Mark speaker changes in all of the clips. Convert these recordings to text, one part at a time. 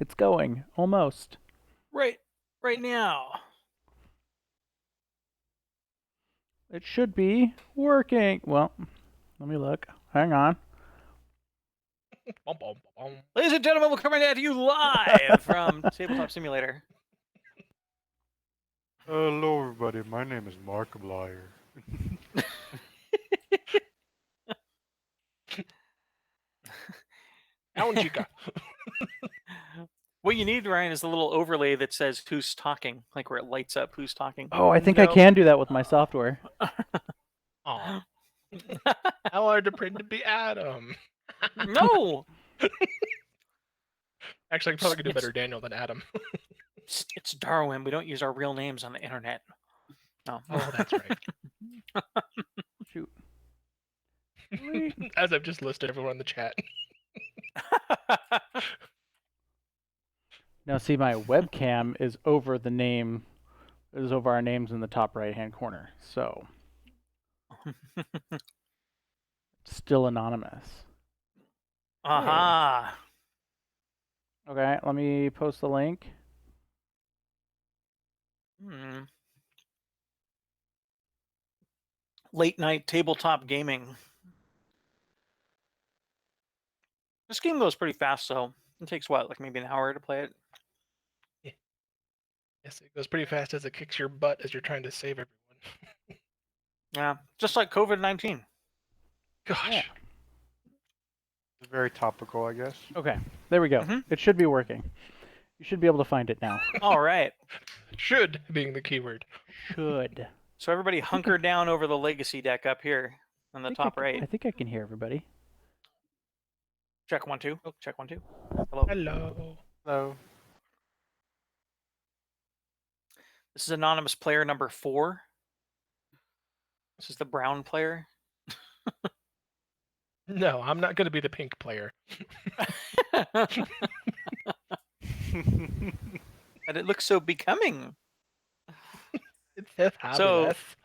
Speaker 1: It's going. Almost.
Speaker 2: Right now.
Speaker 1: It should be working. Well, let me look. Hang on.
Speaker 3: Bum, bum, bum.
Speaker 2: Ladies and gentlemen, we're coming at you live from Tabletop Simulator.
Speaker 4: Hello, everybody. My name is Markiplier.
Speaker 3: Alan Chica.
Speaker 2: What you need, Ryan, is the little overlay that says who's talking, like where it lights up who's talking.
Speaker 1: Oh, I think I
Speaker 3: Nope.
Speaker 1: can do that with my software.
Speaker 3: Aw. I wanted to print to be Adam.
Speaker 2: No!
Speaker 3: Actually, I probably could do
Speaker 2: It's-
Speaker 3: better Daniel than Adam.
Speaker 2: It's Darwin. We don't use our real names on the internet. No.
Speaker 3: Oh, that's right.
Speaker 1: Shoot.
Speaker 3: As I've just listed everyone in the chat.
Speaker 1: Now, see, my webcam is over the name, is over our names in the top right-hand corner. So, still anonymous.
Speaker 2: Aha!
Speaker 1: Okay, let me post the link.
Speaker 2: Late night tabletop gaming. This game goes pretty fast, though. It takes what, like maybe an hour to play it?
Speaker 3: Yes, it goes pretty fast as it kicks your butt as you're trying to save everyone.
Speaker 2: Yeah, just like COVID-19.
Speaker 3: Gosh.
Speaker 1: Yeah.
Speaker 4: It's very topical, I guess.
Speaker 1: Okay, there we go.
Speaker 2: Mhm.
Speaker 1: It should be working. You should be able to find it now.
Speaker 2: All right.
Speaker 3: Should being the keyword.
Speaker 1: Should.
Speaker 2: So everybody hunker down over the legacy deck up here on the top right.
Speaker 1: I think I can hear everybody.
Speaker 2: Check 1 2. Oh, check 1 2. Hello.
Speaker 3: Hello.
Speaker 4: Hello.
Speaker 2: This is anonymous player number 4. This is the brown player.
Speaker 3: No, I'm not going to be the pink player.
Speaker 2: And it looks so becoming.
Speaker 3: It says
Speaker 2: So-
Speaker 3: happiness.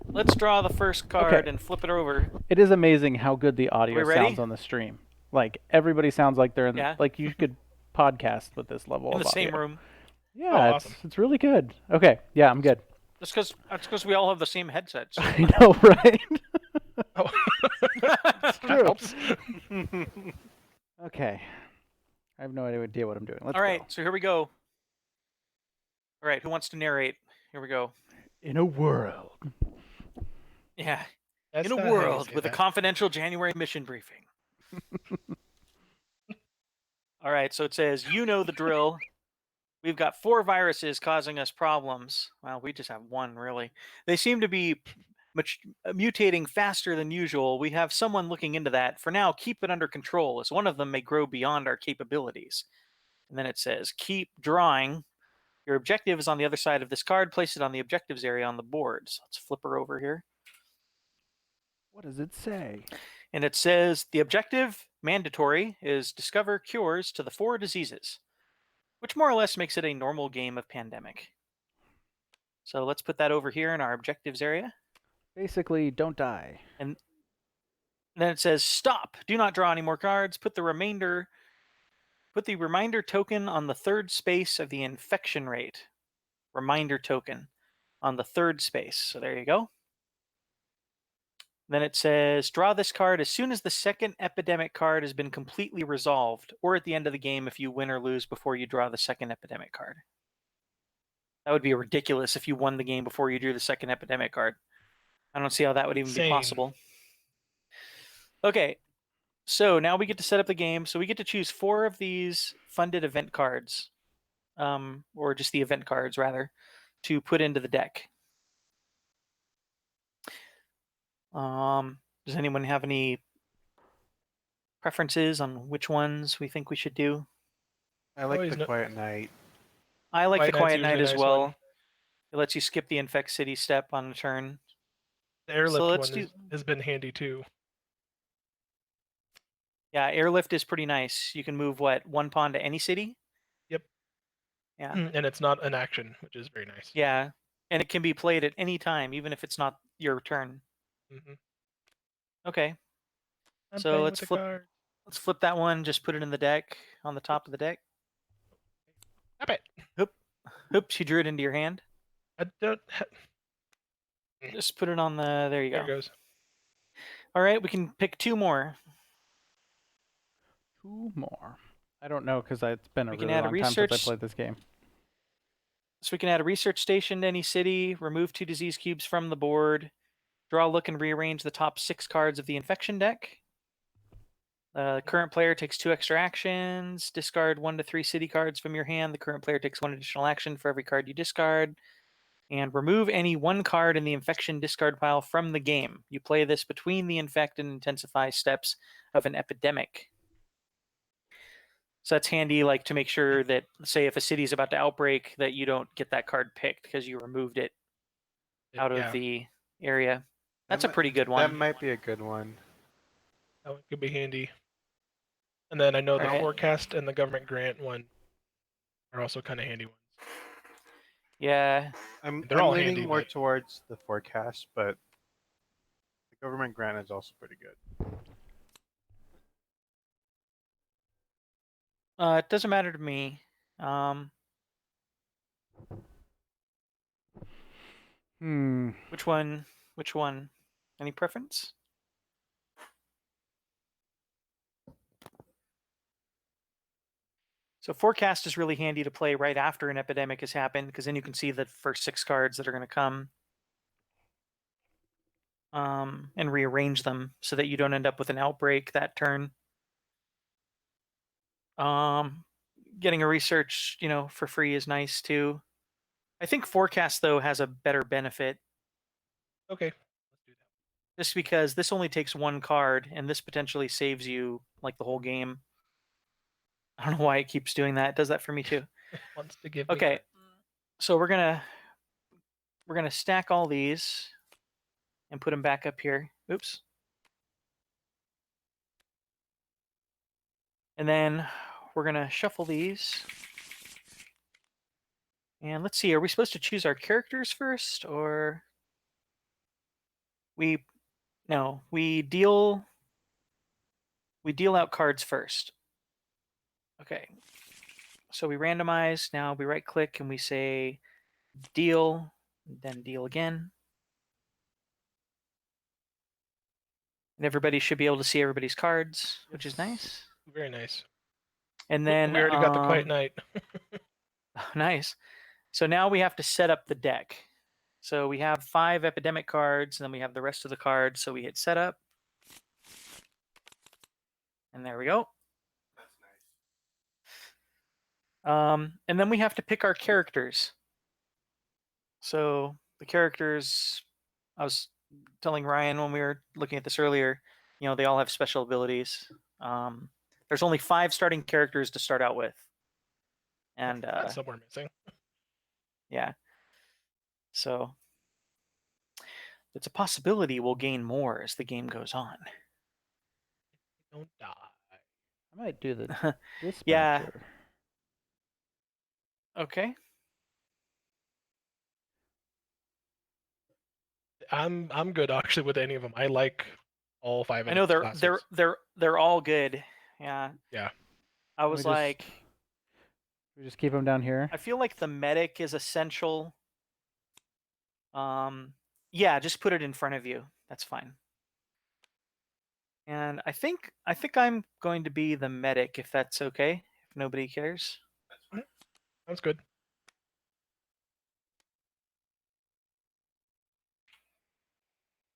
Speaker 2: Let's draw the first card
Speaker 1: Okay.
Speaker 2: and flip it over.
Speaker 1: It is amazing how good the audio
Speaker 2: we ready?
Speaker 1: sounds on the stream. Like, everybody sounds like they're in,
Speaker 2: Yeah.
Speaker 1: like, you could podcast with this level
Speaker 2: In
Speaker 1: of
Speaker 2: the same
Speaker 1: audio.
Speaker 2: room.
Speaker 1: Yeah,
Speaker 3: Oh,
Speaker 1: it's,
Speaker 3: awesome.
Speaker 1: it's really good. Okay, yeah, I'm good.
Speaker 2: That's because we all have the same headsets.
Speaker 1: I know, right?
Speaker 3: Oh.
Speaker 1: It's
Speaker 3: That
Speaker 1: true.
Speaker 3: helps.
Speaker 1: Okay. I have no idea what I'm doing. Let's
Speaker 2: All right,
Speaker 1: go.
Speaker 2: so here we go. All right, who wants to narrate? Here we go.
Speaker 1: In a world.
Speaker 2: Yeah.
Speaker 3: That's
Speaker 2: In a
Speaker 3: not how you
Speaker 2: world
Speaker 3: say
Speaker 2: with a
Speaker 3: that.
Speaker 2: confidential January mission briefing. All right, so it says, you know the drill. We've got 4 viruses causing us problems. Well, we just have 1, really. They seem to be mutating faster than usual. We have someone looking into that. For now, keep it under control, as one of them may grow beyond our capabilities. And then it says, keep drawing. Your objective is on the other side of this card. Place it on the objectives area on the board. So let's flip her over here.
Speaker 1: What does it say?
Speaker 2: And it says the objective, mandatory, is discover cures to the 4 diseases, which more or less makes it a normal game of Pandemic. So let's put that over here in our objectives area.
Speaker 1: Basically, don't die.
Speaker 2: And then it says stop. Do not draw any more cards. Put the reminder token on the 3rd space of the infection rate. Reminder token on the 3rd space. So there you go. Then it says, draw this card as soon as the 2nd epidemic card has been completely resolved, or at the end of the game if you win or lose before you draw the 2nd epidemic card. That would be ridiculous if you won the game before you drew the 2nd epidemic card. I don't see how that would even be
Speaker 3: Insane.
Speaker 2: possible. Okay, so now we get to set up the game. So we get to choose 4 of these funded event cards, or just the event cards, rather, to put into the deck. Does anyone have any preferences on which ones we think we should do?
Speaker 4: I like
Speaker 3: Always
Speaker 4: the
Speaker 3: no-
Speaker 4: Quiet Night.
Speaker 2: I like the
Speaker 3: Quiet Night's
Speaker 2: Quiet
Speaker 3: usually
Speaker 2: Night
Speaker 3: a
Speaker 2: as
Speaker 3: nice
Speaker 2: well.
Speaker 3: one.
Speaker 2: It lets you skip the Infect City step on a turn.
Speaker 3: The airlift
Speaker 2: So let's
Speaker 3: one has been handy too.
Speaker 2: Yeah, Airlift is pretty nice. You can move, 1 pawn to any city?
Speaker 3: Yep.
Speaker 2: Yeah.
Speaker 3: And it's not an action, which is very nice.
Speaker 2: Yeah, and it can be played at any time, even if it's not your turn.
Speaker 3: Mhm.
Speaker 2: Okay,
Speaker 3: I'm
Speaker 2: So
Speaker 3: playing
Speaker 2: let's
Speaker 3: with the
Speaker 2: flip-
Speaker 3: card.
Speaker 2: let's flip that one. Just put it in the deck, on the top of the deck.
Speaker 3: Stop it.
Speaker 2: Oops, you drew it into your hand.
Speaker 3: I don't.
Speaker 2: Just put it on the. There you
Speaker 3: There
Speaker 2: go.
Speaker 3: it goes.
Speaker 2: All right, we can pick 2 more.
Speaker 1: 2 more. I don't know because it's been a
Speaker 2: We can
Speaker 1: really
Speaker 2: add a
Speaker 1: long time since I
Speaker 2: research-
Speaker 1: played this game.
Speaker 2: So we can add a research station to any city, remove 2 disease cubes from the board, draw, look, and rearrange the top 6 cards of the infection deck. The current player takes 2 extra actions, discard 1 to 3 city cards from your hand. The current player takes 1 additional action for every card you discard. And remove any 1 card in the infection discard pile from the game. You play this between the infect and intensify steps of an epidemic. So that's handy, like to make sure that, say, if a city is about to outbreak, that you don't get that card picked because you removed it out of
Speaker 3: Yeah,
Speaker 2: the area. That's a
Speaker 4: That
Speaker 2: pretty good
Speaker 4: That
Speaker 2: one.
Speaker 4: might be a good one.
Speaker 3: that one could be handy. And then I know the
Speaker 2: Alright.
Speaker 3: forecast and the government grant one are also kind of handy ones.
Speaker 2: Yeah.
Speaker 4: I'm
Speaker 3: They're all
Speaker 4: leaning
Speaker 3: handy,
Speaker 4: more
Speaker 3: but-
Speaker 4: towards the forecast, but the government grant is also pretty good.
Speaker 2: It doesn't matter to me. Which one? Which one? Any preference? So forecast is really handy to play right after an epidemic has happened, because then you can see the first 6 cards that are going to come. And rearrange them so that you don't end up with an outbreak that turn. Getting a research, for free is nice too. I think forecast though has a better benefit,
Speaker 3: Okay, let's do that.
Speaker 2: just because this only takes 1 card and this potentially saves you like the whole game. I don't know why it keeps doing that. It does that for me too.
Speaker 3: It wants to give me
Speaker 2: Okay,
Speaker 3: that.
Speaker 2: so we're gonna stack all these and put them back up here. Oops. And then we're gonna shuffle these. And let's see, are we supposed to choose our characters first, or we deal out cards first. Okay. So we randomize, now we right click and we say deal, then deal again. And everybody should be able to see everybody's cards, which is nice.
Speaker 3: Very nice.
Speaker 2: And then
Speaker 3: we already got the Quiet Night.
Speaker 2: Nice. So now we have to set up the deck. So we have 5 epidemic cards, and then we have the rest of the cards. So we hit setup. And there we go. And then we have to pick our characters. So the characters, I was telling Ryan when we were looking at this earlier, they all have special abilities. There's only 5 starting characters to start out with. And
Speaker 3: That's somewhere missing.
Speaker 2: yeah. So it's a possibility we'll gain more as the game goes on.
Speaker 3: Don't die.
Speaker 1: I might do the dispenser.
Speaker 2: Yeah. Okay.
Speaker 3: I'm good actually with any of them. I like all 5 of
Speaker 2: I know
Speaker 3: the
Speaker 2: they're all good. Yeah.
Speaker 3: Yeah.
Speaker 2: I was
Speaker 1: just-
Speaker 2: like,
Speaker 1: We just keep them down here.
Speaker 2: I feel like the medic is essential. Yeah, just put it in front of you. That's fine. And I think I'm going to be the medic, if that's okay. If nobody cares.
Speaker 3: Sounds good.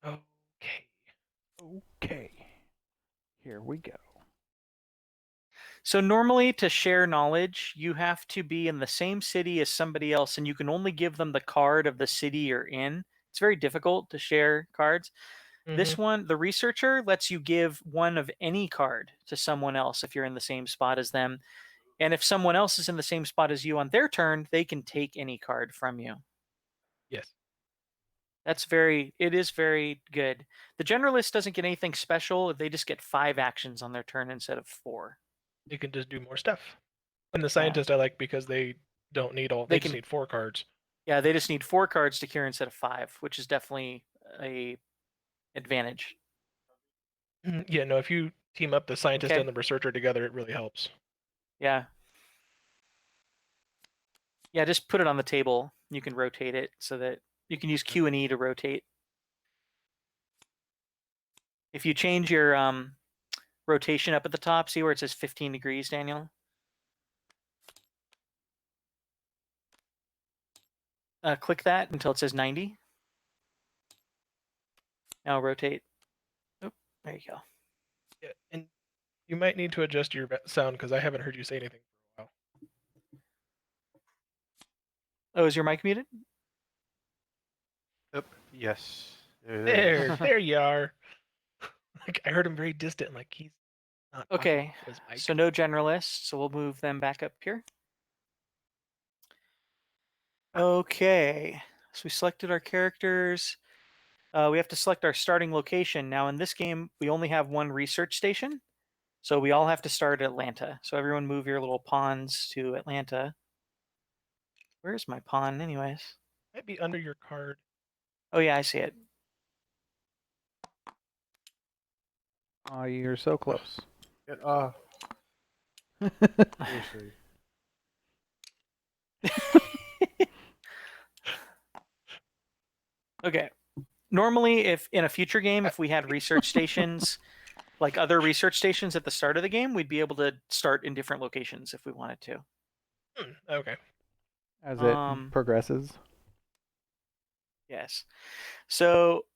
Speaker 3: Okay.
Speaker 1: Okay. Here we go.
Speaker 2: So normally to share knowledge, you have to be in the same city as somebody else, and you can only give them the card of the city you're in. It's very difficult to share cards. This one, the researcher, lets you give one of any card to someone else if you're in the same spot as them. And if someone else is in the same spot as you on their turn, they can take any card from you.
Speaker 3: Yes.
Speaker 2: It is very good. The generalist doesn't get anything special. They just get 5 actions on their turn instead of 4.
Speaker 3: You can just do more stuff. And the scientist I like because they don't need all. They just
Speaker 2: can-
Speaker 3: need 4 cards.
Speaker 2: Yeah, they just need 4 cards to cure instead of 5, which is definitely a advantage.
Speaker 3: Yeah. No. If you team up the scientist
Speaker 2: Okay.
Speaker 3: and the researcher together, it really helps.
Speaker 2: Yeah. Yeah, just put it on the table. You can rotate it so that you can use Q and E to rotate. If you change your rotation up at the top, see where it says 15 degrees, Daniel? Click that until it says 90. Now rotate. Oh, there you go.
Speaker 3: Yeah, and you might need to adjust your sound because I haven't heard you say anything for a while.
Speaker 2: Oh, is your mic muted?
Speaker 4: Yep. Yes.
Speaker 3: There you are. Like I heard him very distant, like he's not talking
Speaker 2: Okay,
Speaker 3: to his mic.
Speaker 2: so no generalists, so we'll move them back up here. Okay, so we selected our characters. We have to select our starting location. Now in this game, we only have one research station, so we all have to start at Atlanta. So everyone move your little pawns to Atlanta. Where's my pawn anyways?
Speaker 3: Might be under your card.
Speaker 2: Oh yeah, I see it.
Speaker 1: Oh, you're so close.
Speaker 4: Get off. Seriously.
Speaker 2: Okay. Normally, if in a future game, if we had research stations, like other research stations at the start of the game, we'd be able to start in different locations if we wanted to.
Speaker 3: Okay.
Speaker 1: As it
Speaker 2: Um,
Speaker 1: progresses.
Speaker 2: Yes. So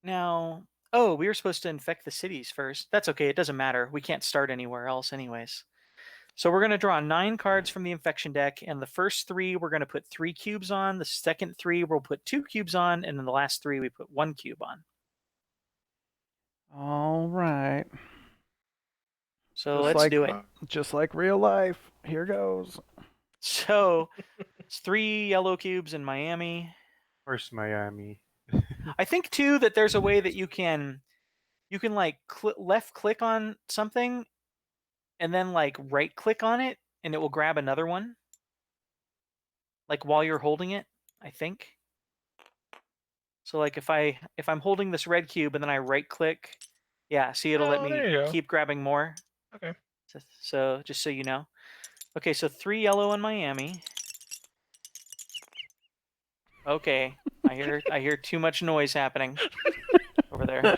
Speaker 2: now, oh, we were supposed to infect the cities first. That's okay. It doesn't matter. We can't start anywhere else, anyways. So we're going to draw 9 cards from the infection deck, and the first 3 we're going to put 3 cubes on. The second 3 we'll put 2 cubes on, and then the last 3 we put 1 cube on.
Speaker 1: All right.
Speaker 2: So let's do it.
Speaker 1: Just like real life. Here goes.
Speaker 2: So it's 3 yellow cubes in Miami.
Speaker 4: Where's Miami?
Speaker 2: I think too that there's a way that you can like left click on something and then like right click on it and it will grab another one. Like while you're holding it, I think. So like if I'm holding this red cube and then I right click, yeah, see it'll let
Speaker 3: there
Speaker 2: me
Speaker 3: you go.
Speaker 2: keep grabbing more.
Speaker 3: Okay.
Speaker 2: So just so you know. Okay, so 3 yellow in Miami. Okay. I hear too much noise happening over there.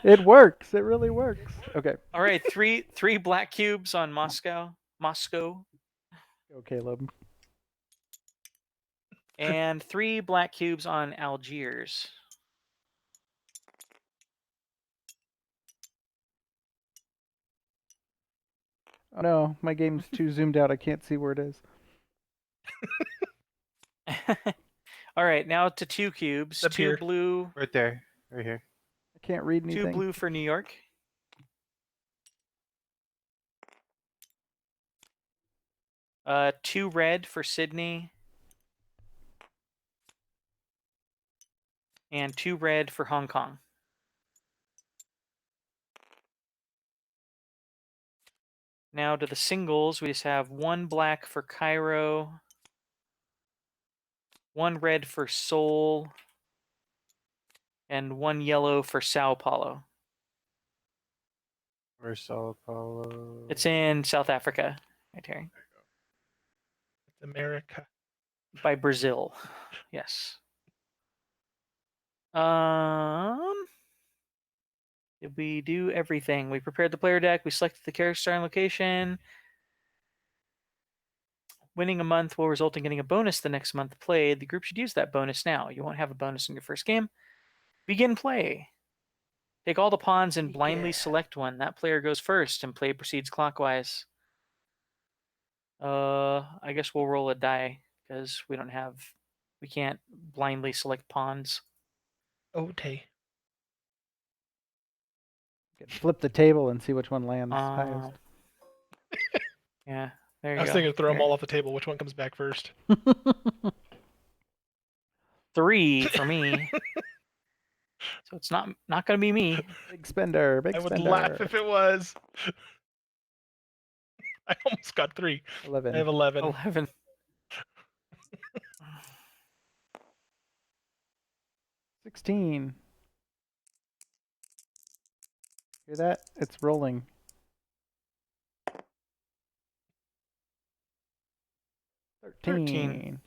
Speaker 1: It works. It really works. Okay.
Speaker 2: All right, three black cubes on Moscow,
Speaker 1: Go, Caleb.
Speaker 2: and 3 black cubes on Algiers.
Speaker 1: Oh no, my game's too zoomed out. I can't see where it is.
Speaker 2: All right, now to 2 cubes,
Speaker 3: Up
Speaker 2: 2
Speaker 3: here.
Speaker 2: blue,
Speaker 4: Right there. Right here.
Speaker 1: I can't read
Speaker 2: 2
Speaker 1: anything.
Speaker 2: blue for New York. Two red for Sydney. And 2 red for Hong Kong. Now to the singles, we just have 1 black for Cairo, 1 red for Seoul, and 1 yellow for Sao Paulo.
Speaker 4: Where's Sao Paulo?
Speaker 2: It's in South Africa, right here.
Speaker 3: It's America.
Speaker 2: By Brazil. Yes. Did we do everything? We prepared the player deck. We selected the character starting location. Winning a month will result in getting a bonus the next month played. The group should use that bonus now. You won't have a bonus in your first game. Begin play. Take all the pawns and blindly select one. That player goes first, and play proceeds clockwise. I guess we'll roll a die because we can't blindly select pawns.
Speaker 3: Okay.
Speaker 1: Flip the table and see which one lands highest.
Speaker 2: Yeah, there you
Speaker 3: I was
Speaker 2: go.
Speaker 3: thinking throw them
Speaker 2: Here.
Speaker 3: all off the table. Which one comes back first?
Speaker 2: 3 for me. So it's not going to be me.
Speaker 1: Big spender. Big
Speaker 3: I would
Speaker 1: spender.
Speaker 3: laugh if it was. I almost got 3.
Speaker 1: 11.
Speaker 3: I have 11.
Speaker 2: 11.
Speaker 1: $16. Hear that? It's rolling. 13.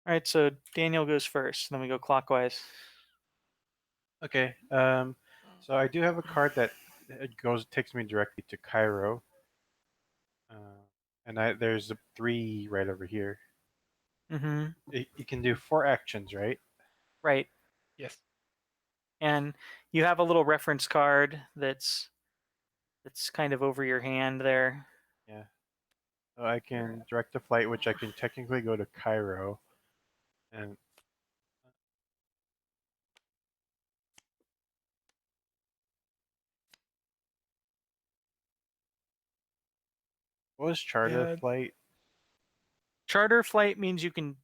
Speaker 2: All right, so Daniel goes first. Then we go clockwise.
Speaker 4: Okay. So I do have a card that takes me directly to Cairo. And there's a 3 right over here.
Speaker 2: Mm-hmm.
Speaker 4: You can do 4 actions, right?
Speaker 2: Right.
Speaker 3: Yes.
Speaker 2: And you have a little reference card that's kind of over your hand there.
Speaker 4: Yeah. So I can direct a flight, which I can technically go to Cairo, and what was charter
Speaker 3: Yeah.
Speaker 4: flight?
Speaker 2: Charter flight means you can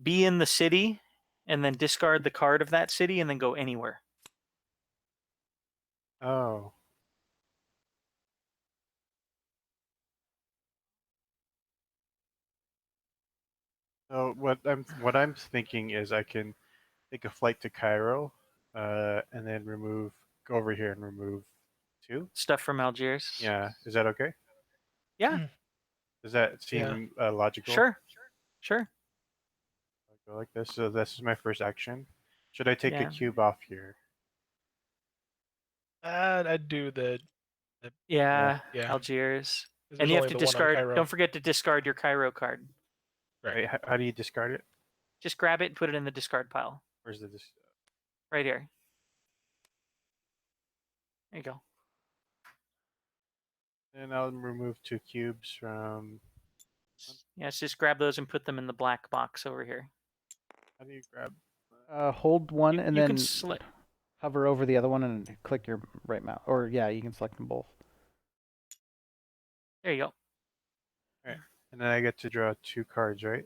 Speaker 2: be in the city and then discard the card of that city and then go anywhere.
Speaker 4: Oh. So what I'm thinking is I can take a flight to Cairo, and then go over here and remove 2.
Speaker 2: Stuff from Algiers.
Speaker 4: Yeah, is that okay?
Speaker 2: Yeah.
Speaker 4: Does that
Speaker 3: Yeah.
Speaker 4: seem logical?
Speaker 2: Sure.
Speaker 4: I'll go like this. So this is my first action. Should I take a
Speaker 2: Yeah.
Speaker 4: cube off here?
Speaker 3: I'd do the
Speaker 2: Yeah.
Speaker 3: yeah.
Speaker 2: Algiers.
Speaker 3: 'Cause
Speaker 2: And
Speaker 3: there's
Speaker 2: you have
Speaker 3: only
Speaker 2: to
Speaker 3: the one on
Speaker 2: discard.
Speaker 3: Cairo.
Speaker 2: Don't forget to discard your Cairo card.
Speaker 3: Right.
Speaker 4: Wait, how do you discard it?
Speaker 2: Just grab it and put it in the discard pile.
Speaker 4: Where's the
Speaker 2: Right here. There you go.
Speaker 4: And I'll remove 2 cubes from.
Speaker 2: Yeah, just grab those and put them in the black box over here.
Speaker 4: How do you grab?
Speaker 1: Hold one and
Speaker 2: you
Speaker 1: then
Speaker 2: can select.
Speaker 1: hover over the other one and click your right mouse. Or yeah, you can select them both.
Speaker 2: There you go.
Speaker 4: Alright. And then I get to draw 2 cards, right?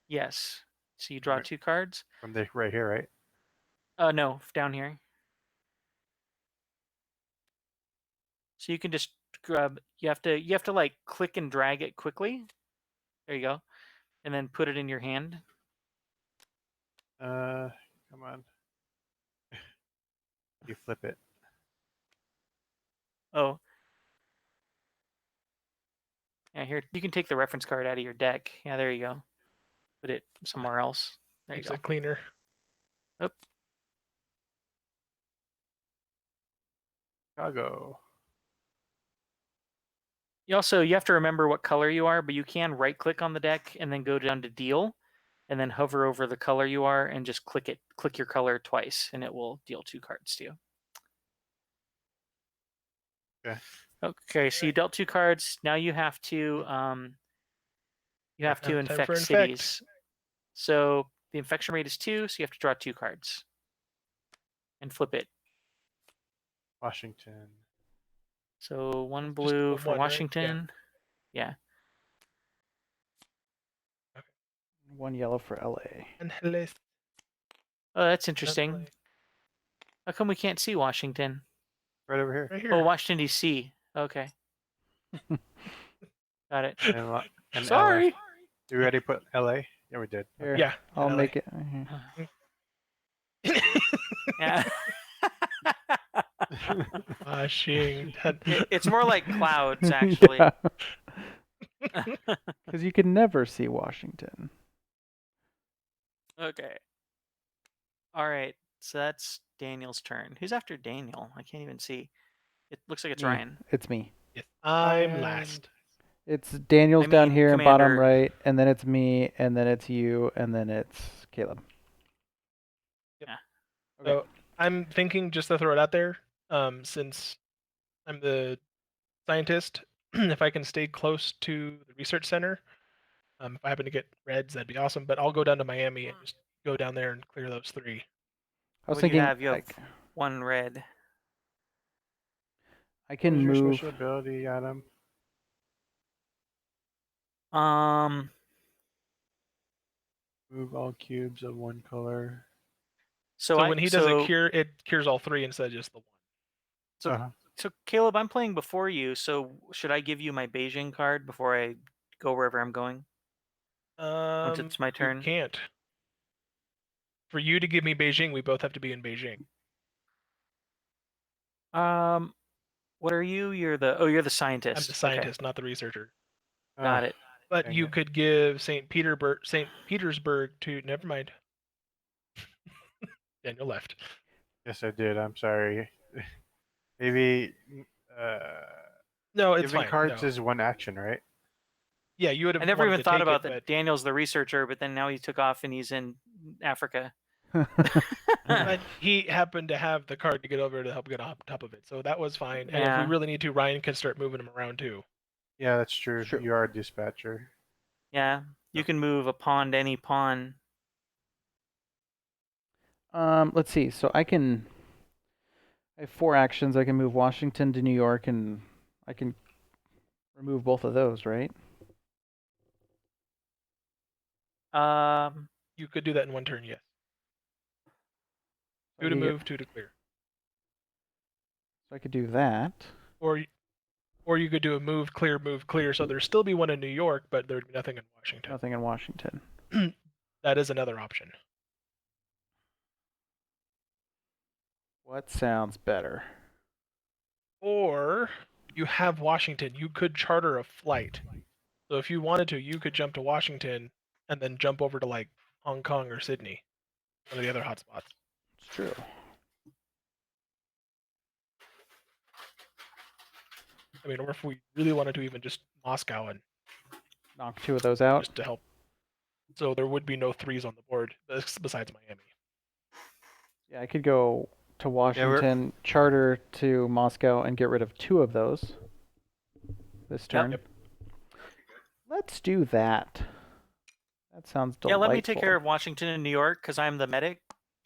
Speaker 2: Yes. So you draw
Speaker 4: Right.
Speaker 2: 2 cards.
Speaker 4: From right here, right?
Speaker 2: No, down here. So you can just grab. You have to like click and drag it quickly. There you go, and then put it in your hand.
Speaker 4: Come on. You flip it.
Speaker 2: Oh. Yeah, here you can take the reference card out of your deck. Yeah, there you go. Put it somewhere else. There you
Speaker 3: Makes
Speaker 2: go.
Speaker 3: it cleaner.
Speaker 2: Oh,
Speaker 4: Chicago.
Speaker 2: you have to remember what color you are, but you can right click on the deck and then go down to deal, and then hover over the color you are and just click your color twice, and it will deal 2 cards to you.
Speaker 4: Okay.
Speaker 2: Okay, so you dealt 2 cards. Now you have to
Speaker 3: Time for
Speaker 2: infect
Speaker 3: infect.
Speaker 2: cities. So the infection rate is 2, so you have to draw 2 cards and flip it.
Speaker 4: Washington.
Speaker 2: So 1
Speaker 3: Just
Speaker 2: blue
Speaker 3: the
Speaker 2: for
Speaker 3: one, right?
Speaker 2: Washington. Yeah.
Speaker 1: 1 yellow for LA.
Speaker 3: And hello.
Speaker 2: Oh, that's interesting. How come we can't see Washington?
Speaker 4: Right over here.
Speaker 3: Right here.
Speaker 2: Oh, Washington D.C. Okay. Got it.
Speaker 4: And
Speaker 2: Sorry.
Speaker 4: LA. Did we already put LA? Yeah, we did.
Speaker 1: Here,
Speaker 3: Yeah.
Speaker 1: I'll
Speaker 3: LA.
Speaker 1: make it.
Speaker 2: Yeah.
Speaker 3: Washington.
Speaker 2: It's more like clouds, actually.
Speaker 1: Because you can never see Washington.
Speaker 2: Okay. All right. So that's Daniel's turn. Who's after Daniel? I can't even see. It looks like it's
Speaker 1: Me.
Speaker 2: Ryan.
Speaker 1: It's me.
Speaker 3: Yes, I'm last.
Speaker 1: It's Daniel's
Speaker 2: I
Speaker 1: down
Speaker 2: mean,
Speaker 1: here in bottom
Speaker 2: Commander.
Speaker 1: right, and then it's me, and then it's you, and then it's Caleb.
Speaker 2: Yeah.
Speaker 1: Okay.
Speaker 3: So I'm thinking, just to throw it out there, since I'm the scientist, if I can stay close to the research center, if I happen to get reds, that'd be awesome. But I'll go down to Miami and just go down there and clear those 3.
Speaker 1: I was
Speaker 2: What do
Speaker 1: thinking
Speaker 2: you have? You have
Speaker 1: like,
Speaker 2: 1 red.
Speaker 1: I
Speaker 4: What
Speaker 1: can
Speaker 4: was your
Speaker 1: move.
Speaker 4: special ability, Adam? Move all cubes of 1 color.
Speaker 2: So
Speaker 3: when he does a cure, it cures all 3 instead of just the 1.
Speaker 2: So So Caleb, I'm playing before you. So should I give you my Beijing card before I go wherever I'm going? Once it's my turn.
Speaker 3: You can't. For you to give me Beijing, we both have to be in Beijing.
Speaker 2: Well, What are you? You're the scientist.
Speaker 3: I'm the
Speaker 2: Okay,
Speaker 3: scientist, not the researcher.
Speaker 2: got it.
Speaker 3: But
Speaker 4: Dang
Speaker 3: you
Speaker 4: it.
Speaker 3: could give St. Petersburg to. Never mind. Daniel left.
Speaker 4: Yes, I did. I'm sorry. Maybe uh,
Speaker 3: No, it's
Speaker 4: giving
Speaker 3: fine.
Speaker 4: cards
Speaker 3: No.
Speaker 4: is one action, right?
Speaker 3: Yeah, you would
Speaker 2: I
Speaker 3: have
Speaker 2: never
Speaker 3: wanted
Speaker 2: even
Speaker 3: to
Speaker 2: thought
Speaker 3: take
Speaker 2: about
Speaker 3: it,
Speaker 2: that.
Speaker 3: but
Speaker 2: Daniel's the researcher, but then now he took off and he's in Africa.
Speaker 3: but he happened to have the card to get over to help get on top of it, so that was fine. And if we
Speaker 2: Yeah.
Speaker 3: really need to, Ryan can start moving him around too.
Speaker 4: Yeah, that's true.
Speaker 1: Sure.
Speaker 4: You are a dispatcher.
Speaker 2: Yeah, you can move a pawn to any pawn.
Speaker 1: Let's see. So I have 4 actions. I can move Washington to New York, and I can remove both of those, right?
Speaker 3: You could do that in one turn, yes.
Speaker 1: So
Speaker 3: 2
Speaker 1: I
Speaker 3: to
Speaker 1: could get-
Speaker 3: move, 2 to clear.
Speaker 1: So I could do that.
Speaker 3: Or you could do a move, clear, so there'd still be one in New York, but there'd be nothing in Washington.
Speaker 1: Nothing in Washington.
Speaker 3: That is another option.
Speaker 1: What sounds better?
Speaker 3: Or you have Washington. You could charter a flight. So if you wanted to, you could jump to Washington and then jump over to like Hong Kong or Sydney, one of the other hotspots.
Speaker 1: It's true.
Speaker 3: I mean, or if we really wanted to, even just Moscow and
Speaker 1: Knock 2 of those out.
Speaker 3: just to help. So there would be no 3s on the board besides Miami.
Speaker 1: Yeah, I could go to Washington, charter to Moscow, and get rid of 2 of those this turn.
Speaker 3: Yep.
Speaker 1: Let's do that. That sounds delightful.
Speaker 2: Yeah, let me take care of Washington and New York because I'm the medic,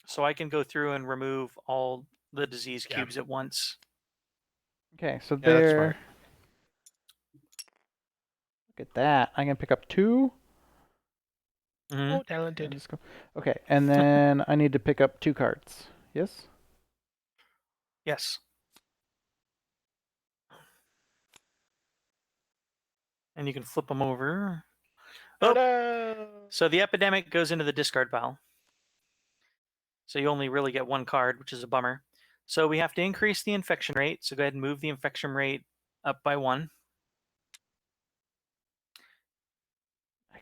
Speaker 2: so I can go through and remove all the disease
Speaker 3: Yeah.
Speaker 2: cubes at once.
Speaker 1: Okay, so
Speaker 4: Yeah, that's
Speaker 1: there.
Speaker 4: smart.
Speaker 1: Look at that. I can pick up 2.
Speaker 2: Mhm.
Speaker 3: Oh,
Speaker 1: And
Speaker 3: talented.
Speaker 1: just go. Okay, and then I need to pick up 2 cards. Yes?
Speaker 2: Yes. And you can flip them over. Oh,
Speaker 3: Ta-da!
Speaker 2: so the epidemic goes into the discard pile. So you only really get 1 card, which is a bummer. So we have to increase the infection rate. So go ahead and move the infection rate up by 1.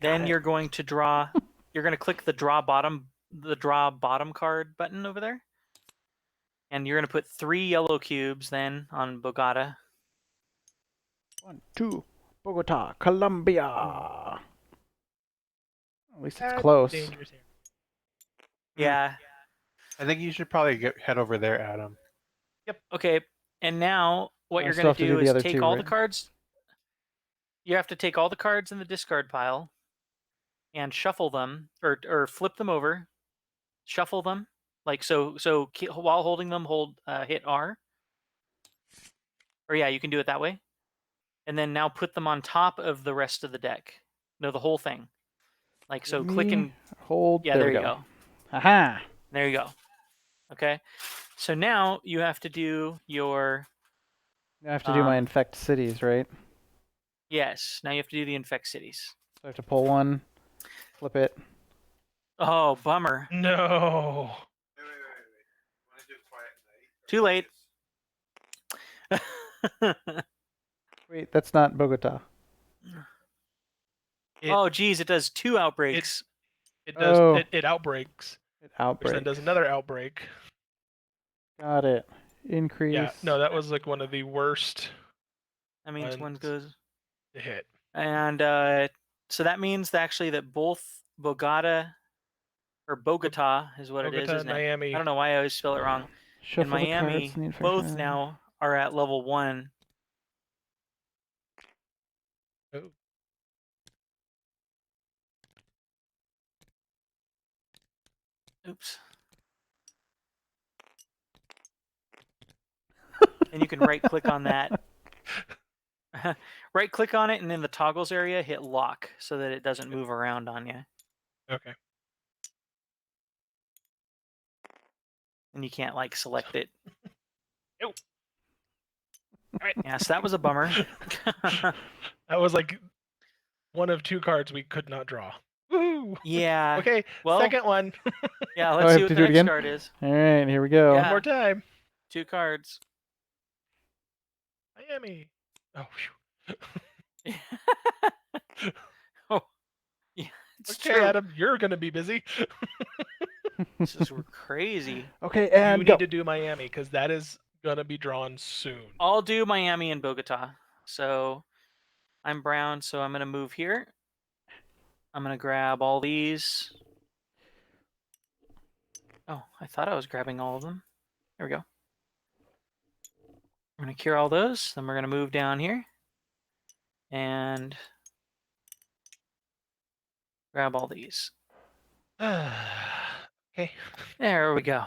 Speaker 2: Then you're going to draw. You're going to click the draw bottom card button over there, and you're going to put 3 yellow cubes then on Bogota.
Speaker 1: 1, 2. Bogota, Colombia. At least it's
Speaker 3: That's
Speaker 1: close.
Speaker 3: dangerous here.
Speaker 2: Yeah.
Speaker 4: I think you should probably head over there, Adam.
Speaker 2: Okay. And now what
Speaker 1: I
Speaker 2: you're
Speaker 1: still
Speaker 2: going
Speaker 1: have
Speaker 2: to
Speaker 1: to
Speaker 2: do
Speaker 1: do the
Speaker 2: is
Speaker 1: other
Speaker 2: take
Speaker 1: 2,
Speaker 2: all the
Speaker 1: right?
Speaker 2: cards. You have to take all the cards in the discard pile and shuffle them, or flip them over, shuffle them, like so. So while holding them, hit R. Or yeah, you can do it that way. And then now put them on top of the rest of the deck. No, the whole thing. Like so, click and
Speaker 1: hold.
Speaker 2: yeah, there you
Speaker 1: we
Speaker 2: go.
Speaker 1: Aha!
Speaker 2: There you go. Okay. So now you have to do your
Speaker 1: I have to do my infect cities, right?
Speaker 2: yes. Now you have to do the infect cities.
Speaker 1: So I have to pull 1, flip it.
Speaker 2: Oh, bummer.
Speaker 3: No.
Speaker 2: Too late.
Speaker 1: Wait, that's not Bogota.
Speaker 2: Oh, geez, it does 2 outbreaks.
Speaker 3: It does.
Speaker 1: Oh.
Speaker 3: It outbreaks,
Speaker 1: It
Speaker 3: which
Speaker 1: outbreaks.
Speaker 3: then does another outbreak.
Speaker 1: Got it. Increase.
Speaker 3: Yeah. No, that was like one of the worst
Speaker 2: That means one goes.
Speaker 3: to hit.
Speaker 2: And so that means actually that both Bogota is what it is,
Speaker 3: Bogota,
Speaker 2: isn't it?
Speaker 3: Miami.
Speaker 2: I don't know why I always spell it wrong.
Speaker 1: Shuffle
Speaker 2: And Miami,
Speaker 1: the cards in the infection
Speaker 2: both
Speaker 1: area.
Speaker 2: now are at level 1.
Speaker 3: Oh.
Speaker 2: Oops. And you can right click on that. Right click on it, and in the toggles area, hit lock so that it doesn't move around on you.
Speaker 3: Okay.
Speaker 2: And you can't like select it.
Speaker 3: Nope. All right.
Speaker 2: Yeah, so that was a bummer.
Speaker 3: That was like one of 2 cards we could not draw. Woohoo!
Speaker 2: Yeah.
Speaker 3: Okay.
Speaker 2: Well,
Speaker 3: Second one.
Speaker 2: yeah,
Speaker 1: I
Speaker 2: let's
Speaker 1: have
Speaker 2: see what
Speaker 1: to
Speaker 2: the
Speaker 1: do it
Speaker 2: next
Speaker 1: again?
Speaker 2: card is.
Speaker 1: All right, here we go.
Speaker 2: Yeah.
Speaker 3: One more time.
Speaker 2: 2 cards.
Speaker 3: Miami. Oh, phew.
Speaker 2: Oh, yeah, it's
Speaker 3: Okay,
Speaker 2: true.
Speaker 3: Adam, you're gonna be busy.
Speaker 2: This is crazy.
Speaker 1: Okay,
Speaker 3: You
Speaker 1: and
Speaker 3: need
Speaker 1: go.
Speaker 3: to do Miami because that is gonna be drawn soon.
Speaker 2: I'll do Miami and Bogota. So I'm brown, so I'm gonna move here. I'm gonna grab all these. Oh, I thought I was grabbing all of them. There we go. We're gonna cure all those. Then we're gonna move down here and grab all these.
Speaker 3: Okay.
Speaker 2: There we go.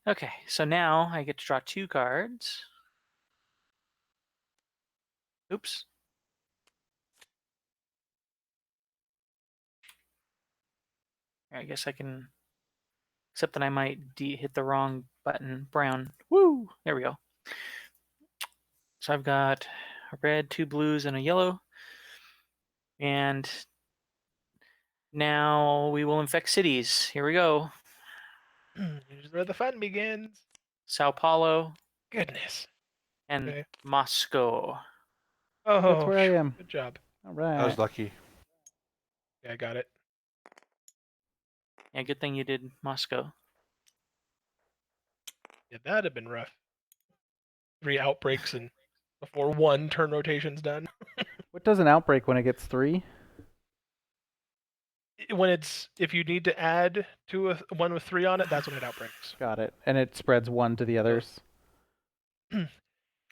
Speaker 2: Okay, so now I get to draw 2 cards. Oops. I guess I can, except that I might hit the wrong button. Brown. Woo! There we go. So I've got a red, 2 blues, and a yellow. And now we will infect cities. Here we go.
Speaker 3: Here's where the fun begins.
Speaker 2: Sao Paulo
Speaker 3: Goodness.
Speaker 2: and
Speaker 3: Okay.
Speaker 2: Moscow.
Speaker 3: Oh,
Speaker 1: That's where I
Speaker 3: phew,
Speaker 1: am.
Speaker 3: Good job.
Speaker 1: All
Speaker 4: I
Speaker 1: right.
Speaker 4: was lucky.
Speaker 3: Yeah, I got it.
Speaker 2: Yeah, good thing you did Moscow.
Speaker 3: Yeah, that'd have been rough. 3 outbreaks and before 1 turn rotation's done.
Speaker 1: What does an outbreak when it gets 3?
Speaker 3: When it's if you need to add to one with 3 on it, that's when it outbreaks.
Speaker 1: Got it. And it spreads 1 to the others.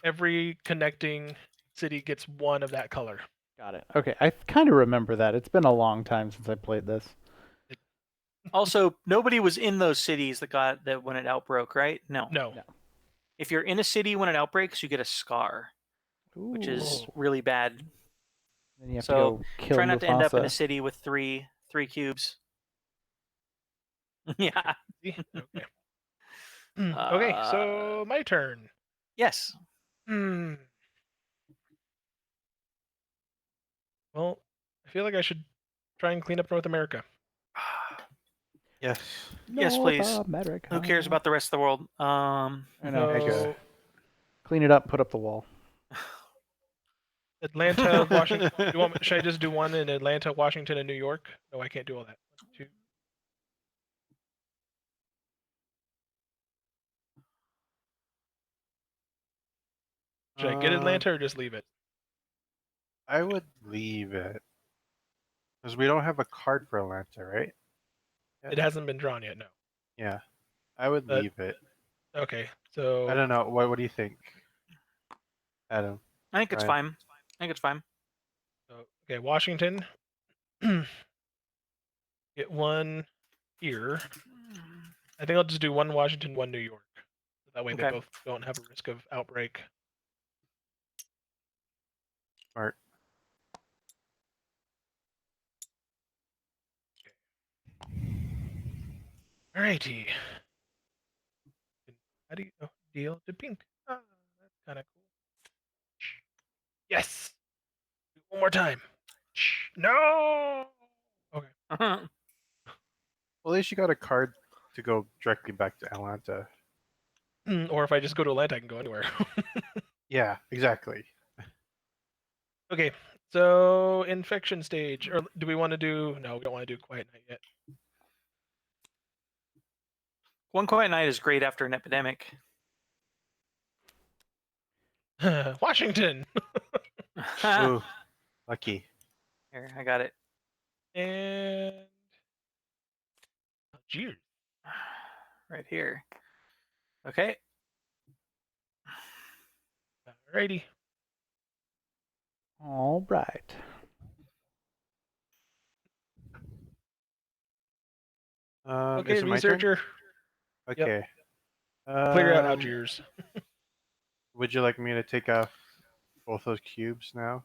Speaker 3: Every connecting city gets 1 of that color.
Speaker 1: Got it. Okay, I kind of remember that. It's been a long time since I played this.
Speaker 2: Also, nobody was in those cities that when it outbroke, right? No.
Speaker 3: No.
Speaker 1: No.
Speaker 2: If you're in a city when it outbreaks, you get a scar, which is
Speaker 3: Ooh.
Speaker 2: really bad.
Speaker 1: Then you have
Speaker 2: So,
Speaker 1: to go kill
Speaker 2: Try not to end up in a
Speaker 1: Mufasa.
Speaker 2: city with three cubes. Yeah.
Speaker 3: See? Okay. Okay, so my turn.
Speaker 2: Yes.
Speaker 3: Hmm. Well, I feel like I should try and clean up North America.
Speaker 4: Yes.
Speaker 2: Yes,
Speaker 1: North
Speaker 2: please.
Speaker 1: America.
Speaker 2: Who cares about the rest of the world?
Speaker 1: I know.
Speaker 3: So,
Speaker 1: Clean it up, put up the wall.
Speaker 3: Atlanta, Washington. Should I just do one in Atlanta, Washington, and New York? No, I can't do all that. 1, 2. Should I get Atlanta or just leave it?
Speaker 4: I would leave it. Because we don't have a card for Atlanta, right?
Speaker 3: It hasn't been drawn yet. No.
Speaker 4: Yeah. I would
Speaker 3: But-
Speaker 4: leave it.
Speaker 3: Okay. So
Speaker 4: I don't know. What do you think, Adam?
Speaker 2: I think it's
Speaker 4: Right.
Speaker 2: fine. I think it's fine.
Speaker 3: Okay, Washington. Get 1 here. I think I'll just do 1 Washington, 1 New York. That way they
Speaker 2: Okay.
Speaker 3: both don't have a risk of outbreak.
Speaker 4: Smart.
Speaker 3: Alrighty. How do you deal to pink? Ah, that's kind of cool. Yes. Do 1 more time. No. Okay.
Speaker 2: Uh-huh.
Speaker 4: Well, at least you got a card to go directly back to Atlanta.
Speaker 3: Or if I just go to Atlanta, I can go anywhere.
Speaker 4: Yeah, exactly.
Speaker 3: Okay. So infection stage, or do we want to do? No, we don't want to do Quiet Night yet.
Speaker 2: One Quiet Night is great after an epidemic.
Speaker 3: Washington.
Speaker 4: Ooh, lucky.
Speaker 2: Here, I got it.
Speaker 3: And Algiers.
Speaker 2: Right here. Okay.
Speaker 3: Alrighty.
Speaker 1: All right.
Speaker 3: Okay,
Speaker 4: is it my turn?
Speaker 3: researcher.
Speaker 4: Okay.
Speaker 3: Clear out Algiers.
Speaker 4: Would you like me to take off both those cubes now?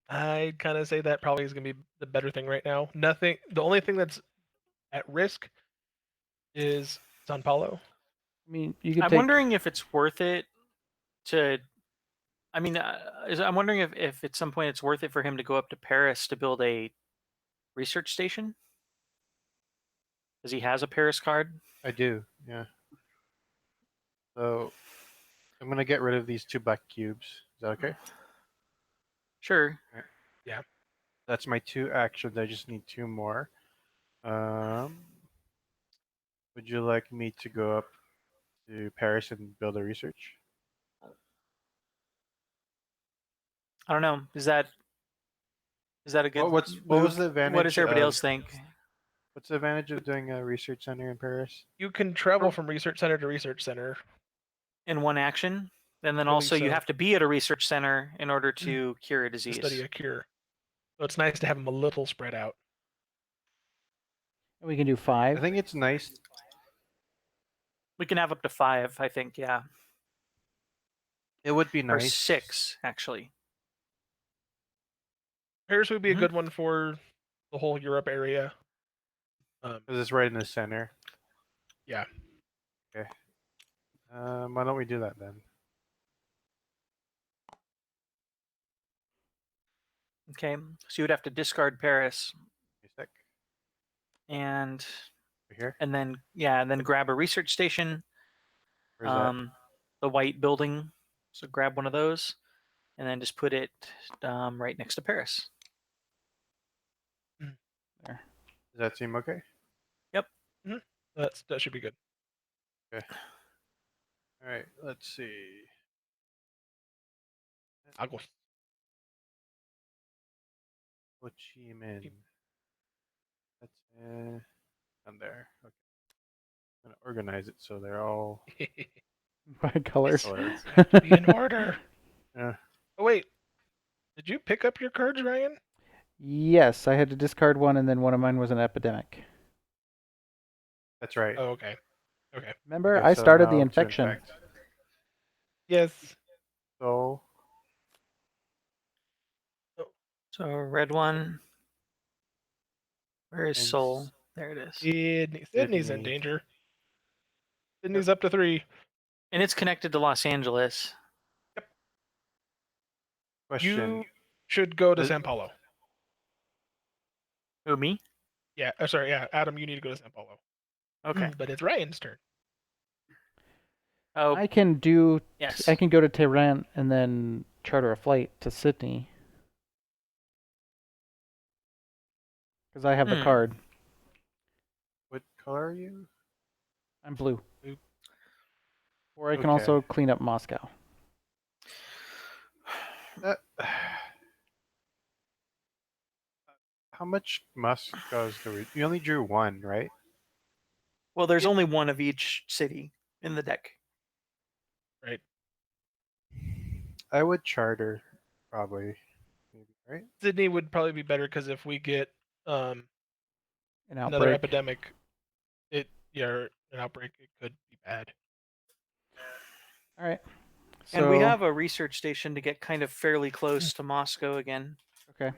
Speaker 3: I'd kind of say that probably is going to be the better thing right now. Nothing. The only thing that's at risk is Sao Paulo.
Speaker 1: I mean, you could
Speaker 2: I'm
Speaker 1: take.
Speaker 2: wondering if it's worth it to. I mean, I'm wondering if at some point it's worth it for him to go up to Paris to build a research station. Because he has a Paris card.
Speaker 4: I do. Yeah. So I'm gonna get rid of these 2 black cubes. Is that okay?
Speaker 2: Sure.
Speaker 3: Yeah.
Speaker 4: That's my 2 actions. I just need 2 more. Um, would you like me to go up to Paris and build a research?
Speaker 2: I don't know. Is that a good
Speaker 4: What was
Speaker 2: move?
Speaker 4: the
Speaker 2: What does
Speaker 4: advantage
Speaker 2: everybody
Speaker 4: of
Speaker 2: else think?
Speaker 4: what's the advantage of doing a research center in Paris?
Speaker 3: You can travel from research center to research center.
Speaker 2: In one action? And then
Speaker 3: I believe
Speaker 2: also you
Speaker 3: so.
Speaker 2: have to be at a research center in order to cure a
Speaker 3: To study
Speaker 2: disease.
Speaker 3: a cure. So it's nice to have them a little spread out.
Speaker 1: And we can do
Speaker 4: I
Speaker 1: 5.
Speaker 4: think it's nice.
Speaker 2: We can have up to 5, I think, yeah.
Speaker 4: It would be
Speaker 2: Or
Speaker 4: nice.
Speaker 2: 6, actually.
Speaker 3: Paris would be a
Speaker 2: Mhm.
Speaker 3: good one for the whole Europe area.
Speaker 4: Because it's right in the center.
Speaker 3: Yeah.
Speaker 4: Okay. Why don't we do that then?
Speaker 2: Okay. So you would have to discard Paris
Speaker 4: A sec.
Speaker 2: and
Speaker 4: Over here.
Speaker 2: then grab a research station.
Speaker 4: Where's that?
Speaker 2: The white building. So grab one of those and then just put it right next to Paris.
Speaker 1: There.
Speaker 4: Does that seem okay?
Speaker 2: Yep.
Speaker 3: That should be good.
Speaker 4: Okay. All right. Let's see.
Speaker 3: I'll go.
Speaker 4: Ho Chi Minh. That's down there. Okay. I'm gonna organize it so they're all
Speaker 1: By colors.
Speaker 4: colored.
Speaker 3: Be in order.
Speaker 4: Yeah.
Speaker 3: Oh wait, did you pick up your cards, Ryan?
Speaker 1: Yes, I had to discard one, and then one of mine was an epidemic.
Speaker 4: That's right.
Speaker 3: Oh, okay. Okay.
Speaker 1: Remember,
Speaker 4: Okay,
Speaker 1: I
Speaker 4: so
Speaker 1: started the
Speaker 4: now to
Speaker 1: infection.
Speaker 4: infect.
Speaker 3: Yes.
Speaker 4: So
Speaker 2: So red one. Where is
Speaker 4: And
Speaker 2: Soul? There it is.
Speaker 3: Sydney's in
Speaker 4: Sydney.
Speaker 3: danger. Sydney's up to 3.
Speaker 2: And it's connected to Los Angeles.
Speaker 4: question.
Speaker 3: You should go to
Speaker 4: Does-
Speaker 3: Sao Paulo.
Speaker 2: Who, me?
Speaker 3: Yeah. Sorry. Yeah, Adam, you need to go to Sao Paulo.
Speaker 2: Okay.
Speaker 3: But it's Ryan's turn.
Speaker 2: Oh,
Speaker 1: I can do.
Speaker 2: yes.
Speaker 1: I can go to Tehran and then charter a flight to Sydney. Because I have the card.
Speaker 4: What color are you?
Speaker 1: I'm blue.
Speaker 3: Blue.
Speaker 1: Or I can
Speaker 4: Okay.
Speaker 1: also clean up Moscow.
Speaker 4: How much Moscow's do we? You only drew 1, right?
Speaker 2: Well, there's only one of each city in the deck.
Speaker 3: Right.
Speaker 4: I would charter, probably. Maybe, right?
Speaker 3: Sydney would probably be better because if we get
Speaker 1: An
Speaker 3: another
Speaker 1: outbreak.
Speaker 3: epidemic, an outbreak, it could be bad.
Speaker 1: All right. So,
Speaker 2: And we have a research station to get kind of fairly close to Moscow again.
Speaker 1: Okay.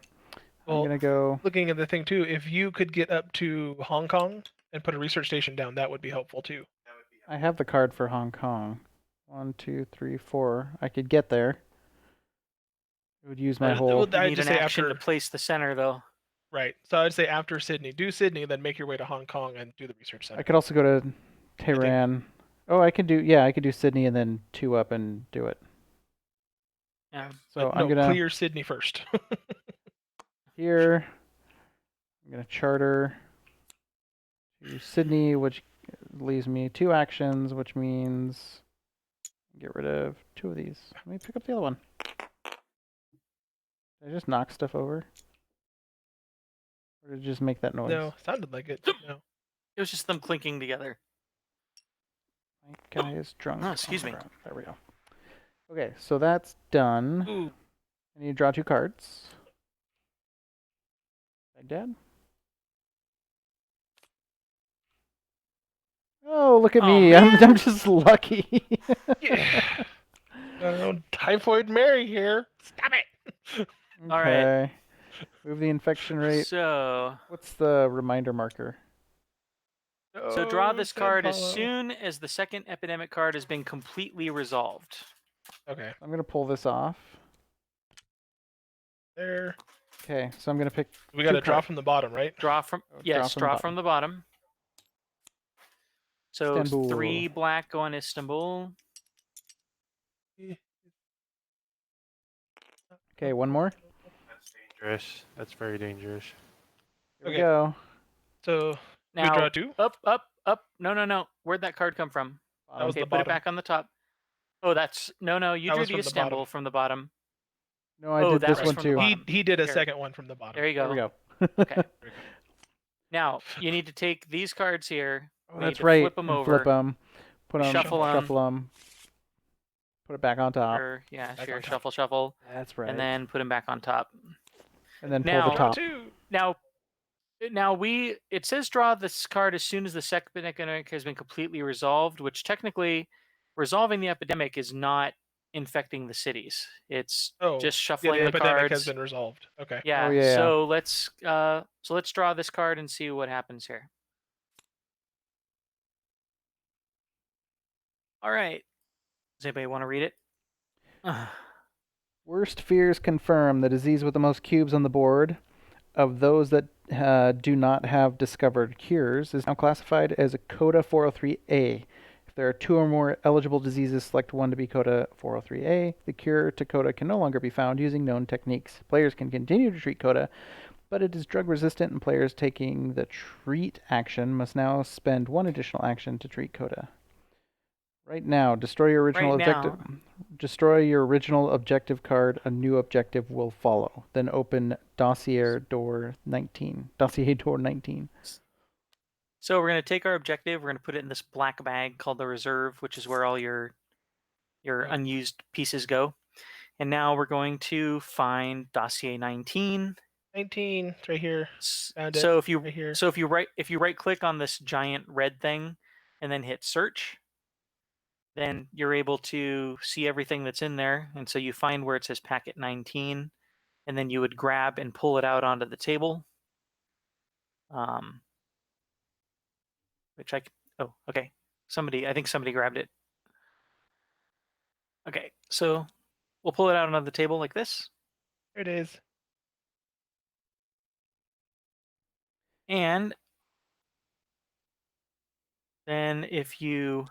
Speaker 3: Well,
Speaker 1: I'm gonna go.
Speaker 3: Looking at the thing too, if you could get up to Hong Kong and put a research station down, that would be helpful too.
Speaker 1: I have the card for Hong Kong. 1, 2, 3, 4. I could get there. It would use my
Speaker 3: Well,
Speaker 1: whole.
Speaker 2: You
Speaker 3: I'd
Speaker 2: need
Speaker 3: just
Speaker 2: an
Speaker 3: say
Speaker 2: action
Speaker 3: after,
Speaker 2: to place the center, though.
Speaker 3: right. So I'd say after Sydney, do Sydney, then make your way to Hong Kong and do the research center.
Speaker 1: I could also go to Tehran. Oh, I could do. Yeah, I could do Sydney and then 2 up and do it.
Speaker 2: Yeah.
Speaker 1: So
Speaker 3: But
Speaker 1: I'm
Speaker 3: no,
Speaker 1: gonna
Speaker 3: clear Sydney first.
Speaker 1: here. I'm gonna charter to Sydney, which leaves me 2 actions, which means get rid of 2 of these. Let me pick up the other one. Did I just knock stuff over? Or did it just make that noise?
Speaker 3: No, sounded like it. No.
Speaker 2: It was just them clinking together.
Speaker 1: My guy is drunk.
Speaker 2: Oh, excuse
Speaker 1: on the
Speaker 2: me.
Speaker 1: ground. There we go. Okay, so that's done.
Speaker 3: Ooh.
Speaker 1: I need to draw 2 cards. Baghdad. Oh, look at
Speaker 2: Oh,
Speaker 1: me.
Speaker 2: man.
Speaker 1: I'm just lucky.
Speaker 3: Yeah. Typhoid Mary here. Stop it.
Speaker 2: All right.
Speaker 1: Okay. Move the infection rate.
Speaker 2: So
Speaker 1: What's the reminder marker?
Speaker 2: draw
Speaker 3: Oh,
Speaker 2: this
Speaker 3: Sao
Speaker 2: card as
Speaker 3: Paulo.
Speaker 2: soon as the second epidemic card has been completely resolved.
Speaker 3: Okay.
Speaker 1: I'm going to pull this off.
Speaker 3: There.
Speaker 1: Okay, so I'm going to pick
Speaker 3: We got to
Speaker 1: 2
Speaker 3: draw
Speaker 1: cards.
Speaker 3: from the bottom, right?
Speaker 2: Draw from
Speaker 1: Oh,
Speaker 2: yes, draw from the bottom. So
Speaker 1: Istanbul.
Speaker 2: 3 black go on Istanbul.
Speaker 1: Okay, one more.
Speaker 4: That's dangerous. That's very dangerous.
Speaker 1: Here we
Speaker 3: Okay.
Speaker 1: go.
Speaker 3: So we
Speaker 2: Now,
Speaker 3: draw 2.
Speaker 2: up. No. Where'd that card come from?
Speaker 3: That was
Speaker 2: Okay,
Speaker 3: the
Speaker 2: put it
Speaker 3: bottom.
Speaker 2: back on the top. Oh, that's no. You
Speaker 3: That
Speaker 2: drew
Speaker 3: was
Speaker 2: the
Speaker 3: from the bottom.
Speaker 2: Istanbul from the bottom.
Speaker 1: No, I
Speaker 2: Oh,
Speaker 1: did
Speaker 2: that
Speaker 1: this
Speaker 2: was
Speaker 1: one
Speaker 2: from the
Speaker 1: too.
Speaker 2: bottom.
Speaker 3: He did a
Speaker 2: Here.
Speaker 3: second one from the bottom.
Speaker 2: There you go.
Speaker 1: There we go.
Speaker 2: Okay. Now you need to take these cards here.
Speaker 1: Oh,
Speaker 2: we
Speaker 1: that's
Speaker 2: need to
Speaker 1: right.
Speaker 2: Flip them
Speaker 1: and
Speaker 2: over.
Speaker 1: Flip them. Put them.
Speaker 2: Shuffle 'em.
Speaker 1: Shuffle them. Put it back on top.
Speaker 2: Sure. Yeah.
Speaker 3: Back
Speaker 2: Sure.
Speaker 3: on top.
Speaker 2: Shuffle.
Speaker 1: That's right.
Speaker 2: And then put them back on top.
Speaker 1: And then pull
Speaker 2: now-
Speaker 1: the top.
Speaker 3: 2.
Speaker 2: Now it says draw this card as soon as the epidemic has been completely resolved, which technically resolving the epidemic is not infecting the cities. It's
Speaker 3: Oh,
Speaker 2: just
Speaker 3: yeah,
Speaker 2: shuffling
Speaker 3: the
Speaker 2: the
Speaker 3: epidemic
Speaker 2: cards.
Speaker 3: has been resolved. Okay.
Speaker 2: Yeah.
Speaker 1: Oh, yeah.
Speaker 2: So let's draw this card and see what happens here. All right. Does anybody want to read it?
Speaker 1: Worst fears confirm the disease with the most cubes on the board of those that do not have discovered cures is now classified as a Coda 403A. If there are 2 or more eligible diseases, select one to be Coda 403A. The cure to Coda can no longer be found using known techniques. Players can continue to treat Coda, but it is drug resistant, and players taking the treat action must now spend 1 additional action to treat Coda. Right now, destroy your original objective. Destroy your original objective card. A new objective will follow. Then open dossier door 19. Dossier door 19.
Speaker 2: So we're going to take our objective. We're going to put it in this black bag called the reserve, which is where all your unused pieces go. And now we're going to find dossier 19.
Speaker 3: 19. It's right here. Found it.
Speaker 2: So if you
Speaker 3: right here.
Speaker 2: if you right click on this giant red thing and then hit search, then you're able to see everything that's in there. And so you find where it says packet 19, and then you would grab and pull it out onto the table. Which okay. I think somebody grabbed it. Okay, so we'll pull it out onto the table like this.
Speaker 3: There it is.
Speaker 2: And then if you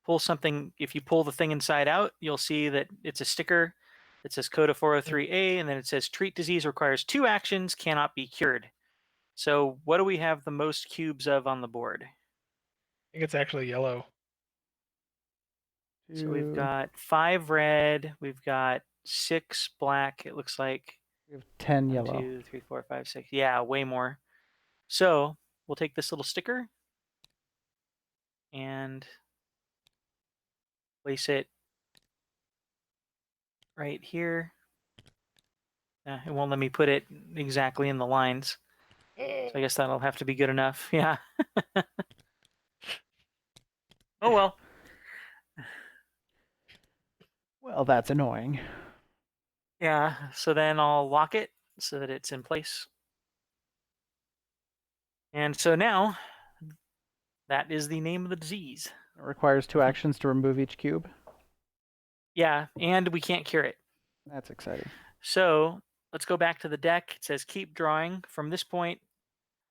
Speaker 2: pull the thing inside out, you'll see that it's a sticker that says Coda 403A, and then it says treat disease requires 2 actions, cannot be cured. So what do we have the most cubes of on the board?
Speaker 3: I think it's actually yellow.
Speaker 2: So we've got 5 red, we've got 6 black, it looks like.
Speaker 1: We have 10
Speaker 2: 1,
Speaker 1: yellow.
Speaker 2: 2, 3, 4, 5, 6. Yeah, way more. So we'll take this little sticker and place it right here. It won't let me put it exactly in the lines. So I guess that'll have to be good enough. Yeah. Oh well.
Speaker 1: Well, that's annoying.
Speaker 2: Yeah. So then I'll lock it so that it's in place. And so now that is the name of the disease.
Speaker 1: It requires 2 actions to remove each cube.
Speaker 2: Yeah, and we can't cure it.
Speaker 1: That's exciting.
Speaker 2: So let's go back to the deck. It says keep drawing. From this point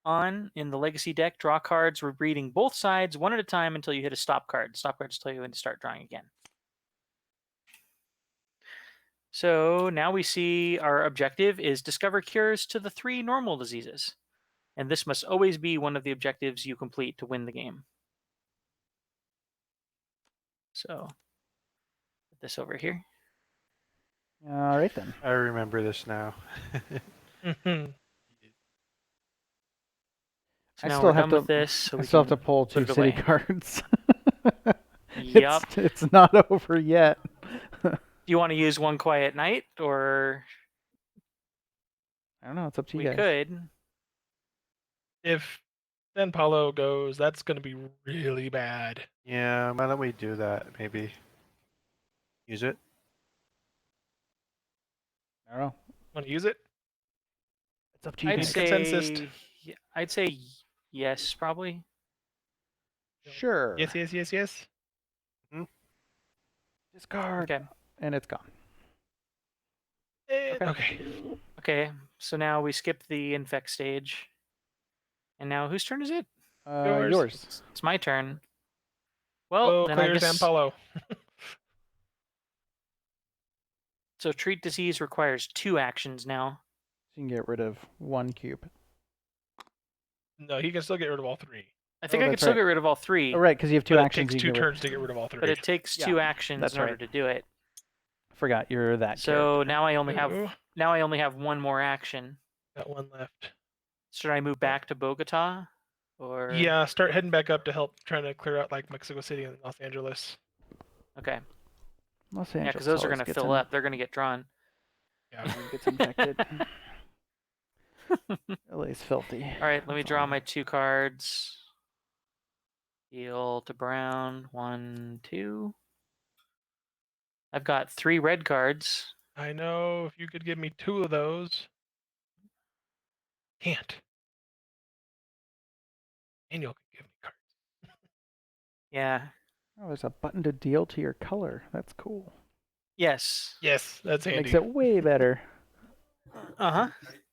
Speaker 2: on in the legacy deck, draw cards. We're reading both sides 1 at a time until you hit a stop card. Stop cards tell you when to start drawing again. So now we see our objective is discover cures to the 3 normal diseases. And this must always be one of the objectives you complete to win the game. So put this over here.
Speaker 1: All right, then.
Speaker 4: I remember this now.
Speaker 3: Mhm.
Speaker 2: So
Speaker 1: I
Speaker 2: now
Speaker 1: still
Speaker 2: we're
Speaker 1: have
Speaker 2: done
Speaker 1: to-
Speaker 2: with this. So
Speaker 1: I
Speaker 2: we
Speaker 1: still have
Speaker 2: can
Speaker 1: to pull
Speaker 2: put
Speaker 1: 2
Speaker 2: it
Speaker 1: city
Speaker 2: away.
Speaker 1: cards.
Speaker 2: Yep.
Speaker 1: It's not over yet.
Speaker 2: Do you want to use One Quiet Night, or
Speaker 1: I don't know. It's up to you
Speaker 2: we
Speaker 1: guys.
Speaker 2: could?
Speaker 3: If San Paulo goes, that's going to be really bad.
Speaker 4: Yeah, why don't we do that? Maybe use it.
Speaker 1: I don't know.
Speaker 3: Want to use it?
Speaker 1: It's up to you
Speaker 2: I'd
Speaker 1: guys.
Speaker 3: Consensus.
Speaker 2: say yes, probably.
Speaker 1: Sure.
Speaker 3: Yes.
Speaker 1: Discard.
Speaker 2: Okay.
Speaker 1: And it's gone.
Speaker 3: Okay.
Speaker 2: Okay. So now we skip the infect stage, and now whose turn is it?
Speaker 3: Yours.
Speaker 1: Yours.
Speaker 2: It's my turn. Well,
Speaker 3: Oh,
Speaker 2: then I
Speaker 3: clear San
Speaker 2: guess
Speaker 3: Paulo.
Speaker 2: so. Treat disease requires 2 actions now.
Speaker 1: So you can get rid of 1 cube.
Speaker 3: No, he can still get rid of all 3.
Speaker 2: I think
Speaker 1: Oh,
Speaker 2: I could
Speaker 1: that's
Speaker 2: still
Speaker 1: right.
Speaker 2: get rid of all 3,
Speaker 1: Oh, right, because you have 2
Speaker 3: But it
Speaker 1: actions.
Speaker 3: takes
Speaker 1: You
Speaker 3: 2
Speaker 1: can get rid.
Speaker 3: turns to get rid of all 3.
Speaker 2: but it takes
Speaker 1: Yeah,
Speaker 2: 2 actions
Speaker 1: that's
Speaker 2: in order
Speaker 1: right.
Speaker 2: to do it.
Speaker 1: Forgot you're that
Speaker 2: So
Speaker 1: character.
Speaker 2: now I only have
Speaker 3: Ooh,
Speaker 2: 1 more action.
Speaker 3: got 1 left.
Speaker 2: Should I move back to Bogota, or
Speaker 3: Yeah, start heading back up to help trying to clear out like Mexico City and Los Angeles.
Speaker 2: Okay,
Speaker 1: Los
Speaker 2: yeah,
Speaker 1: Angeles
Speaker 2: because those are
Speaker 1: always
Speaker 2: gonna
Speaker 1: gets
Speaker 2: fill up. They're gonna get drawn.
Speaker 3: Yeah.
Speaker 1: gets infected. LA's filthy.
Speaker 2: All right, let me
Speaker 1: That's
Speaker 2: draw
Speaker 1: all.
Speaker 2: my 2 cards. Deal to Brown. 1, 2. I've got 3 red cards.
Speaker 3: I know, if you could give me 2 of those. Can't. Daniel could give me cards.
Speaker 2: Yeah.
Speaker 1: Oh, there's a button to deal to your color. That's cool.
Speaker 2: Yes.
Speaker 3: Yes, that's handy.
Speaker 1: Makes it way better.
Speaker 2: Uh-huh.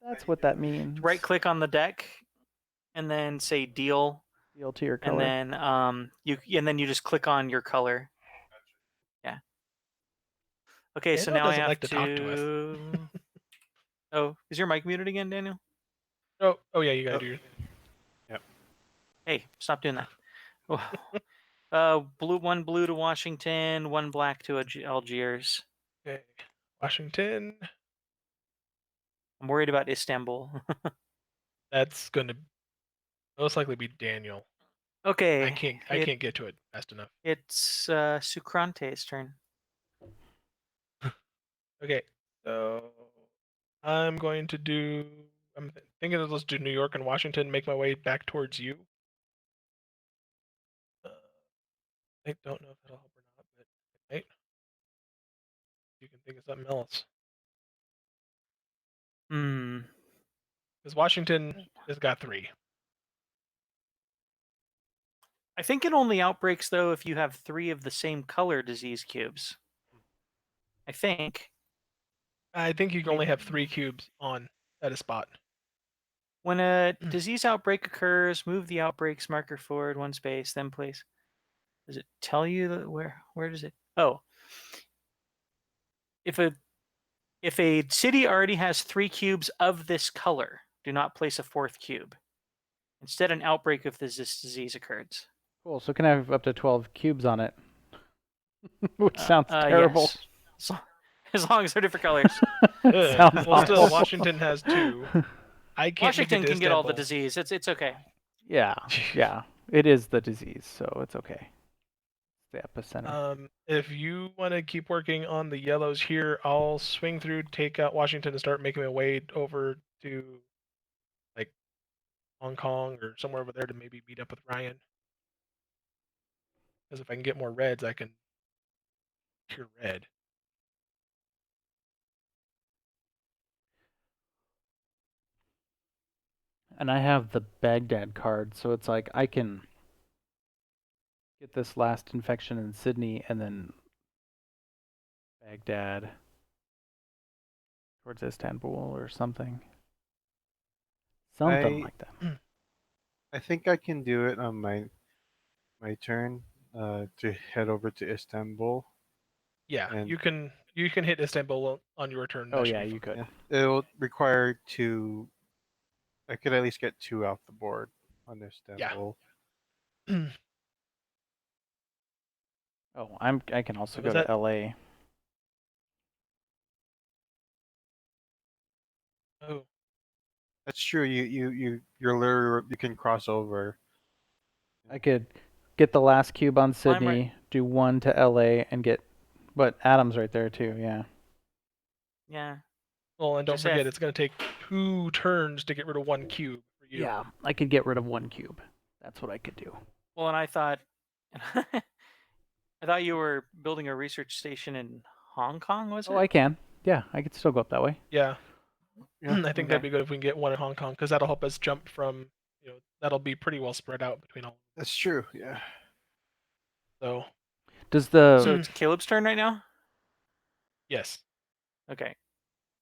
Speaker 1: That's what that means.
Speaker 2: Right click on the deck and then say deal,
Speaker 1: Deal to your
Speaker 2: and
Speaker 1: color.
Speaker 2: then you just click on your color. Yeah. Okay, so
Speaker 3: Daniel
Speaker 2: now I
Speaker 3: doesn't
Speaker 2: have
Speaker 3: like to talk to us.
Speaker 2: Oh, is your mic muted again, Daniel?
Speaker 3: Oh yeah, you gotta
Speaker 4: Oh.
Speaker 3: do.
Speaker 2: Hey, stop doing that. One blue to Washington, 1 black to Algiers.
Speaker 3: Okay. Washington.
Speaker 2: I'm worried about Istanbul.
Speaker 3: That's gonna most likely be Daniel.
Speaker 2: Okay.
Speaker 3: I can't get to it fast enough.
Speaker 2: It's Sucrante's turn.
Speaker 3: Okay, so I'm going to do. I'm thinking of let's do New York and Washington. Make my way back towards you. I don't know if that'll help or not, but it might. You can think of something else.
Speaker 2: Hmm.
Speaker 3: Because Washington has got 3.
Speaker 2: I think it only outbreaks though if you have 3 of the same color disease cubes. I think.
Speaker 3: I think you can only have 3 cubes on at a spot.
Speaker 2: When a disease outbreak occurs, move the outbreak's marker forward 1 space, then place. Does it tell you where does it? Oh. If a city already has 3 cubes of this color, do not place a 4th cube. Instead, an outbreak of this disease occurs.
Speaker 1: Cool. So can I have up to 12 cubes on it? Which sounds terrible.
Speaker 2: Yes. As long as they're different colors.
Speaker 1: Sounds
Speaker 3: Well, still,
Speaker 1: awful.
Speaker 3: Washington has 2. I can't
Speaker 2: Washington
Speaker 3: make it to
Speaker 2: can get all the
Speaker 3: Istanbul.
Speaker 2: disease. It's okay.
Speaker 1: Yeah, yeah. It is the disease, so it's okay. The epicenter.
Speaker 3: If you want to keep working on the yellows here, I'll swing through, take out Washington, and start making my way over to like Hong Kong or somewhere over there to maybe meet up with Ryan. Because if I can get more reds, I can cure red.
Speaker 1: And I have the Baghdad card, so it's like I can get this last infection in Sydney and then Baghdad towards Istanbul or something. Something like that.
Speaker 4: I think I can do it on my turn to head over to Istanbul.
Speaker 3: Yeah,
Speaker 4: And-
Speaker 3: you can hit Istanbul on your turn.
Speaker 1: Oh
Speaker 3: that should
Speaker 1: yeah,
Speaker 3: be
Speaker 1: you
Speaker 3: fine.
Speaker 1: could.
Speaker 4: Yeah, it'll require 2. I could at least get 2 off the board on Istanbul.
Speaker 1: Oh, I can also
Speaker 3: Was
Speaker 1: go
Speaker 3: that-
Speaker 1: to LA.
Speaker 3: Oh,
Speaker 4: That's true. You're literally, you can cross over.
Speaker 1: I could get the last cube on
Speaker 2: Well, I'm right-
Speaker 1: Sydney, do 1 to LA, and get. But Adam's right there too. Yeah.
Speaker 2: Yeah.
Speaker 3: well, and don't
Speaker 2: Just have-
Speaker 3: forget, it's going to take 2 turns to get rid of 1 cube for you.
Speaker 1: Yeah, I could get rid of 1 cube. That's what I could do.
Speaker 2: Well, and I thought you were building a research station in Hong Kong, was it?
Speaker 1: Oh, I can. Yeah, I could still go up that way.
Speaker 3: Yeah.
Speaker 4: Yeah,
Speaker 3: I think that'd be good if we can get 1 in Hong Kong, because that'll help us jump from, that'll be pretty well spread out between all.
Speaker 4: That's true. Yeah.
Speaker 3: So,
Speaker 1: Does the
Speaker 2: So it's Caleb's turn right now?
Speaker 3: yes.
Speaker 2: Okay.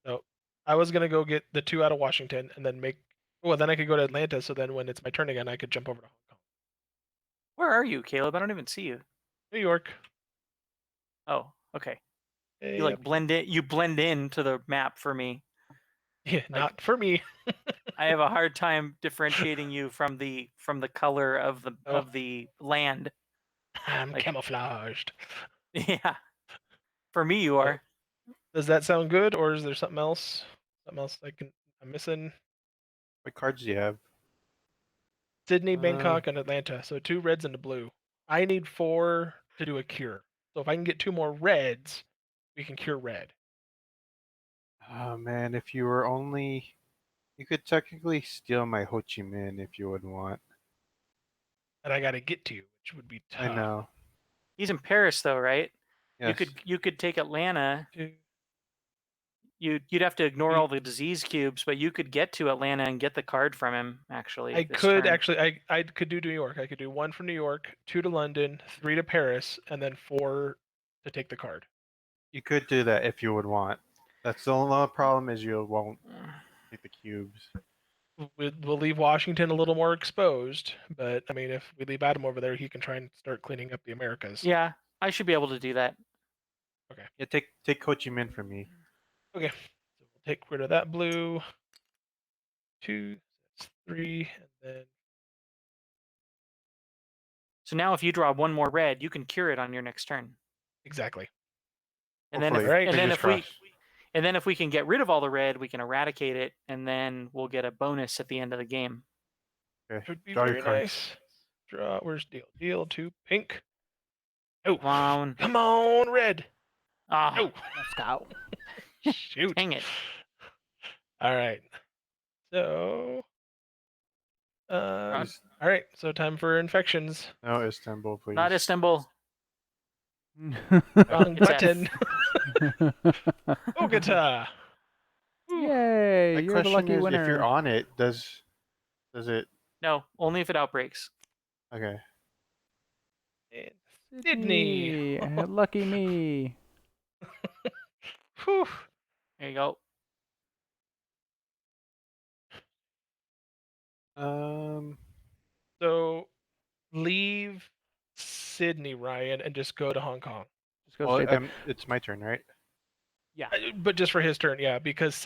Speaker 3: So, I was going to go get the 2 out of Washington and then then I could go to Atlanta, so then when it's my turn again, I could jump over to Hong Kong.
Speaker 2: Where are you, Caleb? I don't even see you.
Speaker 3: New York.
Speaker 2: Oh, okay.
Speaker 3: Hey,
Speaker 2: You like blend in. You blend into the map for me.
Speaker 3: Yeah, not for me.
Speaker 2: I have a hard time differentiating you from the color of
Speaker 3: Oh.
Speaker 2: the land.
Speaker 3: I'm
Speaker 2: Like-
Speaker 3: camouflaged.
Speaker 2: Yeah. For me, you
Speaker 3: Oh.
Speaker 2: are.
Speaker 3: Does that sound good, or is there something else? Something else I'm missing?
Speaker 4: What cards do you have?
Speaker 3: Sydney, Bangkok, and Atlanta. So 2 reds and a blue. I need 4 to do a cure. So if I can get 2 more reds, we can cure red.
Speaker 4: Oh man, if you were only, you could technically steal my Ho Chi Minh if you would want.
Speaker 3: That I got to get to, which would be tough.
Speaker 4: I know.
Speaker 2: He's in Paris, though, right?
Speaker 4: Yes.
Speaker 2: You could take Atlanta.
Speaker 3: 2,
Speaker 2: You'd have to ignore
Speaker 3: 3.
Speaker 2: all the disease cubes, but you could get to Atlanta and get the card from him. Actually,
Speaker 3: I
Speaker 2: this
Speaker 3: could
Speaker 2: turn.
Speaker 3: actually. I could do New York. I could do 1 for New York, 2 to London, 3 to Paris, and then 4 to take the card.
Speaker 4: You could do that if you would want. That's the only problem is you won't take the cubes.
Speaker 3: We'll leave Washington a little more exposed, but I mean, if we leave Adam over there, he can try and start cleaning up the Americas.
Speaker 2: Yeah, I should be able to do that.
Speaker 4: Yeah, take Ho Chi Minh from me.
Speaker 3: Okay, so we'll take rid of that blue. 2, that's 3, and then
Speaker 2: So now, if you draw one more red, you can cure it on your next turn.
Speaker 3: exactly.
Speaker 2: And
Speaker 4: Hopefully,
Speaker 2: then, if,
Speaker 3: Alright.
Speaker 2: and then
Speaker 4: fingers
Speaker 2: if we
Speaker 4: crossed.
Speaker 2: and then if we can get rid of all the red, we can eradicate it, and then we'll get a bonus at the end of the game.
Speaker 4: Okay,
Speaker 3: Would be
Speaker 4: draw your
Speaker 3: very
Speaker 4: cards.
Speaker 3: nice. Draw. Where's deal? Deal 2 pink. Oh,
Speaker 2: Come on.
Speaker 3: come on, red.
Speaker 2: Ah,
Speaker 3: Oh,
Speaker 1: Let's go.
Speaker 3: shoot.
Speaker 2: dang it.
Speaker 3: All right. So,
Speaker 2: Run.
Speaker 4: Is-
Speaker 3: all right. So time for infections.
Speaker 4: No, Istanbul, please.
Speaker 2: Not Istanbul.
Speaker 3: Wrong
Speaker 2: It's
Speaker 3: button. Bogota. Ooh.
Speaker 1: Yay!
Speaker 4: My
Speaker 1: You're the
Speaker 4: question
Speaker 1: lucky
Speaker 4: is,
Speaker 1: winner.
Speaker 4: if you're on it, does it?
Speaker 2: No, only if it outbreaks.
Speaker 4: Okay.
Speaker 3: And Sydney.
Speaker 1: Lucky me.
Speaker 3: Whew.
Speaker 2: There you go.
Speaker 3: So leave Sydney, Ryan, and just go to Hong Kong.
Speaker 1: Just go
Speaker 4: Well,
Speaker 1: straight there.
Speaker 4: it's my turn, right?
Speaker 1: Yeah.
Speaker 3: But just for his turn, yeah, because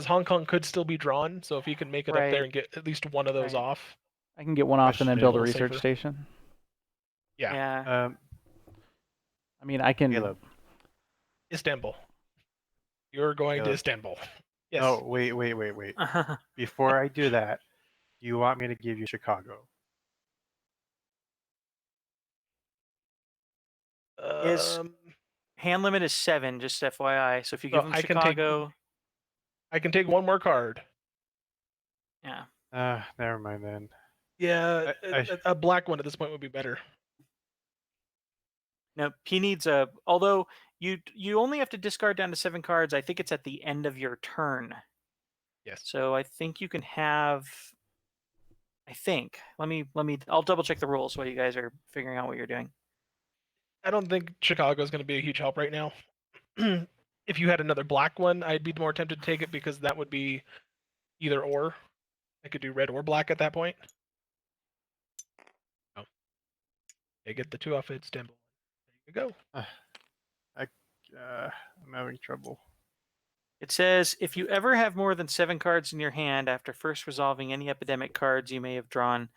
Speaker 3: Hong Kong could still be drawn. So if he can make it up
Speaker 2: Right.
Speaker 3: there and get at least one of those
Speaker 2: Right.
Speaker 3: off,
Speaker 1: I can get one off and then
Speaker 4: Question.
Speaker 1: build a
Speaker 3: A little
Speaker 1: research
Speaker 3: safer.
Speaker 1: station.
Speaker 3: yeah.
Speaker 1: I mean, I can.
Speaker 4: Caleb.
Speaker 3: Istanbul. You're going to
Speaker 4: Caleb.
Speaker 3: Istanbul. Yes.
Speaker 4: Oh, wait. Before I do that, you want me to give you Chicago?
Speaker 2: Is- Hand limit is 7, just FYI. So if you
Speaker 3: So
Speaker 2: give him
Speaker 3: I can take-
Speaker 2: Chicago,
Speaker 3: I can take one more card.
Speaker 2: yeah.
Speaker 4: Never mind then.
Speaker 3: Yeah,
Speaker 4: I-
Speaker 3: a black one at this point would be better.
Speaker 2: No, he needs a. Although you only have to discard down to 7 cards. I think it's at the end of your turn.
Speaker 3: Yes.
Speaker 2: So I think you can have. I think. Let me. I'll double check the rules while you guys are figuring out what you're doing.
Speaker 3: I don't think Chicago is going to be a huge help right now. If you had another black one, I'd be more tempted to take it because that would be either or. I could do red or black at that point. Oh. They get the 2 off Istanbul. There you go.
Speaker 4: I'm having trouble.
Speaker 2: It says if you ever have more than 7 cards in your hand after first resolving any epidemic cards you may have drawn,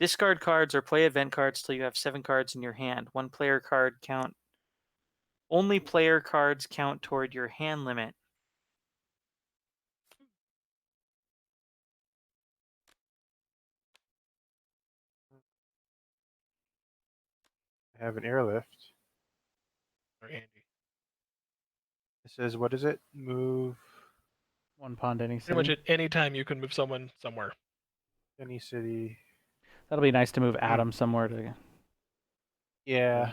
Speaker 2: discard cards or play event cards till you have 7 cards in your hand. One player card count. Only player cards count toward your hand limit.
Speaker 4: I have an airlift.
Speaker 3: Very handy.
Speaker 4: It says, what is it? Move
Speaker 1: One pawn to any
Speaker 3: Pretty much
Speaker 1: city.
Speaker 3: at any time you can move someone somewhere.
Speaker 4: any city.
Speaker 1: That'll be nice to move Adam somewhere to.
Speaker 4: Yeah.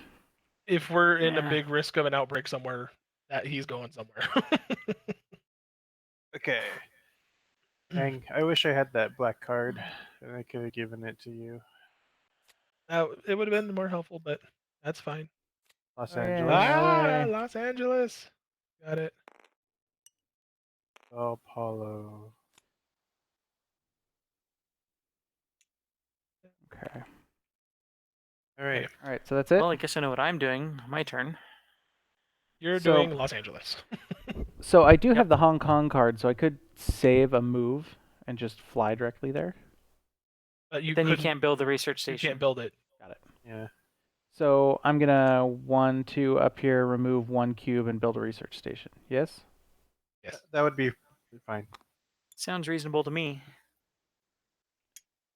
Speaker 3: If we're in a
Speaker 2: Yeah.
Speaker 3: big risk of an outbreak somewhere, that he's going somewhere.
Speaker 4: Okay. Dang, I wish I had that black card and I could have given it to you.
Speaker 3: Now, it would have been more helpful, but that's fine.
Speaker 4: Los
Speaker 1: Oh, yeah,
Speaker 4: Angeles.
Speaker 1: yeah.
Speaker 3: Los Angeles. Got it.
Speaker 4: Sao Paulo.
Speaker 1: Okay.
Speaker 4: All right.
Speaker 3: Okay.
Speaker 1: All right, so that's it.
Speaker 2: Well, I guess I know what I'm doing. My turn.
Speaker 3: You're
Speaker 1: So-
Speaker 3: doing Los Angeles.
Speaker 1: So I do
Speaker 2: Yep.
Speaker 1: have the Hong Kong card, so I could save a move and just fly directly there.
Speaker 3: But
Speaker 2: Then you
Speaker 3: couldn't-
Speaker 2: can't build the research
Speaker 3: You
Speaker 2: station.
Speaker 3: can't build it.
Speaker 1: Got it.
Speaker 4: Yeah.
Speaker 1: So I'm gonna 1, 2 up here, remove 1 cube, and build a research station. Yes.
Speaker 3: Yes.
Speaker 4: That would be fine.
Speaker 2: Sounds reasonable to me.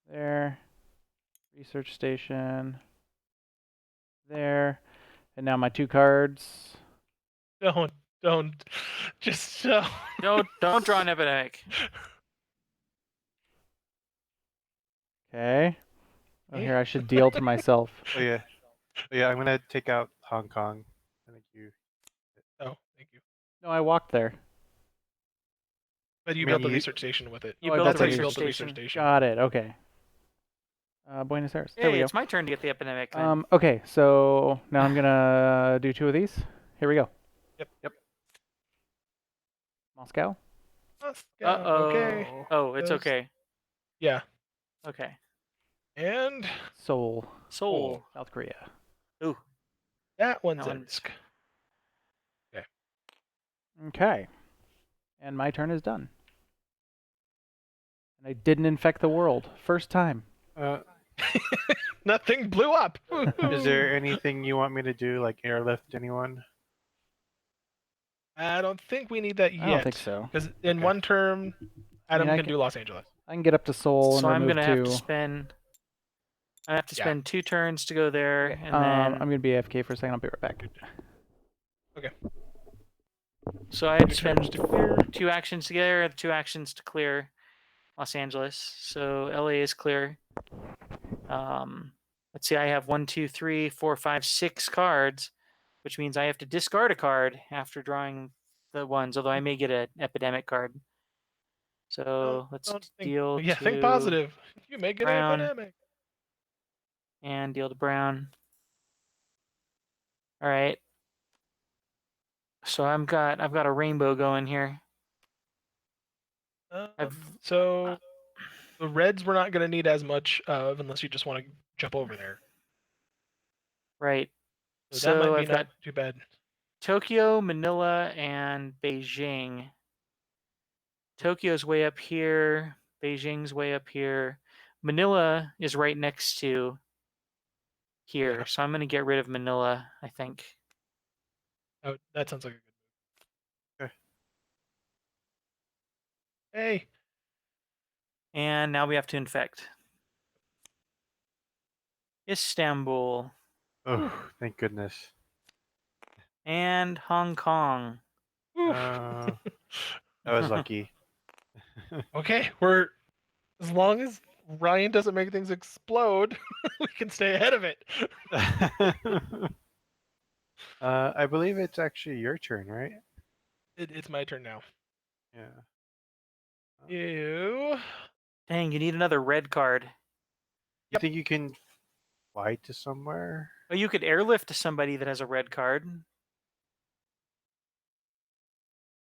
Speaker 1: There. Research station. There. And now my 2 cards.
Speaker 3: Don't. Just don't.
Speaker 2: Don't draw an epidemic.
Speaker 1: Okay. Oh, here I should deal to myself.
Speaker 4: Oh yeah. Oh, yeah. I'm gonna take out Hong Kong. I think you.
Speaker 3: Oh, thank you.
Speaker 1: No, I walked there.
Speaker 3: But you
Speaker 4: I mean,
Speaker 3: built the
Speaker 4: you-
Speaker 3: research station with it.
Speaker 2: You
Speaker 1: Oh, I
Speaker 2: built
Speaker 1: bet
Speaker 2: the
Speaker 1: that is-
Speaker 2: research
Speaker 3: built the research
Speaker 2: station.
Speaker 3: station.
Speaker 1: Got it. Okay. Buenos Aires. There
Speaker 2: Hey,
Speaker 1: we go.
Speaker 2: it's my turn to get the epidemic then.
Speaker 1: Okay, so now I'm gonna do 2 of these. Here we go.
Speaker 3: Yep.
Speaker 1: Moscow.
Speaker 2: Uh-oh.
Speaker 3: Okay.
Speaker 2: Oh, it's
Speaker 3: Those-
Speaker 2: okay.
Speaker 3: Yeah.
Speaker 2: Okay.
Speaker 3: And
Speaker 1: Seoul,
Speaker 2: Seoul.
Speaker 1: South Korea.
Speaker 2: Ooh.
Speaker 3: that one's
Speaker 2: That
Speaker 3: at
Speaker 2: one's-
Speaker 3: risk.
Speaker 1: Okay. And my turn is done. And I didn't infect the world. First time.
Speaker 3: Nothing blew up.
Speaker 4: Is there anything you want me to do, like airlift anyone?
Speaker 3: I don't think we need that yet.
Speaker 1: I don't think so.
Speaker 3: Because in
Speaker 4: Okay.
Speaker 3: one term, Adam
Speaker 1: I
Speaker 3: can
Speaker 1: can-
Speaker 3: do Los Angeles.
Speaker 1: I can get up to Seoul
Speaker 2: So
Speaker 1: and
Speaker 2: I'm
Speaker 1: remove
Speaker 2: gonna
Speaker 1: 2.
Speaker 2: have to spend. I have to
Speaker 3: Yeah.
Speaker 2: spend 2 turns to go there,
Speaker 1: Okay,
Speaker 2: and
Speaker 1: I'm
Speaker 2: then
Speaker 1: gonna be AFK for a second. I'll be right back.
Speaker 2: so I had to
Speaker 3: Two turns
Speaker 2: spend
Speaker 3: to clear.
Speaker 2: 2 actions together, 2 actions to clear Los Angeles. So LA is clear. Let's see. I have 1, 2, 3, 4, 5, 6 cards, which means I have to discard a card after drawing the ones. Although I may get an epidemic card. So let's
Speaker 3: Don't think,
Speaker 2: deal
Speaker 3: yeah,
Speaker 2: to
Speaker 3: think positive. You may get
Speaker 2: Brown.
Speaker 3: an epidemic.
Speaker 2: and deal to Brown. All right. So I've got a rainbow going here. I've
Speaker 3: So the reds we're not going to need as much of unless you just want to jump over there.
Speaker 2: right.
Speaker 3: So, that might
Speaker 2: So
Speaker 3: be
Speaker 2: I've
Speaker 3: not
Speaker 2: got
Speaker 3: too bad.
Speaker 2: Tokyo, Manila, and Beijing. Tokyo's way up here. Beijing's way up here. Manila is right next to here.
Speaker 3: Yeah.
Speaker 2: So I'm going to get rid of Manila, I think.
Speaker 3: Oh, that sounds like a good move.
Speaker 4: Okay.
Speaker 3: Hey,
Speaker 2: And now we have to infect. Istanbul
Speaker 4: Oh, thank goodness.
Speaker 2: and Hong Kong.
Speaker 3: Oof.
Speaker 4: That was lucky.
Speaker 3: Okay, we're as long as Ryan doesn't make things explode, we can stay ahead of it.
Speaker 4: I believe it's actually your turn, right?
Speaker 3: It's my turn now.
Speaker 4: Yeah.
Speaker 3: You.
Speaker 2: Dang, you need another red card.
Speaker 4: You think you can fly to somewhere?
Speaker 2: Oh, you could airlift to somebody that has a red card.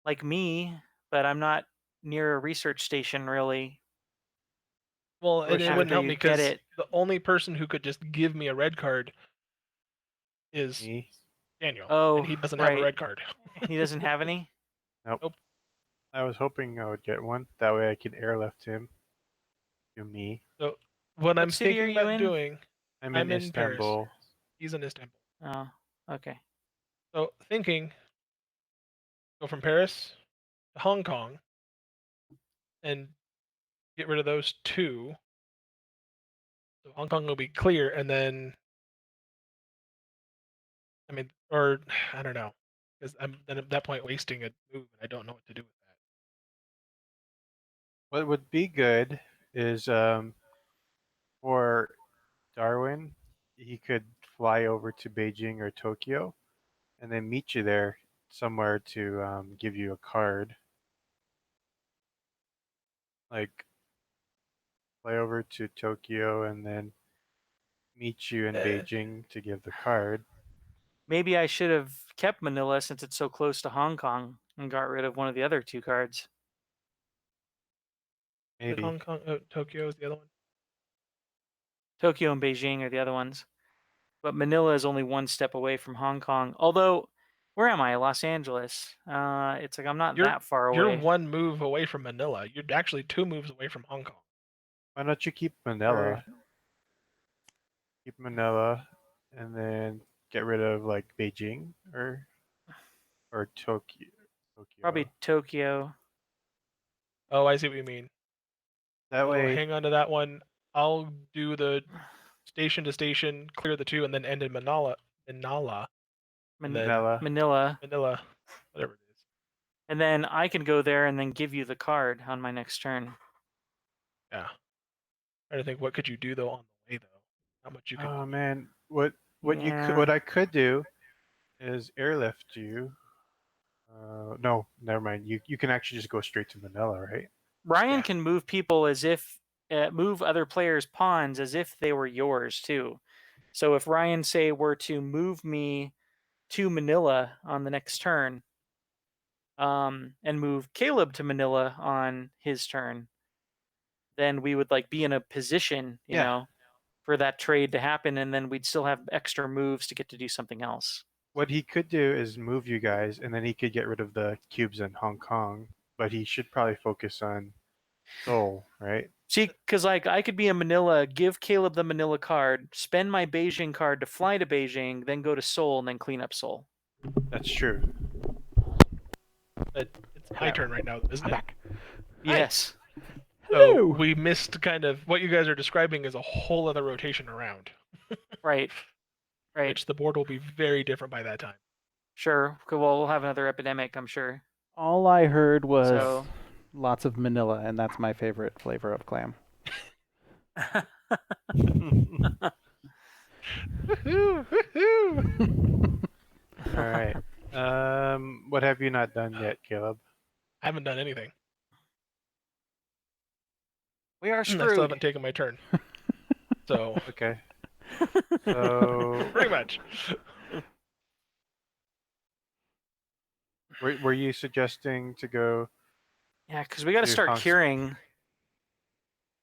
Speaker 2: Like me, but I'm not near a research station really.
Speaker 3: Well,
Speaker 2: Or
Speaker 3: it
Speaker 2: after
Speaker 3: wouldn't help
Speaker 2: you
Speaker 3: me
Speaker 2: get
Speaker 3: because
Speaker 2: it.
Speaker 3: the only person who could just give me a red card is
Speaker 4: Me?
Speaker 3: Daniel.
Speaker 2: Oh,
Speaker 3: and he doesn't have a
Speaker 2: right.
Speaker 3: red card.
Speaker 2: He doesn't have any?
Speaker 4: Nope. I was hoping I would get one. That way I could airlift him to me.
Speaker 3: So what I'm
Speaker 2: city are
Speaker 3: thinking
Speaker 2: you
Speaker 3: about
Speaker 2: in?
Speaker 3: doing,
Speaker 4: I'm
Speaker 3: I'm
Speaker 4: in
Speaker 3: in Paris.
Speaker 4: Istanbul.
Speaker 3: he's in Istanbul.
Speaker 2: Oh, okay.
Speaker 3: So thinking, go from Paris to Hong Kong and get rid of those 2. So Hong Kong will be clear, and then, I mean, or I don't know, because I'm then at that point wasting a move, and I don't know what to do with that.
Speaker 4: What would be good is for Darwin, he could fly over to Beijing or Tokyo and then meet you there somewhere to give you a card. Like fly over to Tokyo and then meet you in Beijing to give the card.
Speaker 2: Maybe I should have kept Manila since it's so close to Hong Kong and got rid of one of the other 2 cards.
Speaker 3: Is it
Speaker 4: Maybe.
Speaker 3: Hong Kong, Tokyo is the other one.
Speaker 2: Tokyo and Beijing are the other ones. But Manila is only one step away from Hong Kong. Although, where am I? Los Angeles. It's like I'm not
Speaker 3: You're
Speaker 2: that far
Speaker 3: you're
Speaker 2: away.
Speaker 3: one move away from Manila. You're actually 2 moves away from Hong Kong.
Speaker 4: Why don't you keep Manila? Keep Manila, and then get rid of like Beijing or Tokyo.
Speaker 2: Probably Tokyo.
Speaker 3: Oh, I see what you mean.
Speaker 4: That
Speaker 3: So
Speaker 4: way,
Speaker 3: hang on to that one. I'll do the station to station, clear the 2, and then end in Manila, and then
Speaker 4: Manila.
Speaker 3: Manila, whatever it is.
Speaker 2: And then I can go there and then give you the card on my next turn.
Speaker 3: Yeah. I don't think what could you do though on the way though. Not much you could.
Speaker 4: Oh man, what
Speaker 2: Yeah.
Speaker 4: I could do is airlift you. No, never mind. You can actually just go straight to Manila, right?
Speaker 2: Ryan
Speaker 3: Yeah.
Speaker 2: can move people as if move other players' pawns as if they were yours too. So if Ryan say were to move me to Manila on the next turn, and move Caleb to Manila on his turn, then we would like be in a position, you
Speaker 4: Yeah.
Speaker 2: know, for that trade to happen, and then we'd still have extra moves to get to do something else.
Speaker 4: What he could do is move you guys, and then he could get rid of the cubes in Hong Kong. But he should probably focus on Seoul, right?
Speaker 2: See, because like I could be in Manila, give Caleb the Manila card, spend my Beijing card to fly to Beijing, then go to Seoul and then clean up Seoul.
Speaker 4: That's true.
Speaker 3: But it's my turn right now, isn't
Speaker 1: I'm
Speaker 3: it?
Speaker 1: back.
Speaker 2: Yes.
Speaker 3: So
Speaker 1: Hello.
Speaker 3: we missed kind of what you guys are describing is a whole other rotation around,
Speaker 2: Right. Right.
Speaker 3: which the board will be very different by that time.
Speaker 2: Sure. Well, we'll have another epidemic, I'm sure.
Speaker 1: All I heard was
Speaker 2: So.
Speaker 1: lots of Manila, and that's my favorite flavor of clam.
Speaker 3: Woohoo! Woohoo!
Speaker 4: All right. What have you not done yet, Caleb?
Speaker 3: I haven't done anything.
Speaker 2: We are
Speaker 3: I still
Speaker 2: screwed.
Speaker 3: haven't taken my turn. So
Speaker 4: Okay. So
Speaker 3: pretty much.
Speaker 4: were you suggesting to go?
Speaker 2: Yeah, because we got to
Speaker 4: to
Speaker 2: start
Speaker 4: Hong-
Speaker 2: curing.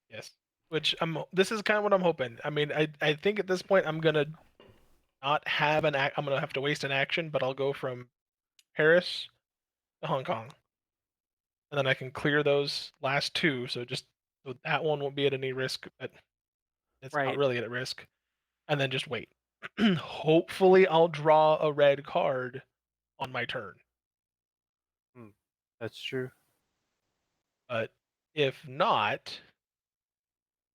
Speaker 3: Yes. Which this is kind of what I'm hoping. I mean, I think at this point I'm gonna not have I'm gonna have to waste an action, but I'll go from Paris to Hong Kong. And then I can clear those last 2, so that one won't be at any risk, but it's not
Speaker 2: Right.
Speaker 3: really at risk. And then just wait. Hopefully I'll draw a red card on my turn.
Speaker 4: That's true.
Speaker 3: But if not,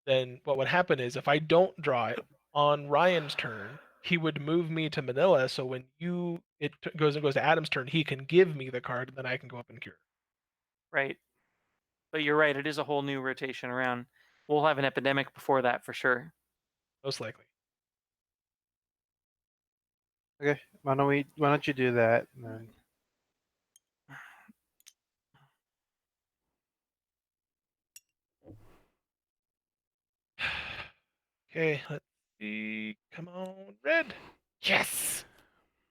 Speaker 3: then what would happen is if I don't draw it on Ryan's turn, he would move me to Manila. So when goes to Adam's turn, he can give me the card, and then I can go up and cure.
Speaker 2: Right. But you're right. It is a whole new rotation around. We'll have an epidemic before that for sure.
Speaker 3: Most likely.
Speaker 4: Okay. Why don't you do that? And then
Speaker 3: Okay, let's see. Come on, red. Yes.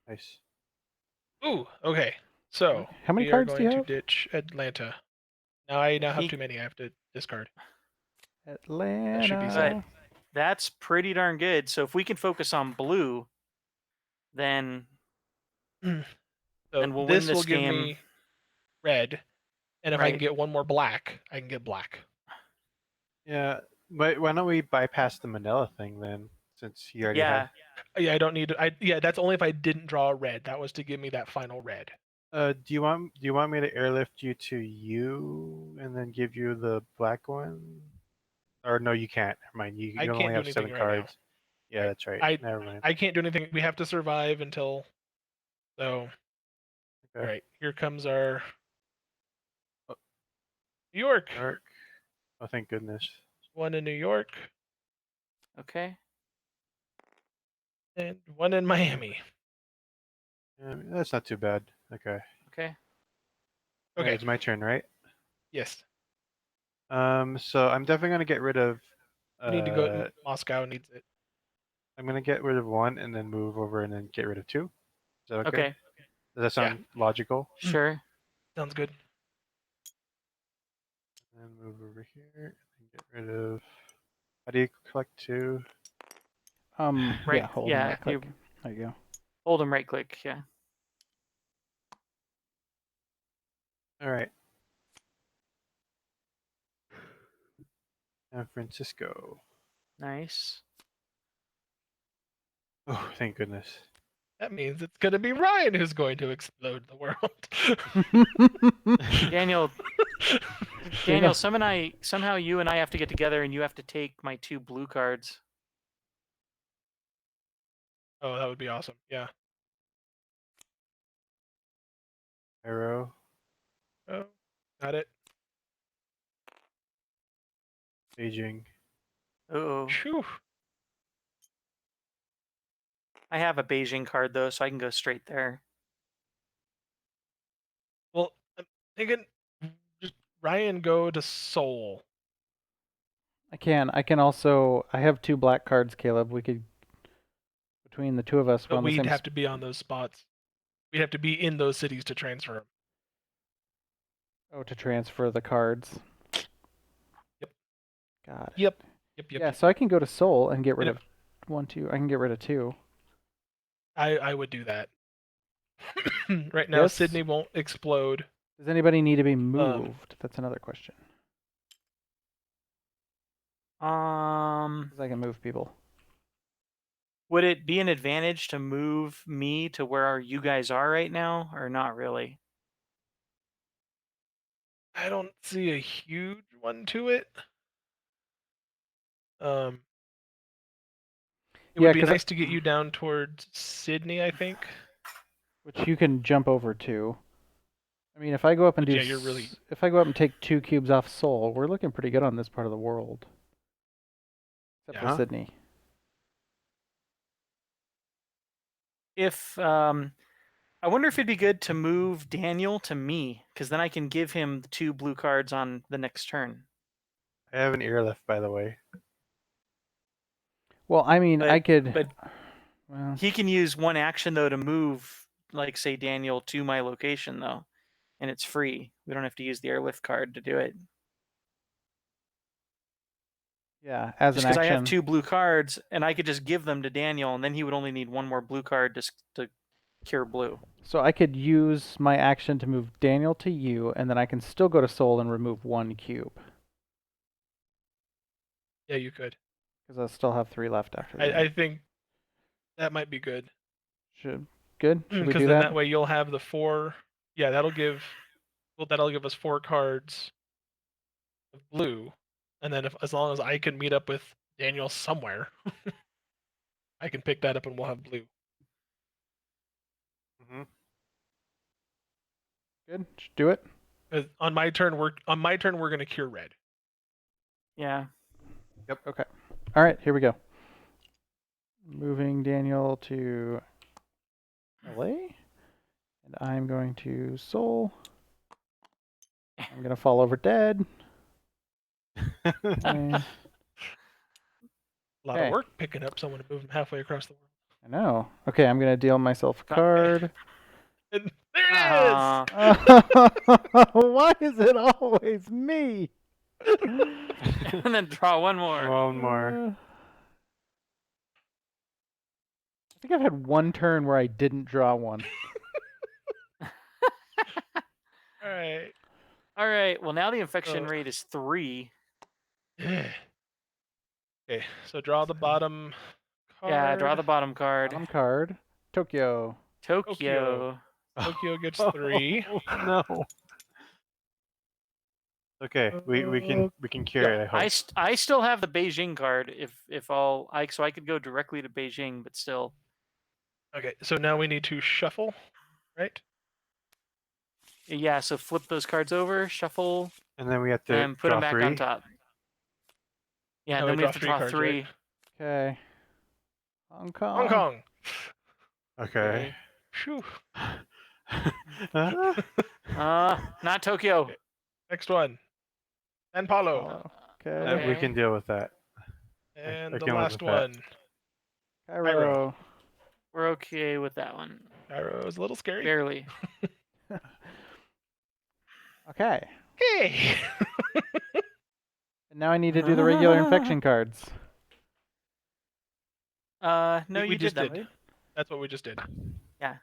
Speaker 4: nice.
Speaker 3: Ooh. Okay. So
Speaker 1: How many
Speaker 3: we are
Speaker 1: cards do you
Speaker 3: going to
Speaker 1: have?
Speaker 3: ditch Atlanta. I now have
Speaker 2: He-
Speaker 3: too many. I have to discard.
Speaker 1: Atlanta.
Speaker 3: But
Speaker 2: That's pretty darn good. So if we can focus on blue, then
Speaker 3: So
Speaker 2: then we'll
Speaker 3: this
Speaker 2: win this
Speaker 3: will give
Speaker 2: game.
Speaker 3: me red, and if I can
Speaker 2: Right.
Speaker 3: get one more black, I can get black.
Speaker 4: Yeah. But why don't we bypass the Manila thing then? Since he already
Speaker 2: Yeah.
Speaker 3: Yeah, I don't need. That's only if I didn't draw a red. That was to give me that final red.
Speaker 4: had. Do you want me to airlift you to you and then give you the black one? Or no, you can't. Never mind. You
Speaker 3: I can't
Speaker 4: only
Speaker 3: do
Speaker 4: have
Speaker 3: anything
Speaker 4: 7
Speaker 3: right now.
Speaker 4: cards. Yeah,
Speaker 3: Right.
Speaker 4: that's right. Never mind.
Speaker 3: I can't do anything. We have to survive until. So,
Speaker 4: Okay.
Speaker 3: all right. Here comes our
Speaker 4: Oh.
Speaker 3: New York.
Speaker 4: New York. Oh, thank goodness.
Speaker 3: One in New York
Speaker 2: Okay.
Speaker 3: and one in Miami.
Speaker 4: Yeah, that's not too bad. Okay.
Speaker 2: Okay.
Speaker 4: Alright,
Speaker 3: Okay.
Speaker 4: it's my turn, right?
Speaker 3: Yes.
Speaker 4: So I'm definitely gonna get rid of.
Speaker 3: We need to go. Moscow needs it.
Speaker 4: I'm gonna get rid of 1 and then move over and then get rid of 2. Is that okay?
Speaker 2: Okay.
Speaker 4: Does that sound logical?
Speaker 2: Sure.
Speaker 3: Sounds good.
Speaker 4: And move over here and get rid of. How do you collect 2?
Speaker 2: Right,
Speaker 1: Yeah, hold
Speaker 2: yeah,
Speaker 1: and right click. There you go.
Speaker 2: hold them right click. Yeah.
Speaker 4: All right. San Francisco.
Speaker 2: Nice.
Speaker 4: Oh, thank goodness.
Speaker 3: That means it's gonna be Ryan who's going to explode the world.
Speaker 2: Daniel,
Speaker 1: Daniel.
Speaker 2: somehow you and I have to get together, and you have to take my 2 blue cards.
Speaker 3: Oh, that would be awesome. Yeah.
Speaker 4: Arrow.
Speaker 3: Oh, got it.
Speaker 4: Beijing.
Speaker 2: Oh,
Speaker 3: Phew.
Speaker 2: I have a Beijing card though, so I can go straight there.
Speaker 3: Well, I'm thinking just Ryan go to Seoul.
Speaker 1: I can also. I have 2 black cards, Caleb. We could, between the two of us, we're
Speaker 3: But
Speaker 1: on the
Speaker 3: we'd
Speaker 1: same.
Speaker 3: have to be on those spots. We'd have to be in those cities to transfer them.
Speaker 1: Oh, to transfer the cards.
Speaker 3: Yep.
Speaker 1: Got it.
Speaker 3: Yep.
Speaker 1: Yeah, so I can go to Seoul and get rid
Speaker 3: And
Speaker 1: of 1, 2. I can get rid of 2.
Speaker 3: I would do that. Right now,
Speaker 1: Yes.
Speaker 3: Sydney won't explode.
Speaker 1: Does anybody need to be moved? That's another question. Because I can move people.
Speaker 2: Would it be an advantage to move me to where you guys are right now, or not really?
Speaker 3: I don't see a huge one to it. It
Speaker 1: Yeah,
Speaker 3: would be
Speaker 1: 'cause
Speaker 3: nice to get you down towards Sydney, I think.
Speaker 1: which you can jump over to. I mean, if I go up and
Speaker 3: But
Speaker 1: do,
Speaker 3: yeah, you're really
Speaker 1: if I go up and take 2 cubes off Seoul, we're looking pretty good on this part of the world. Except for
Speaker 3: Yeah.
Speaker 1: Sydney.
Speaker 2: If I wonder if it'd be good to move Daniel to me, because then I can give him the 2 blue cards on the next turn.
Speaker 4: I have an airlift, by the way.
Speaker 1: Well, I mean, I could.
Speaker 2: But
Speaker 1: Well,
Speaker 2: he can use 1 action though to move, like say Daniel to my location though, and it's free. We don't have to use the airlift card to do it.
Speaker 1: yeah, as
Speaker 2: Just
Speaker 1: an
Speaker 2: because I have
Speaker 1: action.
Speaker 2: 2 blue cards, and I could just give them to Daniel, and then he would only need 1 more blue card to cure blue.
Speaker 1: So I could use my action to move Daniel to you, and then I can still go to Seoul and remove 1 cube.
Speaker 3: Yeah, you could.
Speaker 1: Because I'll still have 3 left after that.
Speaker 3: I think that might be good.
Speaker 1: Good? Should we
Speaker 3: Because
Speaker 1: do
Speaker 3: then
Speaker 1: that?
Speaker 3: that way you'll have the 4. Yeah, that'll give us 4 cards of blue, and then as long as I can meet up with Daniel somewhere, I can pick that up and we'll have blue.
Speaker 4: Mm-hmm.
Speaker 1: Good. Should do it.
Speaker 3: On my turn, we're gonna cure red.
Speaker 2: Yeah.
Speaker 1: Okay. All right, here we go. Moving Daniel to LA, and I'm going to Seoul. I'm gonna fall over dead. Okay.
Speaker 3: A lot of work picking up someone to move them halfway across the world.
Speaker 1: I know. Okay, I'm gonna deal myself a card.
Speaker 3: And there it is.
Speaker 1: Why is it always me?
Speaker 2: And then draw 1 more.
Speaker 4: One more.
Speaker 1: I think I've had 1 turn where I didn't draw 1.
Speaker 3: All right.
Speaker 2: All right. Well, now the infection rate is 3.
Speaker 3: Okay, so draw the bottom card.
Speaker 2: Yeah, draw the bottom card.
Speaker 1: Bottom card. Tokyo.
Speaker 2: Tokyo.
Speaker 3: Tokyo gets 3.
Speaker 4: Oh, no. Okay, we can cure it. I hope.
Speaker 2: I still have the Beijing card so I could go directly to Beijing, but still.
Speaker 3: Okay, so now we need to shuffle, right?
Speaker 2: Yeah, so flip those cards over, shuffle,
Speaker 4: And then we have to
Speaker 2: and put
Speaker 4: draw
Speaker 2: them back
Speaker 4: 3.
Speaker 2: on top. Yeah,
Speaker 3: Now
Speaker 2: then
Speaker 3: we
Speaker 2: we have to
Speaker 3: draw
Speaker 2: draw
Speaker 3: 3 cards,
Speaker 2: 3.
Speaker 3: right?
Speaker 1: Okay. Hong Kong.
Speaker 3: Hong Kong.
Speaker 4: Okay.
Speaker 3: Phew.
Speaker 2: Not Tokyo.
Speaker 3: Okay. Next one. San Paulo.
Speaker 1: Okay.
Speaker 4: We can deal with that.
Speaker 3: And
Speaker 4: I
Speaker 3: the
Speaker 4: can live
Speaker 3: last
Speaker 4: with that.
Speaker 3: one.
Speaker 1: Cairo.
Speaker 2: We're okay with that one.
Speaker 3: Cairo is a little scary.
Speaker 2: Barely.
Speaker 1: Okay.
Speaker 3: Okay.
Speaker 1: And now I need to do the regular infection cards.
Speaker 2: No,
Speaker 3: we
Speaker 2: you
Speaker 3: just
Speaker 2: did them.
Speaker 3: did. That's what we just did.